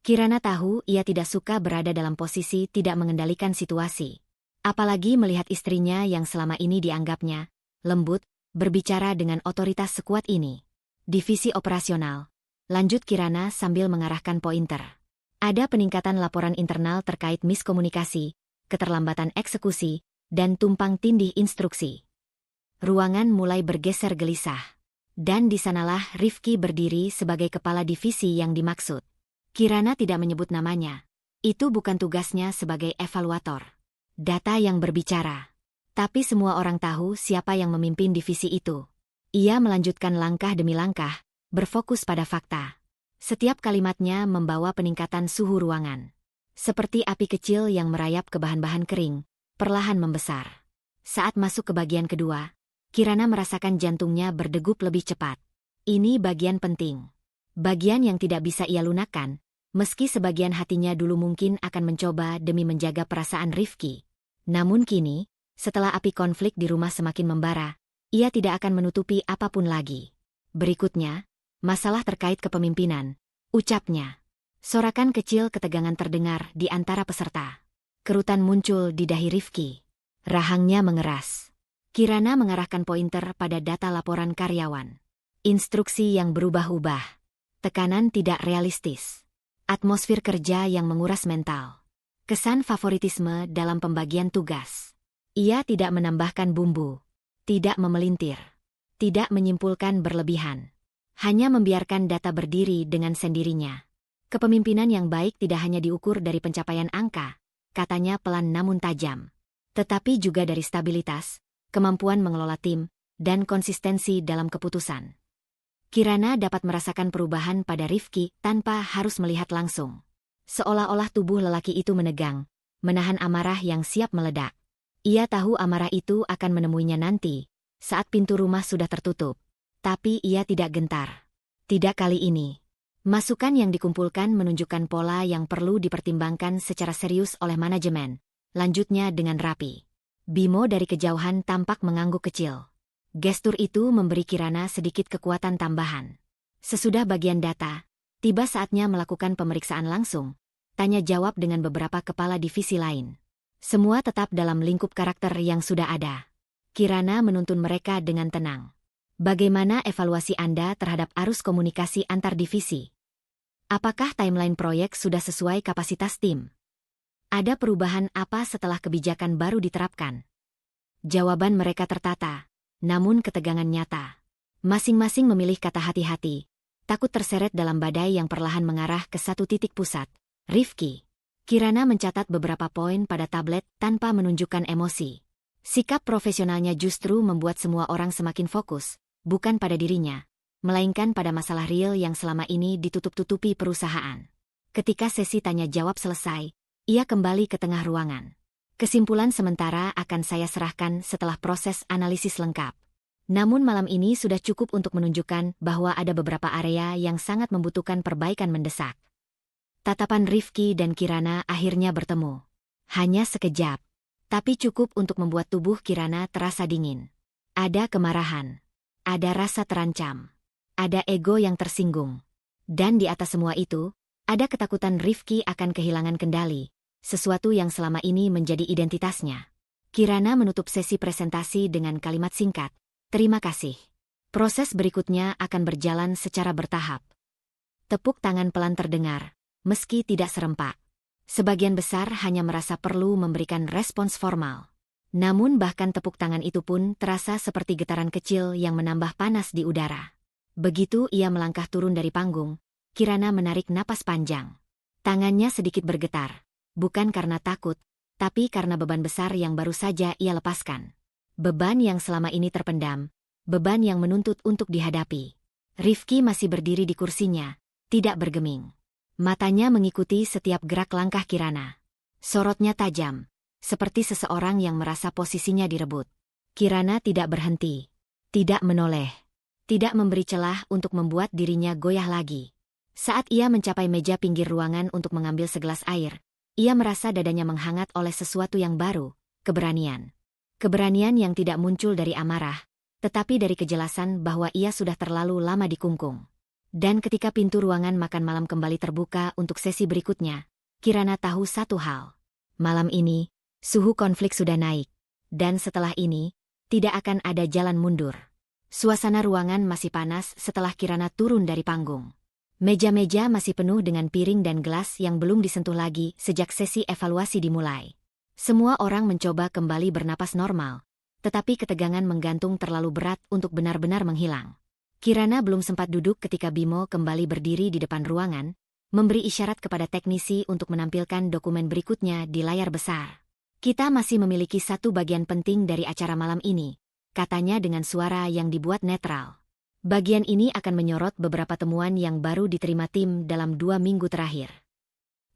Kirana tahu ia tidak suka berada dalam posisi tidak mengendalikan situasi. Apalagi melihat istrinya yang selama ini dianggapnya lembut, berbicara dengan otoritas sekuat ini. "Divisi operasional," lanjut Kirana sambil mengarahkan pointer. "Ada peningkatan laporan internal terkait miskomunikasi, keterlambatan eksekusi, dan tumpang tindih instruksi." Ruangan mulai bergeser gelisah. Dan di sanalah Rifki berdiri sebagai kepala divisi yang dimaksud. Kirana tidak menyebut namanya. Itu bukan tugasnya sebagai evaluator. Data yang berbicara. Tapi semua orang tahu siapa yang memimpin divisi itu. Ia melanjutkan langkah demi langkah, berfokus pada fakta. Setiap kalimatnya membawa peningkatan suhu ruangan. Seperti api kecil yang merayap ke bahan-bahan kering, perlahan membesar. Saat masuk ke bagian kedua, Kirana merasakan jantungnya berdegup lebih cepat. Ini bagian penting. Bagian yang tidak bisa ia lunakkan, meski sebagian hatinya dulu mungkin akan mencoba demi menjaga perasaan Rifki. Namun kini, setelah api konflik di rumah semakin membara, ia tidak akan menutupi apapun lagi. Berikutnya, masalah terkait kepemimpinan, ucapnya. Sorakan kecil ketegangan terdengar di antara peserta. Kerutan muncul di dahi Rifki. Rahangnya mengeras. Kirana mengarahkan pointer pada data laporan karyawan. Instruksi yang berubah-ubah. Tekanan tidak realistis. Atmosfer kerja yang menguras mental. Kesan favoritisme dalam pembagian tugas. Ia tidak menambahkan bumbu. Tidak memelintir. Tidak menyimpulkan berlebihan. Hanya membiarkan data berdiri dengan sendirinya. Kepemimpinan yang baik tidak hanya diukur dari pencapaian angka, katanya pelan namun tajam. Tetapi juga dari stabilitas, kemampuan mengelola tim, dan konsistensi dalam keputusan. Kirana dapat merasakan perubahan pada Rifki tanpa harus melihat langsung. Seolah-olah tubuh lelaki itu menegang, menahan amarah yang siap meledak. Ia tahu amarah itu akan menemuinya nanti, saat pintu rumah sudah tertutup. Tapi ia tidak gentar. Tidak kali ini. Masukan yang dikumpulkan menunjukkan pola yang perlu dipertimbangkan secara serius oleh manajemen. Lanjutnya dengan rapi. Bimo dari kejauhan tampak mengangguk kecil. Gestur itu memberi Kirana sedikit kekuatan tambahan. Sesudah bagian data, tiba saatnya melakukan pemeriksaan langsung, tanya jawab dengan beberapa kepala divisi lain. Semua tetap dalam lingkup karakter yang sudah ada. Kirana menuntun mereka dengan tenang. Bagaimana evaluasi Anda terhadap arus komunikasi antar divisi? Apakah timeline proyek sudah sesuai kapasitas tim? Ada perubahan apa setelah kebijakan baru diterapkan? Jawaban mereka tertata, namun ketegangan nyata. Masing-masing memilih kata hati-hati, takut terseret dalam badai yang perlahan mengarah ke satu titik pusat. Rifki. Kirana mencatat beberapa poin pada tablet tanpa menunjukkan emosi. Sikap profesionalnya justru membuat semua orang semakin fokus, bukan pada dirinya, melainkan pada masalah real yang selama ini ditutup-tutupi perusahaan. Ketika sesi tanya-jawab selesai, ia kembali ke tengah ruangan. Kesimpulan sementara akan saya serahkan setelah proses analisis lengkap. Namun malam ini sudah cukup untuk menunjukkan bahwa ada beberapa area yang sangat membutuhkan perbaikan mendesak. Tatapan Rifki dan Kirana akhirnya bertemu. Hanya sekejap, tapi cukup untuk membuat tubuh Kirana terasa dingin. Ada kemarahan, ada rasa terancam, ada ego yang tersinggung. Dan di atas semua itu, ada ketakutan Rifki akan kehilangan kendali, sesuatu yang selama ini menjadi identitasnya. Kirana menutup sesi presentasi dengan kalimat singkat, "Terima kasih." Proses berikutnya akan berjalan secara bertahap. Tepuk tangan pelan terdengar, meski tidak serempak. Sebagian besar hanya merasa perlu memberikan respons formal. Namun bahkan tepuk tangan itu pun terasa seperti getaran kecil yang menambah panas di udara. Begitu ia melangkah turun dari panggung, Kirana menarik napas panjang. Tangannya sedikit bergetar, bukan karena takut, tapi karena beban besar yang baru saja ia lepaskan. Beban yang selama ini terpendam, beban yang menuntut untuk dihadapi. Rifki masih berdiri di kursinya, tidak bergeming. Matanya mengikuti setiap gerak langkah Kirana. Sorotnya tajam, seperti seseorang yang merasa posisinya direbut. Kirana tidak berhenti, tidak menoleh, tidak memberi celah untuk membuat dirinya goyah lagi. Saat ia mencapai meja pinggir ruangan untuk mengambil segelas air, ia merasa dadanya menghangat oleh sesuatu yang baru, keberanian. Keberanian yang tidak muncul dari amarah, tetapi dari kejelasan bahwa ia sudah terlalu lama dikungkung. Dan ketika pintu ruangan makan malam kembali terbuka untuk sesi berikutnya, Kirana tahu satu hal. Malam ini, suhu konflik sudah naik. Dan setelah ini, tidak akan ada jalan mundur. Suasana ruangan masih panas setelah Kirana turun dari panggung. Meja-meja masih penuh dengan piring dan gelas yang belum disentuh lagi sejak sesi evaluasi dimulai. Semua orang mencoba kembali bernapas normal, tetapi ketegangan menggantung terlalu berat untuk benar-benar menghilang. Kirana belum sempat duduk ketika Bimo kembali berdiri di depan ruangan, memberi isyarat kepada teknisi untuk menampilkan dokumen berikutnya di layar besar. "Kita masih memiliki satu bagian penting dari acara malam ini," katanya dengan suara yang dibuat netral. "Bagian ini akan menyorot beberapa temuan yang baru diterima tim dalam 2 minggu terakhir."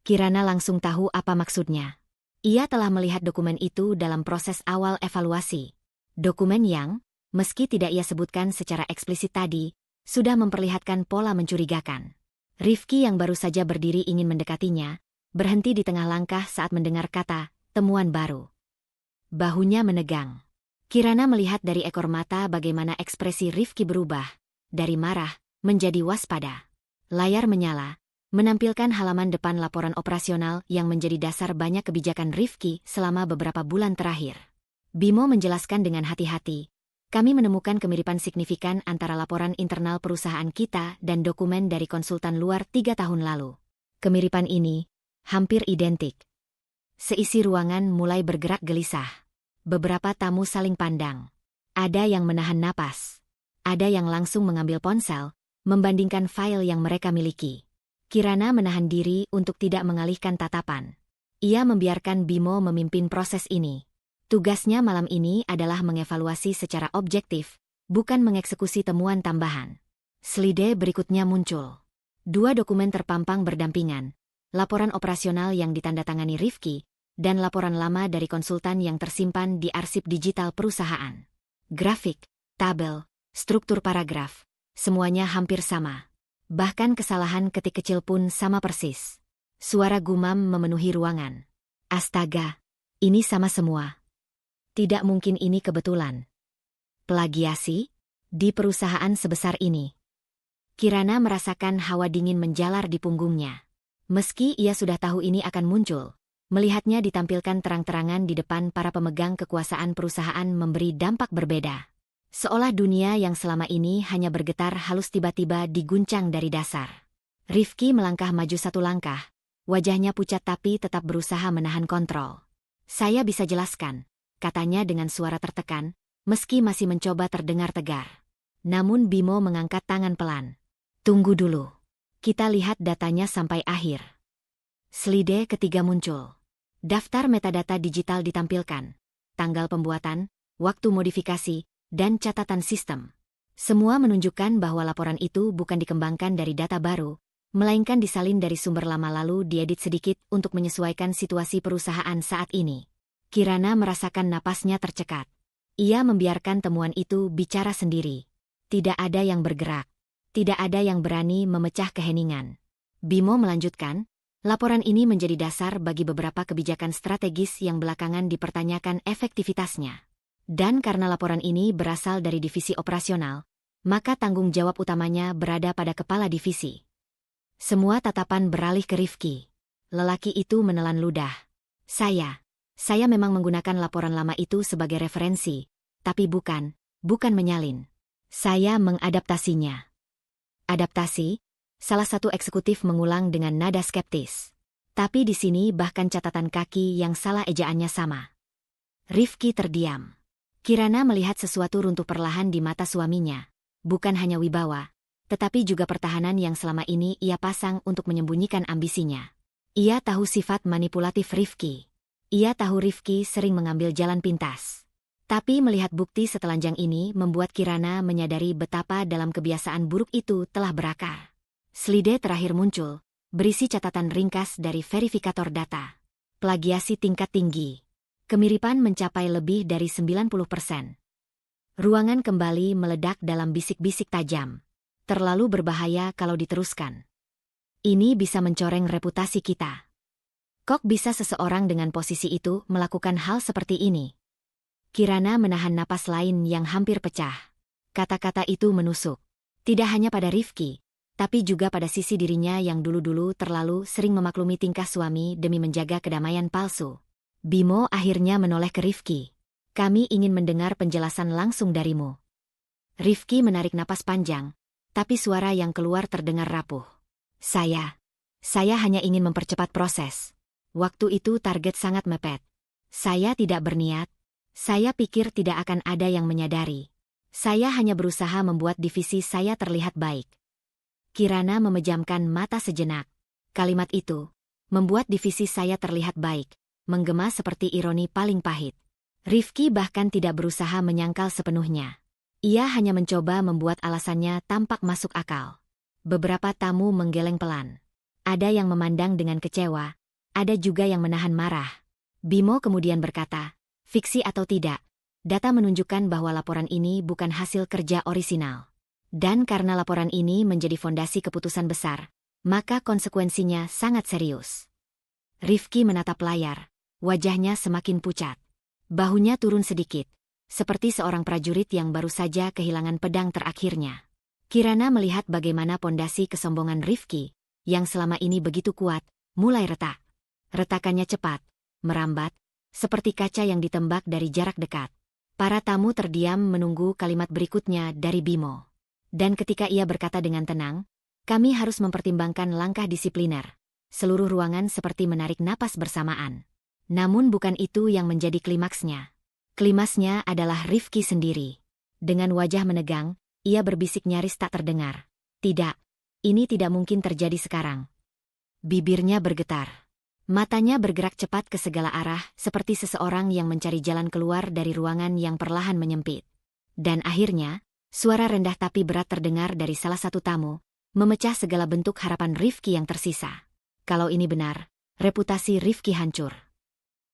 Kirana langsung tahu apa maksudnya. Ia telah melihat dokumen itu dalam proses awal evaluasi. Dokumen yang, meski tidak ia sebutkan secara eksplisit tadi, sudah memperlihatkan pola mencurigakan. Rifki yang baru saja berdiri ingin mendekatinya, berhenti di tengah langkah saat mendengar kata, "temuan baru." Bahunya menegang. Kirana melihat dari ekor mata bagaimana ekspresi Rifki berubah, dari marah menjadi waspada. Layar menyala, menampilkan halaman depan laporan operasional yang menjadi dasar banyak kebijakan Rifki selama beberapa bulan terakhir. Bimo menjelaskan dengan hati-hati, "Kami menemukan kemiripan signifikan antara laporan internal perusahaan kita dan dokumen dari konsultan luar 3 tahun lalu. Kemiripan ini hampir identik." Seisi ruangan mulai bergerak gelisah. Beberapa tamu saling pandang. Ada yang menahan napas. Ada yang langsung mengambil ponsel, membandingkan file yang mereka miliki. Kirana menahan diri untuk tidak mengalihkan tatapan. Ia membiarkan Bimo memimpin proses ini. Tugasnya malam ini adalah mengevaluasi secara objektif, bukan mengeksekusi temuan tambahan. Slide berikutnya muncul. 2 dokumen terpampang berdampingan, laporan operasional yang ditandatangani Rifki, dan laporan lama dari konsultan yang tersimpan di arsip digital perusahaan. Grafik, tabel, struktur paragraf, semuanya hampir sama. Bahkan kesalahan ketik kecil pun sama persis. Suara gumam memenuhi ruangan. "Astaga, ini sama semua. Tidak mungkin ini kebetulan. Plagiasi? Di perusahaan sebesar ini?" Kirana merasakan hawa dingin menjalar di punggungnya. Meski ia sudah tahu ini akan muncul, melihatnya ditampilkan terang-terangan di depan para pemegang kekuasaan perusahaan memberi dampak berbeda. Seolah dunia yang selama ini hanya bergetar halus tiba-tiba diguncang dari dasar. Rifki melangkah maju 1 langkah, wajahnya pucat tapi tetap berusaha menahan kontrol. Saya bisa jelaskan, katanya dengan suara tertekan, meski masih mencoba terdengar tegar. Namun Bimo mengangkat tangan pelan. Tunggu dulu. Kita lihat datanya sampai akhir. Slide ketiga muncul. Daftar metadata digital ditampilkan. Tanggal pembuatan, waktu modifikasi, dan catatan sistem. Semua menunjukkan bahwa laporan itu bukan dikembangkan dari data baru, melainkan disalin dari sumber lama lalu diedit sedikit untuk menyesuaikan situasi perusahaan saat ini. Kirana merasakan napasnya tercekat. Ia membiarkan temuan itu bicara sendiri. Tidak ada yang bergerak. Tidak ada yang berani memecah keheningan. Bimo melanjutkan, laporan ini menjadi dasar bagi beberapa kebijakan strategis yang belakangan dipertanyakan efektivitasnya. Dan karena laporan ini berasal dari divisi operasional, maka tanggung jawab utamanya berada pada kepala divisi. Semua tatapan beralih ke Rifki. Lelaki itu menelan ludah. Saya memang menggunakan laporan lama itu sebagai referensi, tapi bukan menyalin. Saya mengadaptasinya. Adaptasi? Salah satu eksekutif mengulang dengan nada skeptis. Tapi di sini bahkan catatan kaki yang salah ejaannya sama. Rifki terdiam. Kirana melihat sesuatu runtuh perlahan di mata suaminya. Bukan hanya wibawa, tetapi juga pertahanan yang selama ini ia pasang untuk menyembunyikan ambisinya. Ia tahu sifat manipulatif Rifki. Ia tahu Rifki sering mengambil jalan pintas. Tapi melihat bukti setelanjang ini membuat Kirana menyadari betapa dalam kebiasaan buruk itu telah berakar. Slide terakhir muncul, berisi catatan ringkas dari verifikator data. Plagiasi tingkat tinggi. Kemiripan mencapai lebih dari 90%. Ruangan kembali meledak dalam bisik-bisik tajam. Terlalu berbahaya kalau diteruskan. Ini bisa mencoreng reputasi kita. Kok bisa seseorang dengan posisi itu melakukan hal seperti ini? Kirana menahan napas lain yang hampir pecah. Kata-kata itu menusuk. Tidak hanya pada Rifki, tapi juga pada sisi dirinya yang dulu-dulu terlalu sering memaklumi tingkah suami demi menjaga kedamaian palsu. Bimo akhirnya menoleh ke Rifki. Kami ingin mendengar penjelasan langsung darimu. Rifki menarik napas panjang, tapi suara yang keluar terdengar rapuh. Saya hanya ingin mempercepat proses. Waktu itu target sangat mepet. Saya tidak berniat. Saya pikir tidak akan ada yang menyadari. Saya hanya berusaha membuat divisi saya terlihat baik. Kirana memejamkan mata sejenak. Kalimat itu, membuat divisi saya terlihat baik, menggema seperti ironi paling pahit. Rifki bahkan tidak berusaha menyangkal sepenuhnya. Ia hanya mencoba membuat alasannya tampak masuk akal. Beberapa tamu menggeleng pelan. Ada yang memandang dengan kecewa, ada juga yang menahan marah. Bimo kemudian berkata, fiksi atau tidak, data menunjukkan bahwa laporan ini bukan hasil kerja orisinal. Dan karena laporan ini menjadi fondasi keputusan besar, maka konsekuensinya sangat serius. Rifki menatap layar, wajahnya semakin pucat. Bahunya turun sedikit, seperti seorang prajurit yang baru saja kehilangan pedang terakhirnya. Kirana melihat bagaimana pondasi kesombongan Rifki, yang selama ini begitu kuat, mulai retak. Retakannya cepat, merambat, seperti kaca yang ditembak dari jarak dekat. Para tamu terdiam menunggu kalimat berikutnya dari Bimo. Dan ketika ia berkata dengan tenang, kami harus mempertimbangkan langkah disipliner. Seluruh ruangan seperti menarik napas bersamaan. Namun bukan itu yang menjadi klimaksnya. Klimaksnya adalah Rifki sendiri. Dengan wajah menegang, ia berbisik nyaris tak terdengar. Tidak, ini tidak mungkin terjadi sekarang. Bibirnya bergetar. Matanya bergerak cepat ke segala arah, seperti seseorang yang mencari jalan keluar dari ruangan yang perlahan menyempit. Dan akhirnya, suara rendah tapi berat terdengar dari salah satu tamu, memecah segala bentuk harapan Rifki yang tersisa. Kalau ini benar, reputasi Rifki hancur.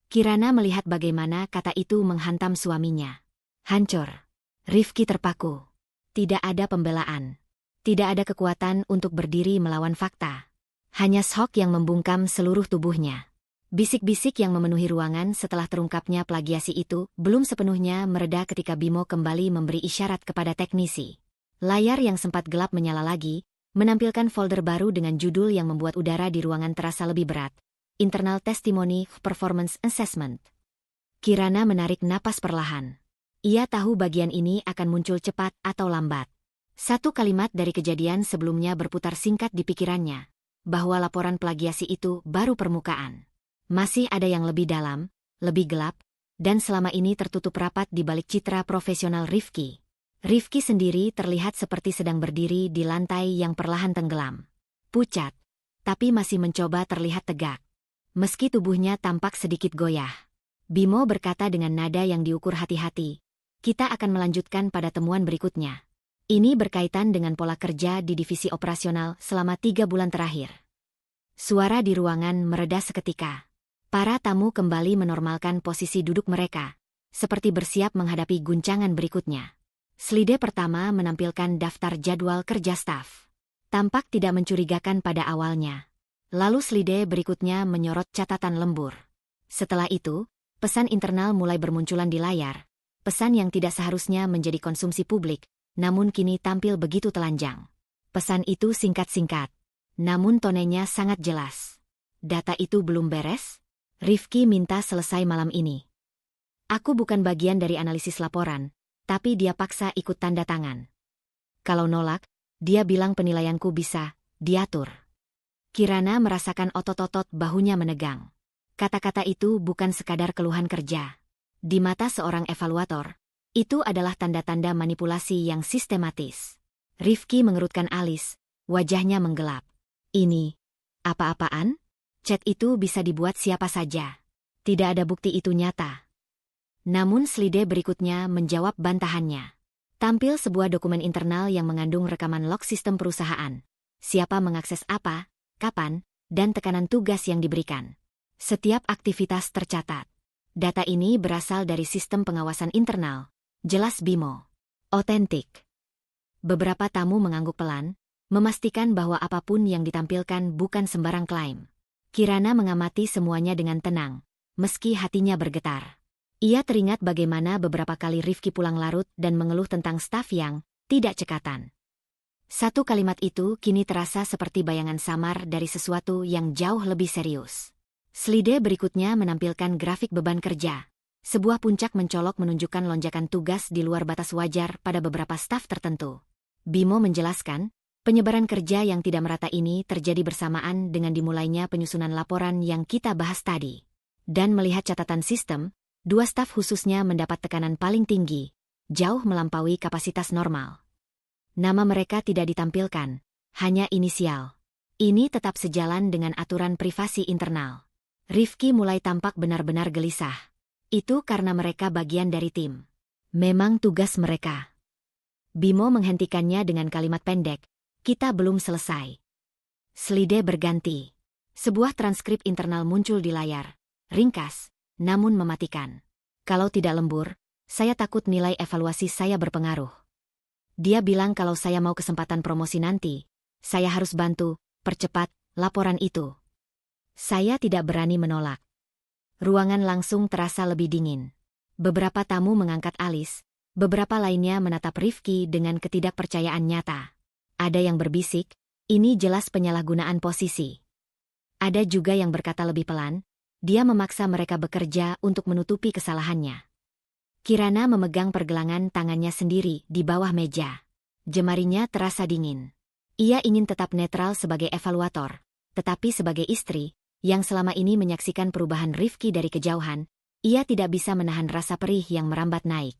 Kirana melihat bagaimana kata itu menghantam suaminya. Hancur. Rifki terpaku. Tidak ada pembelaan. Tidak ada kekuatan untuk berdiri melawan fakta. Hanya shock yang membungkam seluruh tubuhnya. Bisik-bisik yang memenuhi ruangan setelah terungkapnya plagiasi itu belum sepenuhnya mereda ketika Bimo kembali memberi isyarat kepada teknisi. Layar yang sempat gelap menyala lagi, menampilkan folder baru dengan judul yang membuat udara di ruangan terasa lebih berat. Internal Testimony Performance Assessment. Kirana menarik napas perlahan. Ia tahu bagian ini akan muncul cepat atau lambat. Satu kalimat dari kejadian sebelumnya berputar singkat di pikirannya. bahwa laporan plagiasi itu baru permukaan. Masih ada yang lebih dalam, lebih gelap, dan selama ini tertutup rapat di balik citra profesional Rifki. Rifki sendiri terlihat seperti sedang berdiri di lantai yang perlahan tenggelam. Pucat, tapi masih mencoba terlihat tegak. Meski tubuhnya tampak sedikit goyah. Bimo berkata dengan nada yang diukur hati-hati, "Kita akan melanjutkan pada temuan berikutnya." Ini berkaitan dengan pola kerja di divisi operasional selama 3 bulan terakhir. Suara di ruangan mereda seketika. Para tamu kembali menormalkan posisi duduk mereka, seperti bersiap menghadapi guncangan berikutnya. Slide pertama menampilkan daftar jadwal kerja staf. Tampak tidak mencurigakan pada awalnya. Lalu slide berikutnya menyorot catatan lembur. Setelah itu, pesan internal mulai bermunculan di layar. Pesan yang tidak seharusnya menjadi konsumsi publik, namun kini tampil begitu telanjang. Pesan itu singkat-singkat, namun tonenya sangat jelas. Data itu belum beres? Rifki minta selesai malam ini. Aku bukan bagian dari analisis laporan, tapi dia paksa ikut tanda tangan. Kalau nolak, dia bilang penilaianku bisa diatur. Kirana merasakan otot-otot bahunya menegang. Kata-kata itu bukan sekadar keluhan kerja. Di mata seorang evaluator, itu adalah tanda-tanda manipulasi yang sistematis. Rifki mengerutkan alis, wajahnya menggelap. Ini, apa-apaan? Chat itu bisa dibuat siapa saja. Tidak ada bukti itu nyata. Namun slide berikutnya menjawab bantahannya. Tampil sebuah dokumen internal yang mengandung rekaman log sistem perusahaan. Siapa mengakses apa, kapan, dan tekanan tugas yang diberikan. Setiap aktivitas tercatat. Data ini berasal dari sistem pengawasan internal. Jelas Bimo. Otentik. Beberapa tamu mengangguk pelan, memastikan bahwa apapun yang ditampilkan bukan sembarang klaim. Kirana mengamati semuanya dengan tenang, meski hatinya bergetar. Ia teringat bagaimana beberapa kali Rifki pulang larut dan mengeluh tentang staf yang tidak cekatan. Satu kalimat itu kini terasa seperti bayangan samar dari sesuatu yang jauh lebih serius. Slide berikutnya menampilkan grafik beban kerja. Sebuah puncak mencolok menunjukkan lonjakan tugas di luar batas wajar pada beberapa staf tertentu. Bimo menjelaskan, penyebaran kerja yang tidak merata ini terjadi bersamaan dengan dimulainya penyusunan laporan yang kita bahas tadi. Dan melihat catatan sistem, 2 staf khususnya mendapat tekanan paling tinggi, jauh melampaui kapasitas normal. Nama mereka tidak ditampilkan, hanya inisial. Ini tetap sejalan dengan aturan privasi internal. Rifki mulai tampak benar-benar gelisah. Itu karena mereka bagian dari tim. Memang tugas mereka. Bimo menghentikannya dengan kalimat pendek, "Kita belum selesai." Slide berganti. Sebuah transkrip internal muncul di layar. Ringkas, namun mematikan. "Kalau tidak lembur, saya takut nilai evaluasi saya berpengaruh. Dia bilang kalau saya mau kesempatan promosi nanti, saya harus bantu, percepat, laporan itu." Saya tidak berani menolak. Ruangan langsung terasa lebih dingin. Beberapa tamu mengangkat alis, beberapa lainnya menatap Rifki dengan ketidakpercayaan nyata. Ada yang berbisik, ini jelas penyalahgunaan posisi. Ada juga yang berkata lebih pelan, dia memaksa mereka bekerja untuk menutupi kesalahannya. Kirana memegang pergelangan tangannya sendiri di bawah meja. Jemarinya terasa dingin. Ia ingin tetap netral sebagai evaluator, tetapi sebagai istri, yang selama ini menyaksikan perubahan Rifki dari kejauhan, ia tidak bisa menahan rasa perih yang merambat naik.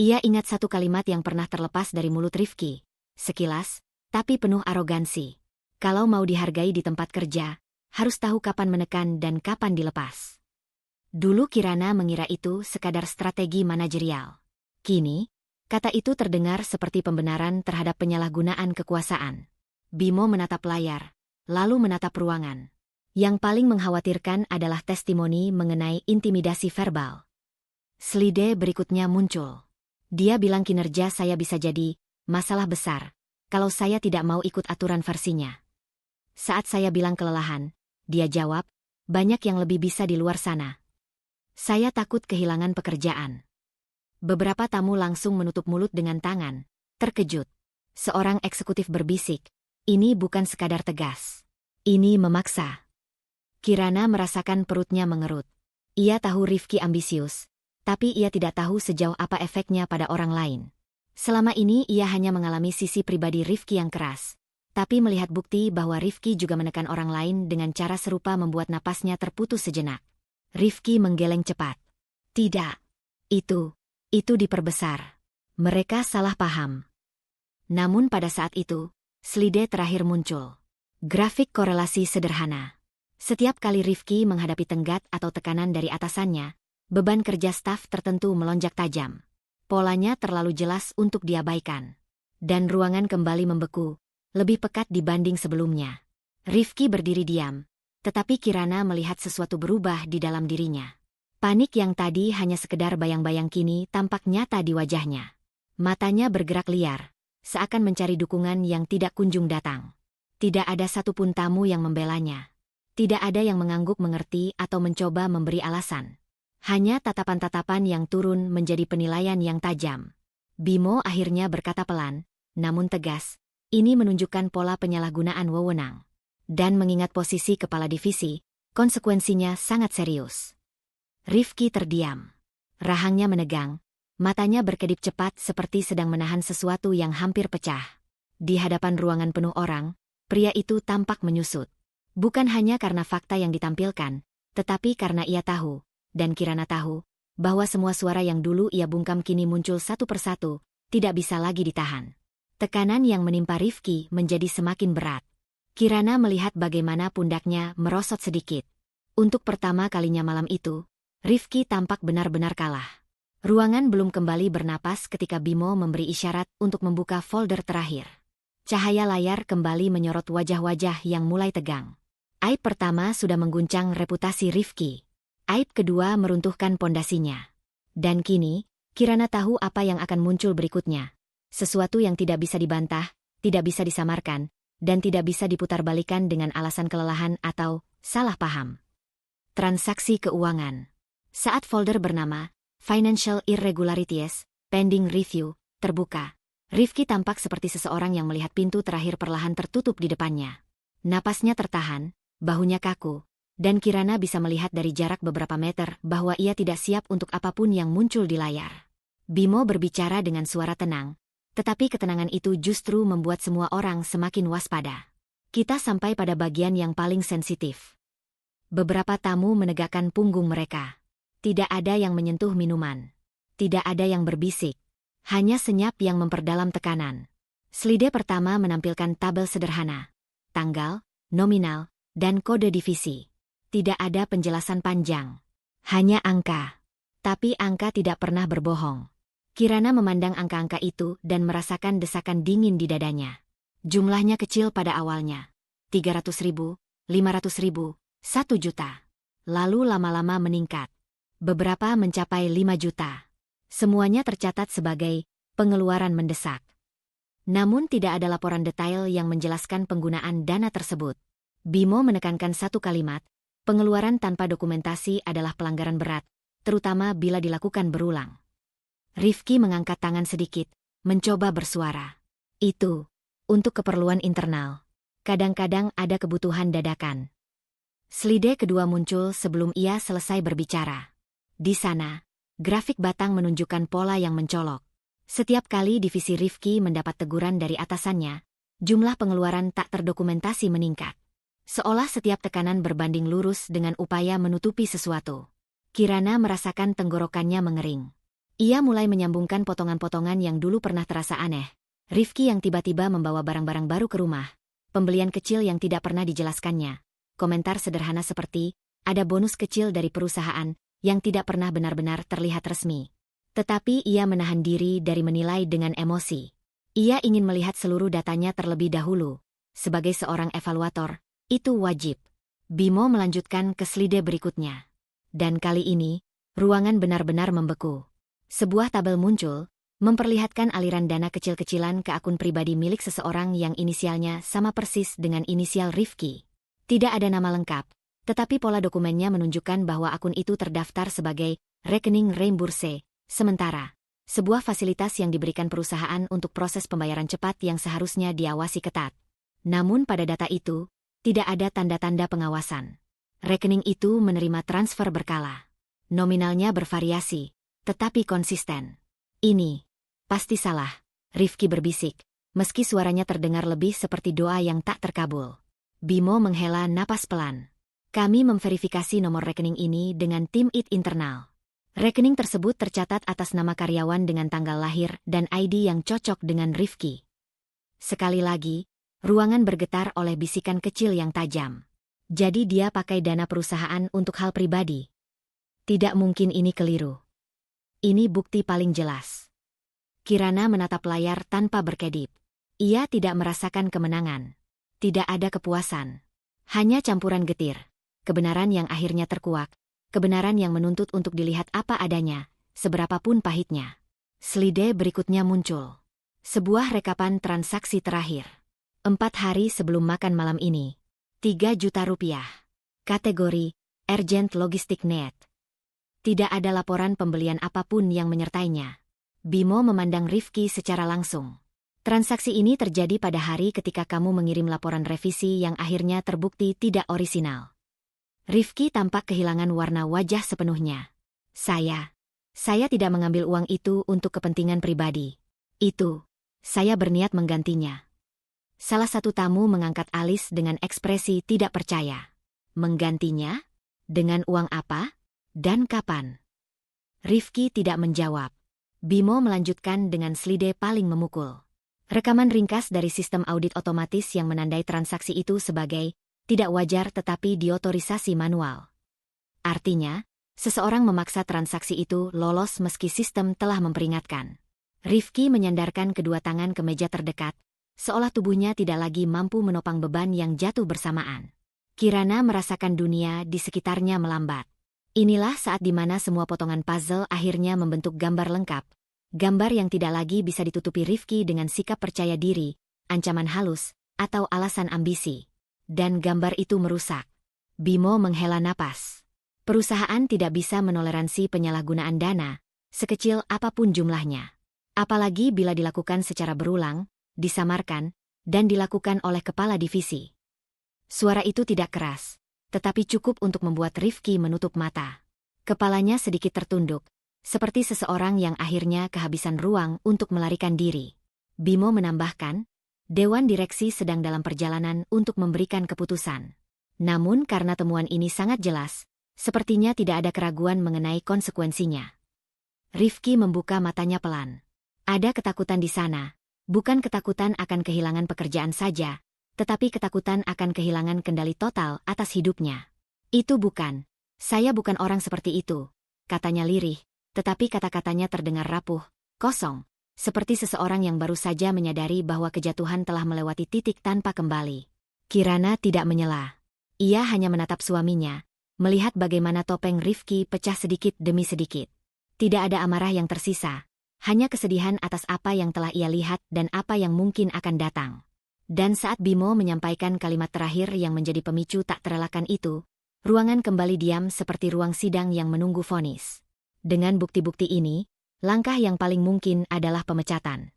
Ia ingat satu kalimat yang pernah terlepas dari mulut Rifki. Sekilas, tapi penuh arogansi. Kalau mau dihargai di tempat kerja, harus tahu kapan menekan dan kapan dilepas. Dulu Kirana mengira itu sekadar strategi manajerial. Kini, kata itu terdengar seperti pembenaran terhadap penyalahgunaan kekuasaan. Bimo menatap layar, lalu menatap ruangan. Yang paling mengkhawatirkan adalah testimoni mengenai intimidasi verbal. Slide berikutnya muncul. Dia bilang kinerja saya bisa jadi masalah besar kalau saya tidak mau ikut aturan versinya. Saat saya bilang kelelahan, dia jawab, banyak yang lebih bisa di luar sana. Saya takut kehilangan pekerjaan. Beberapa tamu langsung menutup mulut dengan tangan, terkejut. Seorang eksekutif berbisik, ini bukan sekadar tegas. Ini memaksa. Kirana merasakan perutnya mengerut. Ia tahu Rifki ambisius, tapi ia tidak tahu sejauh apa efeknya pada orang lain. Selama ini ia hanya mengalami sisi pribadi Rifki yang keras, Tapi melihat bukti bahwa Rifki juga menekan orang lain dengan cara serupa membuat napasnya terputus sejenak. Rifki menggeleng cepat. Tidak. Itu diperbesar. Mereka salah paham. Namun pada saat itu, slide terakhir muncul. Grafik korelasi sederhana. Setiap kali Rifki menghadapi tenggat atau tekanan dari atasannya, beban kerja staf tertentu melonjak tajam. Polanya terlalu jelas untuk diabaikan. Dan ruangan kembali membeku, lebih pekat dibanding sebelumnya. Rifki berdiri diam, tetapi Kirana melihat sesuatu berubah di dalam dirinya. Panik yang tadi hanya sekedar bayang-bayang kini tampak nyata di wajahnya. Matanya bergerak liar, seakan mencari dukungan yang tidak kunjung datang. Tidak ada satupun tamu yang membelanya. Tidak ada yang mengangguk mengerti atau mencoba memberi alasan. Hanya tatapan-tatapan yang turun menjadi penilaian yang tajam. Bimo akhirnya berkata pelan, namun tegas, ini menunjukkan pola penyalahgunaan wewenang. Dan mengingat posisi kepala divisi, konsekuensinya sangat serius. Rifki terdiam. Rahangnya menegang, matanya berkedip cepat seperti sedang menahan sesuatu yang hampir pecah. Di hadapan ruangan penuh orang, pria itu tampak menyusut. Bukan hanya karena fakta yang ditampilkan, tetapi karena ia tahu, dan Kirana tahu, bahwa semua suara yang dulu ia bungkam kini muncul satu persatu, tidak bisa lagi ditahan. Tekanan yang menimpa Rifki menjadi semakin berat. Kirana melihat bagaimana pundaknya merosot sedikit. Untuk pertama kalinya malam itu, Rifki tampak benar-benar kalah. Ruangan belum kembali bernapas ketika Bimo memberi isyarat untuk membuka folder terakhir. Cahaya layar kembali menyorot wajah-wajah yang mulai tegang. Aib pertama sudah mengguncang reputasi Rifki. Aib kedua meruntuhkan pondasinya. Dan kini, Kirana tahu apa yang akan muncul berikutnya. Sesuatu yang tidak bisa dibantah, tidak bisa disamarkan, dan tidak bisa diputarbalikan dengan alasan kelelahan atau salah paham. Transaksi keuangan. Saat folder bernama Financial Irregularities, Pending Review, terbuka, Rifki tampak seperti seseorang yang melihat pintu terakhir perlahan tertutup di depannya. Napasnya tertahan, bahunya kaku, dan Kirana bisa melihat dari jarak beberapa meter bahwa ia tidak siap untuk apapun yang muncul di layar. Bimo berbicara dengan suara tenang, tetapi ketenangan itu justru membuat semua orang semakin waspada. Kita sampai pada bagian yang paling sensitif. Beberapa tamu menegakkan punggung mereka. Tidak ada yang menyentuh minuman. Tidak ada yang berbisik. Hanya senyap yang memperdalam tekanan. Slide pertama menampilkan tabel sederhana. Tanggal, nominal, dan kode divisi. Tidak ada penjelasan panjang. Hanya angka. Tapi angka tidak pernah berbohong. Kirana memandang angka-angka itu dan merasakan desakan dingin di dadanya. Jumlahnya kecil pada awalnya. 300.000, 500.000, 1 juta. Lalu lama-lama meningkat. Beberapa mencapai 5 juta. Semuanya tercatat sebagai pengeluaran mendesak. Namun tidak ada laporan detail yang menjelaskan penggunaan dana tersebut. Bimo menekankan satu kalimat, pengeluaran tanpa dokumentasi adalah pelanggaran berat, terutama bila dilakukan berulang. Rifki mengangkat tangan sedikit, mencoba bersuara. Itu, untuk keperluan internal. Kadang-kadang ada kebutuhan dadakan. Slide kedua muncul sebelum ia selesai berbicara. Di sana, grafik batang menunjukkan pola yang mencolok. Setiap kali divisi Rifki mendapat teguran dari atasannya, jumlah pengeluaran tak terdokumentasi meningkat. Seolah setiap tekanan berbanding lurus dengan upaya menutupi sesuatu. Kirana merasakan tenggorokannya mengering. Ia mulai menyambungkan potongan-potongan yang dulu pernah terasa aneh. Rifki yang tiba-tiba membawa barang-barang baru ke rumah. Pembelian kecil yang tidak pernah dijelaskannya. Komentar sederhana seperti, ada bonus kecil dari perusahaan yang tidak pernah benar-benar terlihat resmi. Tetapi ia menahan diri dari menilai dengan emosi. Ia ingin melihat seluruh datanya terlebih dahulu. Sebagai seorang evaluator, itu wajib. Bimo melanjutkan ke slide berikutnya. Dan kali ini, ruangan benar-benar membeku. Sebuah tabel muncul, memperlihatkan aliran dana kecil-kecilan ke akun pribadi milik seseorang yang inisialnya sama persis dengan inisial Rifki. Tidak ada nama lengkap, tetapi pola dokumennya menunjukkan bahwa akun itu terdaftar sebagai rekening reimburse, sementara sebuah fasilitas yang diberikan perusahaan untuk proses pembayaran cepat yang seharusnya diawasi ketat. Namun pada data itu, tidak ada tanda-tanda pengawasan. Rekening itu menerima transfer berkala. Nominalnya bervariasi, tetapi konsisten. Ini pasti salah, Rifki berbisik, meski suaranya terdengar lebih seperti doa yang tak terkabul. Bimo menghela napas pelan. Kami memverifikasi nomor rekening ini dengan tim IT internal. Rekening tersebut tercatat atas nama karyawan dengan tanggal lahir dan ID yang cocok dengan Rifki. Sekali lagi, ruangan bergetar oleh bisikan kecil yang tajam. Jadi dia pakai dana perusahaan untuk hal pribadi. Tidak mungkin ini keliru. Ini bukti paling jelas. Kirana menatap layar tanpa berkedip. Ia tidak merasakan kemenangan. Tidak ada kepuasan. Hanya campuran getir. Kebenaran yang akhirnya terkuak. Kebenaran yang menuntut untuk dilihat apa adanya, seberapapun pahitnya. Slide berikutnya muncul. Sebuah rekapan transaksi terakhir. 4 hari sebelum makan malam ini. 3 juta rupiah. Kategori, Urgent Logistik Net. Tidak ada laporan pembelian apapun yang menyertainya. Bimo memandang Rifki secara langsung. Transaksi ini terjadi pada hari ketika kamu mengirim laporan revisi yang akhirnya terbukti tidak orisinal. Rifki tampak kehilangan warna wajah sepenuhnya. Saya tidak mengambil uang itu untuk kepentingan pribadi. Saya berniat menggantinya. Salah satu tamu mengangkat alis dengan ekspresi tidak percaya. Menggantinya? Dengan uang apa? Dan kapan? Rifki tidak menjawab. Bimo melanjutkan dengan slide paling memukul. Rekaman ringkas dari sistem audit otomatis yang menandai transaksi itu sebagai tidak wajar tetapi diotorisasi manual. Artinya, seseorang memaksa transaksi itu lolos meski sistem telah memperingatkan. Rifki menyandarkan kedua tangan ke meja terdekat, seolah tubuhnya tidak lagi mampu menopang beban yang jatuh bersamaan. Kirana merasakan dunia di sekitarnya melambat. Inilah saat di mana semua potongan puzzle akhirnya membentuk gambar lengkap. Gambar yang tidak lagi bisa ditutupi Rifki dengan sikap percaya diri, ancaman halus, atau alasan ambisi. Dan gambar itu merusak. Bimo menghela napas. Perusahaan tidak bisa menoleransi penyalahgunaan dana, sekecil apapun jumlahnya. Apalagi bila dilakukan secara berulang, disamarkan, dan dilakukan oleh kepala divisi. Suara itu tidak keras, tetapi cukup untuk membuat Rifki menutup mata. Kepalanya sedikit tertunduk, seperti seseorang yang akhirnya kehabisan ruang untuk melarikan diri. Bimo menambahkan, Dewan Direksi sedang dalam perjalanan untuk memberikan keputusan. Namun karena temuan ini sangat jelas, sepertinya tidak ada keraguan mengenai konsekuensinya. Rifki membuka matanya pelan. Ada ketakutan di sana, bukan ketakutan akan kehilangan pekerjaan saja, tetapi ketakutan akan kehilangan kendali total atas hidupnya. Itu bukan. Saya bukan orang seperti itu, katanya lirih. Tetapi kata-katanya terdengar rapuh, kosong, seperti seseorang yang baru saja menyadari bahwa kejatuhan telah melewati titik tanpa kembali. Kirana tidak menyela. Ia hanya menatap suaminya, melihat bagaimana topeng Rifki pecah sedikit demi sedikit. Tidak ada amarah yang tersisa, hanya kesedihan atas apa yang telah ia lihat dan apa yang mungkin akan datang. Dan saat Bimo menyampaikan kalimat terakhir yang menjadi pemicu tak terelakkan itu, ruangan kembali diam seperti ruang sidang yang menunggu vonis. Dengan bukti-bukti ini, langkah yang paling mungkin adalah pemecatan.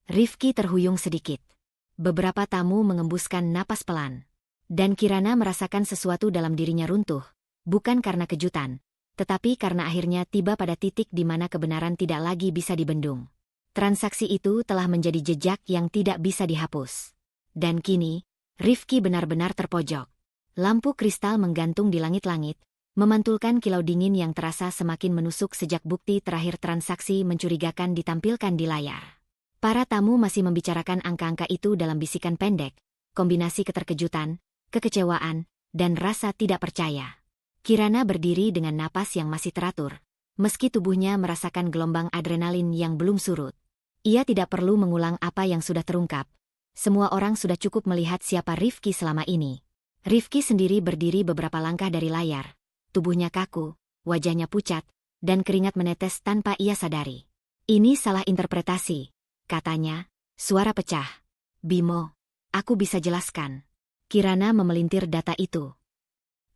Rifki terhuyung sedikit. Beberapa tamu mengembuskan napas pelan. Dan Kirana merasakan sesuatu dalam dirinya runtuh, bukan karena kejutan, tetapi karena akhirnya tiba pada titik di mana kebenaran tidak lagi bisa dibendung. Transaksi itu telah menjadi jejak yang tidak bisa dihapus. Dan kini, Rifki benar-benar terpojok. Lampu kristal menggantung di langit-langit, memantulkan kilau dingin yang terasa semakin menusuk sejak bukti terakhir transaksi mencurigakan ditampilkan di layar. Para tamu masih membicarakan angka-angka itu dalam bisikan pendek, kombinasi keterkejutan, kekecewaan, dan rasa tidak percaya. Kirana berdiri dengan napas yang masih teratur, meski tubuhnya merasakan gelombang adrenalin yang belum surut. Ia tidak perlu mengulang apa yang sudah terungkap. Semua orang sudah cukup melihat siapa Rifki selama ini. Rifki sendiri berdiri beberapa langkah dari layar. Tubuhnya kaku, wajahnya pucat, dan keringat menetes tanpa ia sadari. Ini salah interpretasi, katanya, suara pecah. Bimo, aku bisa jelaskan. Kirana memelintir data itu.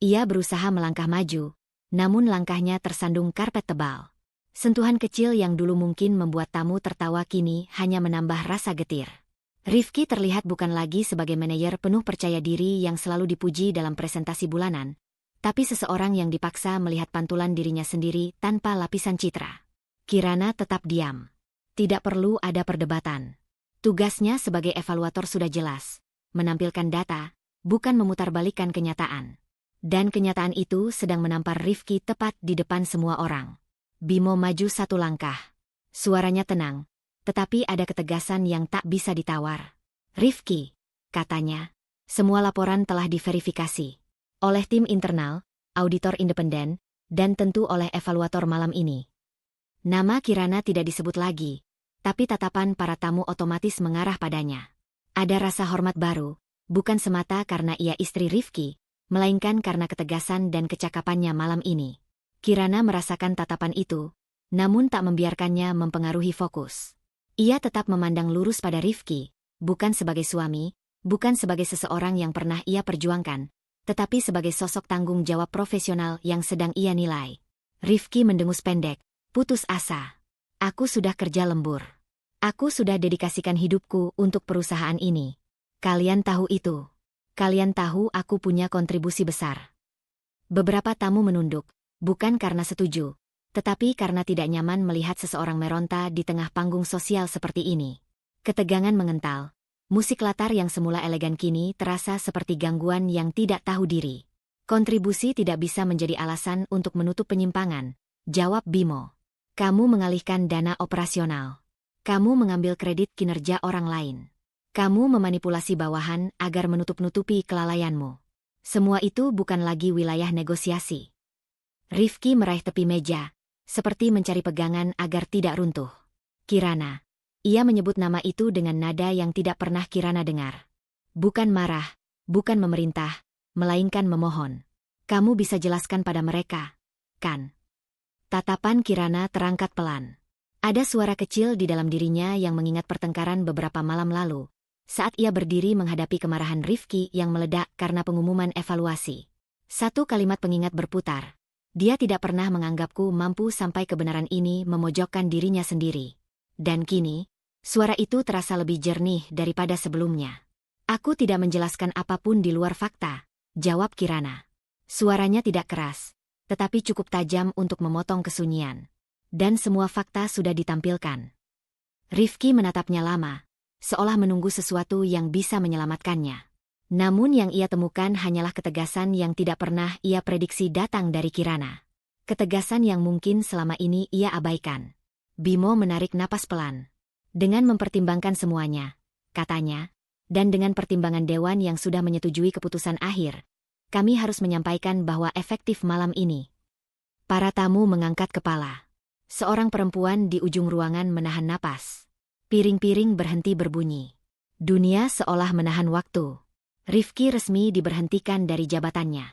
Ia berusaha melangkah maju, namun langkahnya tersandung karpet tebal. Sentuhan kecil yang dulu mungkin membuat tamu tertawa kini hanya menambah rasa getir. Rifki terlihat bukan lagi sebagai manajer penuh percaya diri yang selalu dipuji dalam presentasi bulanan, tapi seseorang yang dipaksa melihat pantulan dirinya sendiri tanpa lapisan citra. Kirana tetap diam. Tidak perlu ada perdebatan. Tugasnya sebagai evaluator sudah jelas, menampilkan data, bukan memutarbalikkan kenyataan. Dan kenyataan itu sedang menampar Rifki tepat di depan semua orang. Bimo maju satu langkah. Suaranya tenang, tetapi ada ketegasan yang tak bisa ditawar. "Rifki," katanya, "semua laporan telah diverifikasi oleh tim internal, auditor independen, dan tentu oleh evaluator malam ini." Nama Kirana tidak disebut lagi, tapi tatapan para tamu otomatis mengarah padanya. Ada rasa hormat baru, bukan semata karena ia istri Rifki, melainkan karena ketegasan dan kecakapannya malam ini. Kirana merasakan tatapan itu, namun tak membiarkannya mempengaruhi fokus. Ia tetap memandang lurus pada Rifki, bukan sebagai suami, bukan sebagai seseorang yang pernah ia perjuangkan, tetapi sebagai sosok tanggung jawab profesional yang sedang ia nilai. Rifki mendengus pendek, putus asa. "Aku sudah kerja lembur. Aku sudah dedikasikan hidupku untuk perusahaan ini. Kalian tahu itu. Kalian tahu aku punya kontribusi besar." Beberapa tamu menunduk, bukan karena setuju, tetapi karena tidak nyaman melihat seseorang meronta di tengah panggung sosial seperti ini. Ketegangan mengental. Musik latar yang semula elegan kini terasa seperti gangguan yang tidak tahu diri. "Kontribusi tidak bisa menjadi alasan untuk menutup penyimpangan," jawab Bimo. "Kamu mengalihkan dana operasional. Kamu mengambil kredit kinerja orang lain. Kamu memanipulasi bawahan agar menutup-nutupi kelalaianmu. Semua itu bukan lagi wilayah negosiasi." Rifki meraih tepi meja, seperti mencari pegangan agar tidak runtuh. "Kirana." Ia menyebut nama itu dengan nada yang tidak pernah Kirana dengar. Bukan marah, bukan memerintah, melainkan memohon. "Kamu bisa jelaskan pada mereka, kan?" Tatapan Kirana terangkat pelan. Ada suara kecil di dalam dirinya yang mengingat pertengkaran beberapa malam lalu, saat ia berdiri menghadapi kemarahan Rifki yang meledak karena pengumuman evaluasi. Satu kalimat pengingat berputar. "Dia tidak pernah menganggapku mampu sampai kebenaran ini memojokkan dirinya sendiri." Dan kini, suara itu terasa lebih jernih daripada sebelumnya. "Aku tidak menjelaskan apapun di luar fakta," jawab Kirana. Suaranya tidak keras, tetapi cukup tajam untuk memotong kesunyian. Dan semua fakta sudah ditampilkan. Rifki menatapnya lama, seolah menunggu sesuatu yang bisa menyelamatkannya. Namun yang ia temukan hanyalah ketegasan yang tidak pernah ia prediksi datang dari Kirana. Ketegasan yang mungkin selama ini ia abaikan. Bimo menarik napas pelan. "Dengan mempertimbangkan semuanya," katanya, "dan dengan pertimbangan dewan yang sudah menyetujui keputusan akhir, kami harus menyampaikan bahwa efektif malam ini." Para tamu mengangkat kepala. Seorang perempuan di ujung ruangan menahan napas. Piring-piring berhenti berbunyi. Dunia seolah menahan waktu. Rifki resmi diberhentikan dari jabatannya.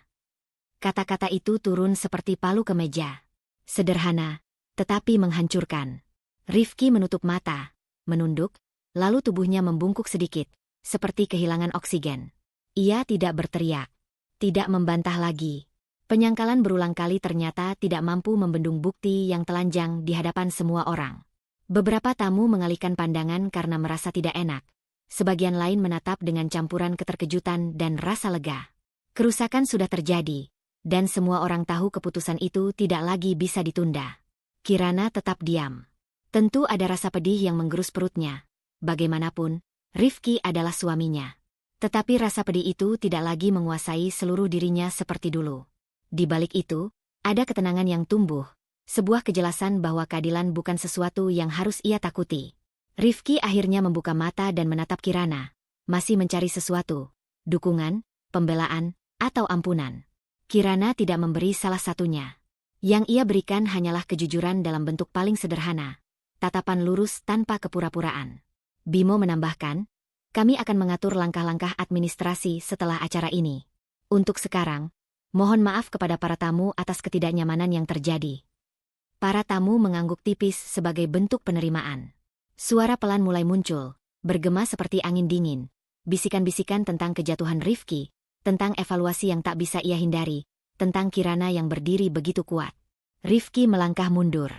Kata-kata itu turun seperti palu ke meja. Sederhana, tetapi menghancurkan. Rifki menutup mata, menunduk, lalu tubuhnya membungkuk sedikit, seperti kehilangan oksigen. Ia tidak berteriak, tidak membantah lagi. Penyangkalan berulang kali ternyata tidak mampu membendung bukti yang telanjang di hadapan semua orang. Beberapa tamu mengalihkan pandangan karena merasa tidak enak. Sebagian lain menatap dengan campuran keterkejutan dan rasa lega. Kerusakan sudah terjadi, dan semua orang tahu keputusan itu tidak lagi bisa ditunda. Kirana tetap diam. Tentu ada rasa pedih yang menggerus perutnya. Bagaimanapun, Rifki adalah suaminya. Tetapi rasa pedih itu tidak lagi menguasai seluruh dirinya seperti dulu. Di balik itu, ada ketenangan yang tumbuh, sebuah kejelasan bahwa keadilan bukan sesuatu yang harus ia takuti. Rifki akhirnya membuka mata dan menatap Kirana, masih mencari sesuatu, dukungan, pembelaan, atau ampunan. Kirana tidak memberi salah satunya. Yang ia berikan hanyalah kejujuran dalam bentuk paling sederhana, tatapan lurus tanpa kepura-puraan. Bimo menambahkan, "Kami akan mengatur langkah-langkah administrasi setelah acara ini. Untuk sekarang, mohon maaf kepada para tamu atas ketidaknyamanan yang terjadi." Para tamu mengangguk tipis sebagai bentuk penerimaan. Suara pelan mulai muncul, bergema seperti angin dingin. Bisikan-bisikan tentang kejatuhan Rifki, tentang evaluasi yang tak bisa ia hindari, tentang Kirana yang berdiri begitu kuat. Rifki melangkah mundur.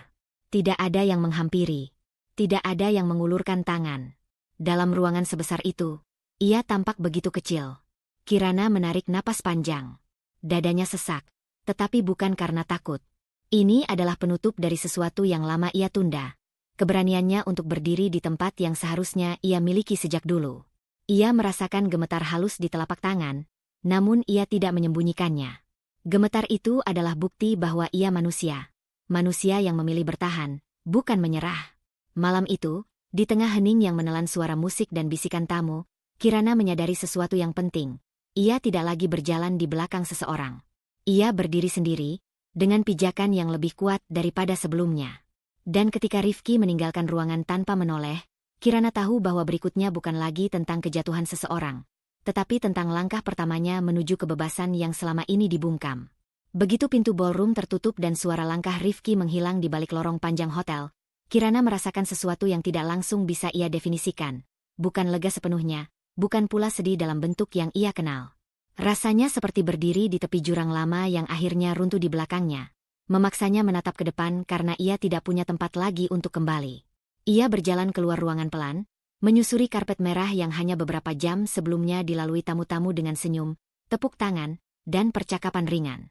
Tidak ada yang menghampiri. Tidak ada yang mengulurkan tangan. Dalam ruangan sebesar itu, ia tampak begitu kecil. Kirana menarik napas panjang. Dadanya sesak, tetapi bukan karena takut. Ini adalah penutup dari sesuatu yang lama ia tunda. keberaniannya untuk berdiri di tempat yang seharusnya ia miliki sejak dulu. Ia merasakan gemetar halus di telapak tangan, namun ia tidak menyembunyikannya. Gemetar itu adalah bukti bahwa ia manusia. Manusia yang memilih bertahan, bukan menyerah. Malam itu, di tengah hening yang menelan suara musik dan bisikan tamu, Kirana menyadari sesuatu yang penting. Ia tidak lagi berjalan di belakang seseorang. Ia berdiri sendiri, dengan pijakan yang lebih kuat daripada sebelumnya. Dan ketika Rifki meninggalkan ruangan tanpa menoleh, Kirana tahu bahwa berikutnya bukan lagi tentang kejatuhan seseorang, tetapi tentang langkah pertamanya menuju kebebasan yang selama ini dibungkam. Begitu pintu ballroom tertutup dan suara langkah Rifki menghilang di balik lorong panjang hotel, Kirana merasakan sesuatu yang tidak langsung bisa ia definisikan. Bukan lega sepenuhnya, bukan pula sedih dalam bentuk yang ia kenal. Rasanya seperti berdiri di tepi jurang lama yang akhirnya runtuh di belakangnya. Memaksanya menatap ke depan karena ia tidak punya tempat lagi untuk kembali. Ia berjalan keluar ruangan pelan, menyusuri karpet merah yang hanya beberapa jam sebelumnya dilalui tamu-tamu dengan senyum, tepuk tangan, dan percakapan ringan.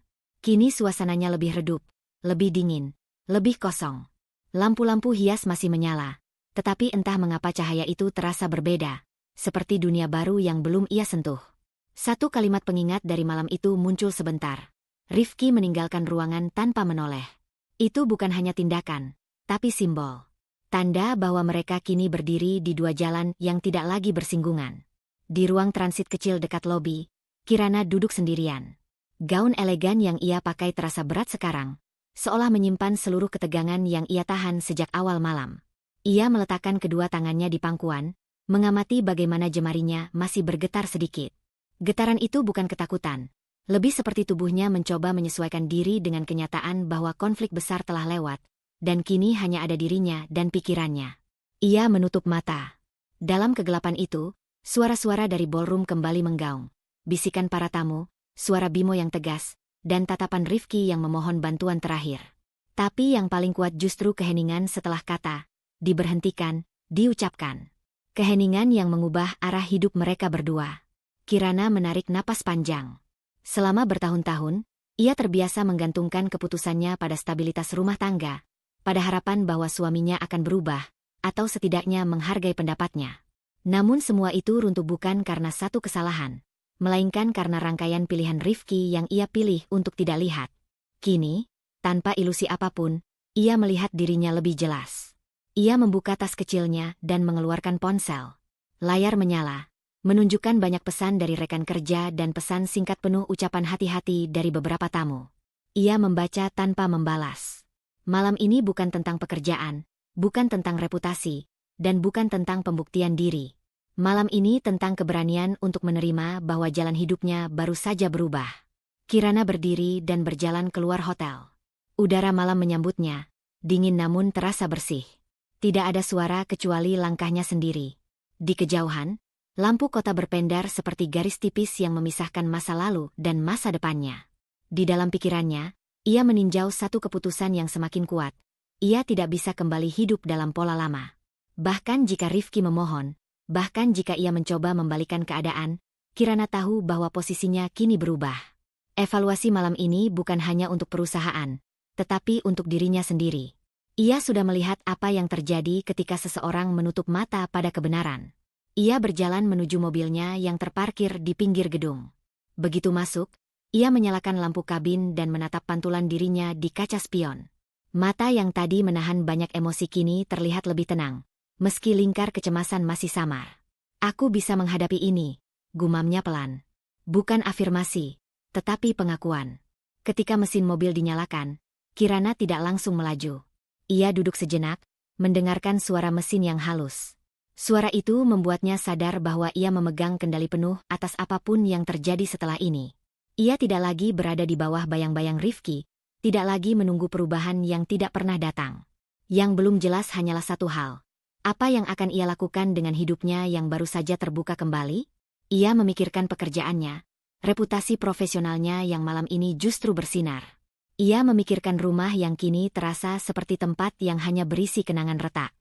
Kini suasananya lebih redup, lebih dingin, lebih kosong. Lampu-lampu hias masih menyala, tetapi entah mengapa cahaya itu terasa berbeda, seperti dunia baru yang belum ia sentuh. Satu kalimat pengingat dari malam itu muncul sebentar. Rifki meninggalkan ruangan tanpa menoleh. Itu bukan hanya tindakan, tapi simbol. Tanda bahwa mereka kini berdiri di dua jalan yang tidak lagi bersinggungan. Di ruang transit kecil dekat lobi, Kirana duduk sendirian. Gaun elegan yang ia pakai terasa berat sekarang, seolah menyimpan seluruh ketegangan yang ia tahan sejak awal malam. Ia meletakkan kedua tangannya di pangkuan, mengamati bagaimana jemarinya masih bergetar sedikit. Getaran itu bukan ketakutan. Lebih seperti tubuhnya mencoba menyesuaikan diri dengan kenyataan bahwa konflik besar telah lewat, dan kini hanya ada dirinya dan pikirannya. Ia menutup mata. Dalam kegelapan itu, suara-suara dari ballroom kembali menggaung. Bisikan para tamu, suara Bimo yang tegas, dan tatapan Rifki yang memohon bantuan terakhir. Tapi yang paling kuat justru keheningan setelah kata, diberhentikan, diucapkan. Keheningan yang mengubah arah hidup mereka berdua. Kirana menarik napas panjang. Selama bertahun-tahun, ia terbiasa menggantungkan keputusannya pada stabilitas rumah tangga, pada harapan bahwa suaminya akan berubah, atau setidaknya menghargai pendapatnya. Namun semua itu runtuh bukan karena satu kesalahan, melainkan karena rangkaian pilihan Rifki yang ia pilih untuk tidak lihat. Kini, tanpa ilusi apapun, ia melihat dirinya lebih jelas. Ia membuka tas kecilnya dan mengeluarkan ponsel. Layar menyala, menunjukkan banyak pesan dari rekan kerja dan pesan singkat penuh ucapan hati-hati dari beberapa tamu. Ia membaca tanpa membalas. Malam ini bukan tentang pekerjaan, bukan tentang reputasi, dan bukan tentang pembuktian diri. Malam ini tentang keberanian untuk menerima bahwa jalan hidupnya baru saja berubah. Kirana berdiri dan berjalan keluar hotel. Udara malam menyambutnya, dingin namun terasa bersih. Tidak ada suara kecuali langkahnya sendiri. Di kejauhan, lampu kota berpendar seperti garis tipis yang memisahkan masa lalu dan masa depannya. Di dalam pikirannya, ia meninjau satu keputusan yang semakin kuat. Ia tidak bisa kembali hidup dalam pola lama. Bahkan jika Rifki memohon, bahkan jika ia mencoba membalikan keadaan, Kirana tahu bahwa posisinya kini berubah. Evaluasi malam ini bukan hanya untuk perusahaan, tetapi untuk dirinya sendiri. Ia sudah melihat apa yang terjadi ketika seseorang menutup mata pada kebenaran. Ia berjalan menuju mobilnya yang terparkir di pinggir gedung. Begitu masuk, ia menyalakan lampu kabin dan menatap pantulan dirinya di kaca spion. Mata yang tadi menahan banyak emosi kini terlihat lebih tenang, meski lingkar kecemasan masih samar. Aku bisa menghadapi ini, gumamnya pelan. Bukan afirmasi, tetapi pengakuan. Ketika mesin mobil dinyalakan, Kirana tidak langsung melaju. Ia duduk sejenak, mendengarkan suara mesin yang halus. Suara itu membuatnya sadar bahwa ia memegang kendali penuh atas apapun yang terjadi setelah ini. Ia tidak lagi berada di bawah bayang-bayang Rifki, tidak lagi menunggu perubahan yang tidak pernah datang. Yang belum jelas hanyalah satu hal. Apa yang akan ia lakukan dengan hidupnya yang baru saja terbuka kembali? Ia memikirkan pekerjaannya, reputasi profesionalnya yang malam ini justru bersinar. Ia memikirkan rumah yang kini terasa seperti tempat yang hanya berisi kenangan retak.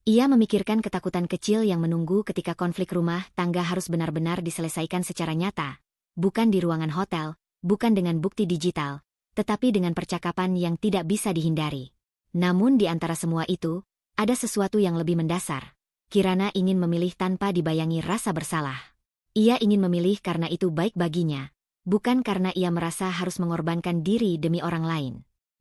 Ia memikirkan ketakutan kecil yang menunggu ketika konflik rumah tangga harus benar-benar diselesaikan secara nyata. Bukan di ruangan hotel, bukan dengan bukti digital, tetapi dengan percakapan yang tidak bisa dihindari. Namun di antara semua itu, Ada sesuatu yang lebih mendasar. Kirana ingin memilih tanpa dibayangi rasa bersalah. Ia ingin memilih karena itu baik baginya, bukan karena ia merasa harus mengorbankan diri demi orang lain.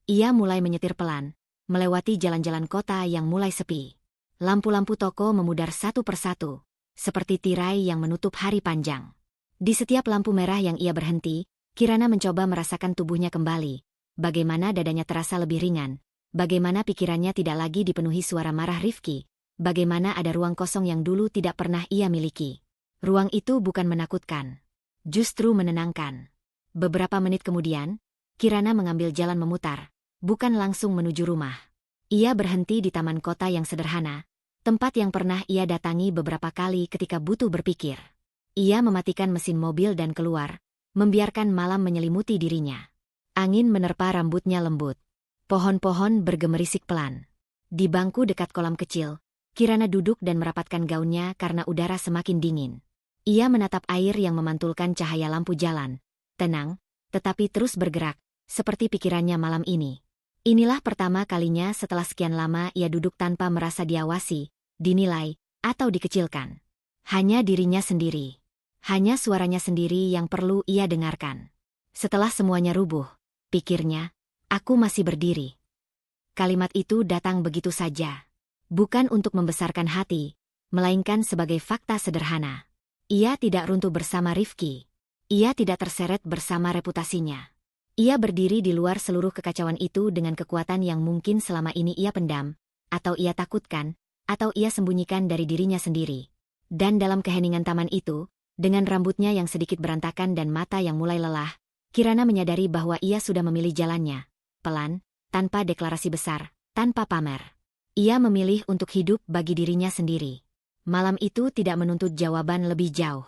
Ia mulai menyetir pelan, melewati jalan-jalan kota yang mulai sepi. Lampu-lampu toko memudar satu persatu, seperti tirai yang menutup hari panjang. Di setiap lampu merah yang ia berhenti, Kirana mencoba merasakan tubuhnya kembali. Bagaimana dadanya terasa lebih ringan, bagaimana pikirannya tidak lagi dipenuhi suara marah Rifki, bagaimana ada ruang kosong yang dulu tidak pernah ia miliki. Ruang itu bukan menakutkan, justru menenangkan. Beberapa menit kemudian, Kirana mengambil jalan memutar, bukan langsung menuju rumah. Ia berhenti di taman kota yang sederhana, tempat yang pernah ia datangi beberapa kali ketika butuh berpikir. Ia mematikan mesin mobil dan keluar, membiarkan malam menyelimuti dirinya. Angin menerpa rambutnya lembut. Pohon-pohon bergemerisik pelan. Di bangku dekat kolam kecil, Kirana duduk dan merapatkan gaunnya karena udara semakin dingin. Ia menatap air yang memantulkan cahaya lampu jalan. Tenang, tetapi terus bergerak, seperti pikirannya malam ini. Inilah pertama kalinya setelah sekian lama ia duduk tanpa merasa diawasi, dinilai, atau dikecilkan. Hanya dirinya sendiri. Hanya suaranya sendiri yang perlu ia dengarkan. Setelah semuanya rubuh, pikirnya, aku masih berdiri. Kalimat itu datang begitu saja. Bukan untuk membesarkan hati, melainkan sebagai fakta sederhana. Ia tidak runtuh bersama Rifki. Ia tidak terseret bersama reputasinya. Ia berdiri di luar seluruh kekacauan itu dengan kekuatan yang mungkin selama ini ia pendam, atau ia takutkan, atau ia sembunyikan dari dirinya sendiri. Dan dalam keheningan taman itu, dengan rambutnya yang sedikit berantakan dan mata yang mulai lelah, Kirana menyadari bahwa ia sudah memilih jalannya. Pelan, tanpa deklarasi besar, tanpa pamer. Ia memilih untuk hidup bagi dirinya sendiri. Malam itu tidak menuntut jawaban lebih jauh.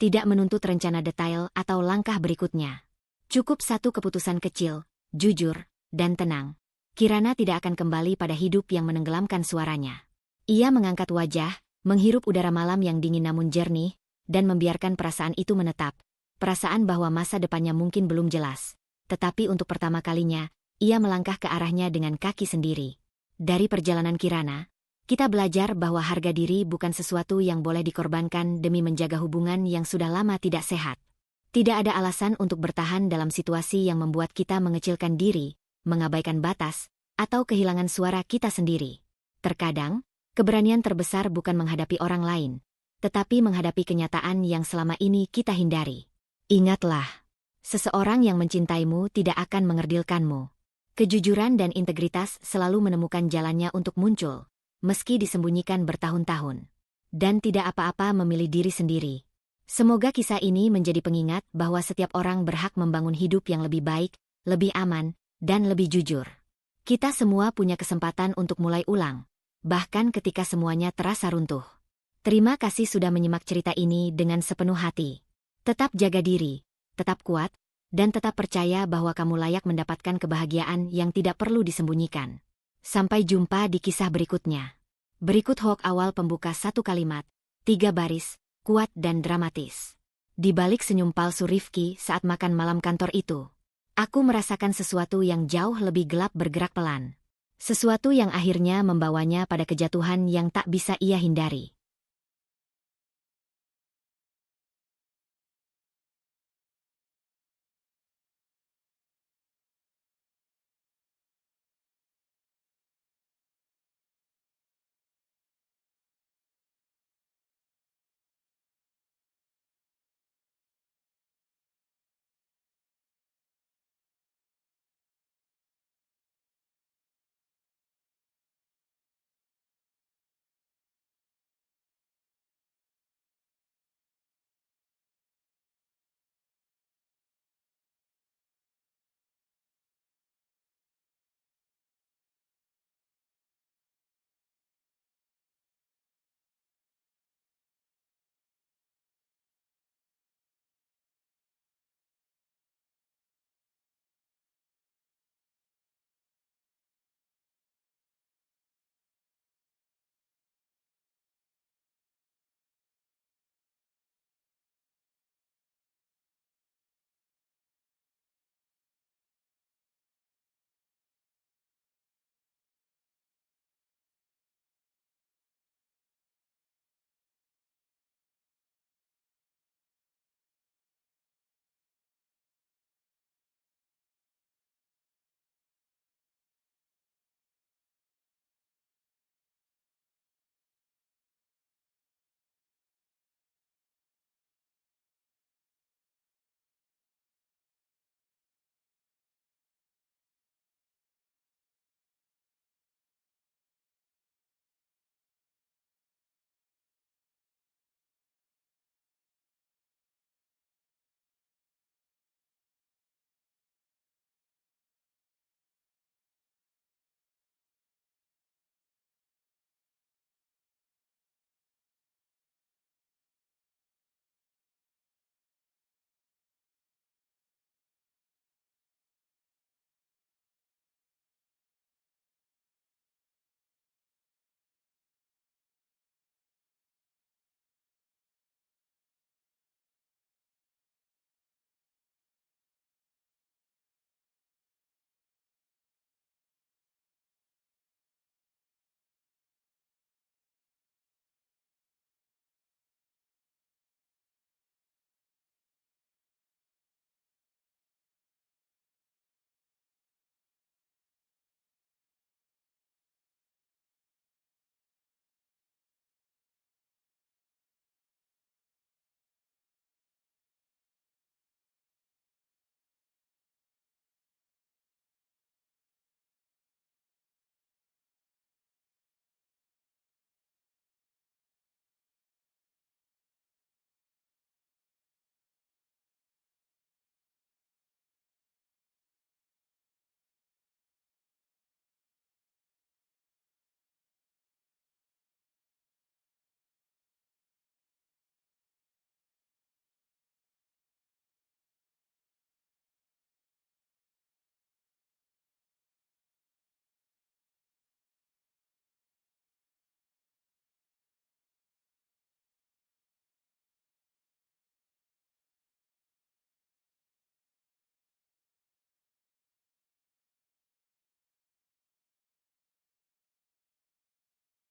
Tidak menuntut rencana detail atau langkah berikutnya. Cukup satu keputusan kecil, jujur, dan tenang. Kirana tidak akan kembali pada hidup yang menenggelamkan suaranya. Ia mengangkat wajah, menghirup udara malam yang dingin namun jernih, dan membiarkan perasaan itu menetap. Perasaan bahwa masa depannya mungkin belum jelas. Tetapi untuk pertama kalinya, ia melangkah ke arahnya dengan kaki sendiri. Dari perjalanan Kirana, kita belajar bahwa harga diri bukan sesuatu yang boleh dikorbankan demi menjaga hubungan yang sudah lama tidak sehat. Tidak ada alasan untuk bertahan dalam situasi yang membuat kita mengecilkan diri, mengabaikan batas, atau kehilangan suara kita sendiri. Terkadang, keberanian terbesar bukan menghadapi orang lain, tetapi menghadapi kenyataan yang selama ini kita hindari. Ingatlah, seseorang yang mencintaimu tidak akan mengerdilkanmu. Kejujuran dan integritas selalu menemukan jalannya untuk muncul, meski disembunyikan bertahun-tahun. Dan tidak apa-apa memilih diri sendiri. Semoga kisah ini menjadi pengingat bahwa setiap orang berhak membangun hidup yang lebih baik, lebih aman, dan lebih jujur. Kita semua punya kesempatan untuk mulai ulang, bahkan ketika semuanya terasa runtuh. Terima kasih sudah menyimak cerita ini dengan sepenuh hati. Tetap jaga diri, tetap kuat, dan tetap percaya bahwa kamu layak mendapatkan kebahagiaan yang tidak perlu disembunyikan. Sampai jumpa di kisah berikutnya. Berikut hook awal pembuka 1 kalimat, 3 baris, kuat dan dramatis. Di balik senyum palsu Rifki saat makan malam kantor itu, aku merasakan sesuatu yang jauh lebih gelap bergerak pelan. Sesuatu yang akhirnya membawanya pada kejatuhan yang tak bisa ia hindari.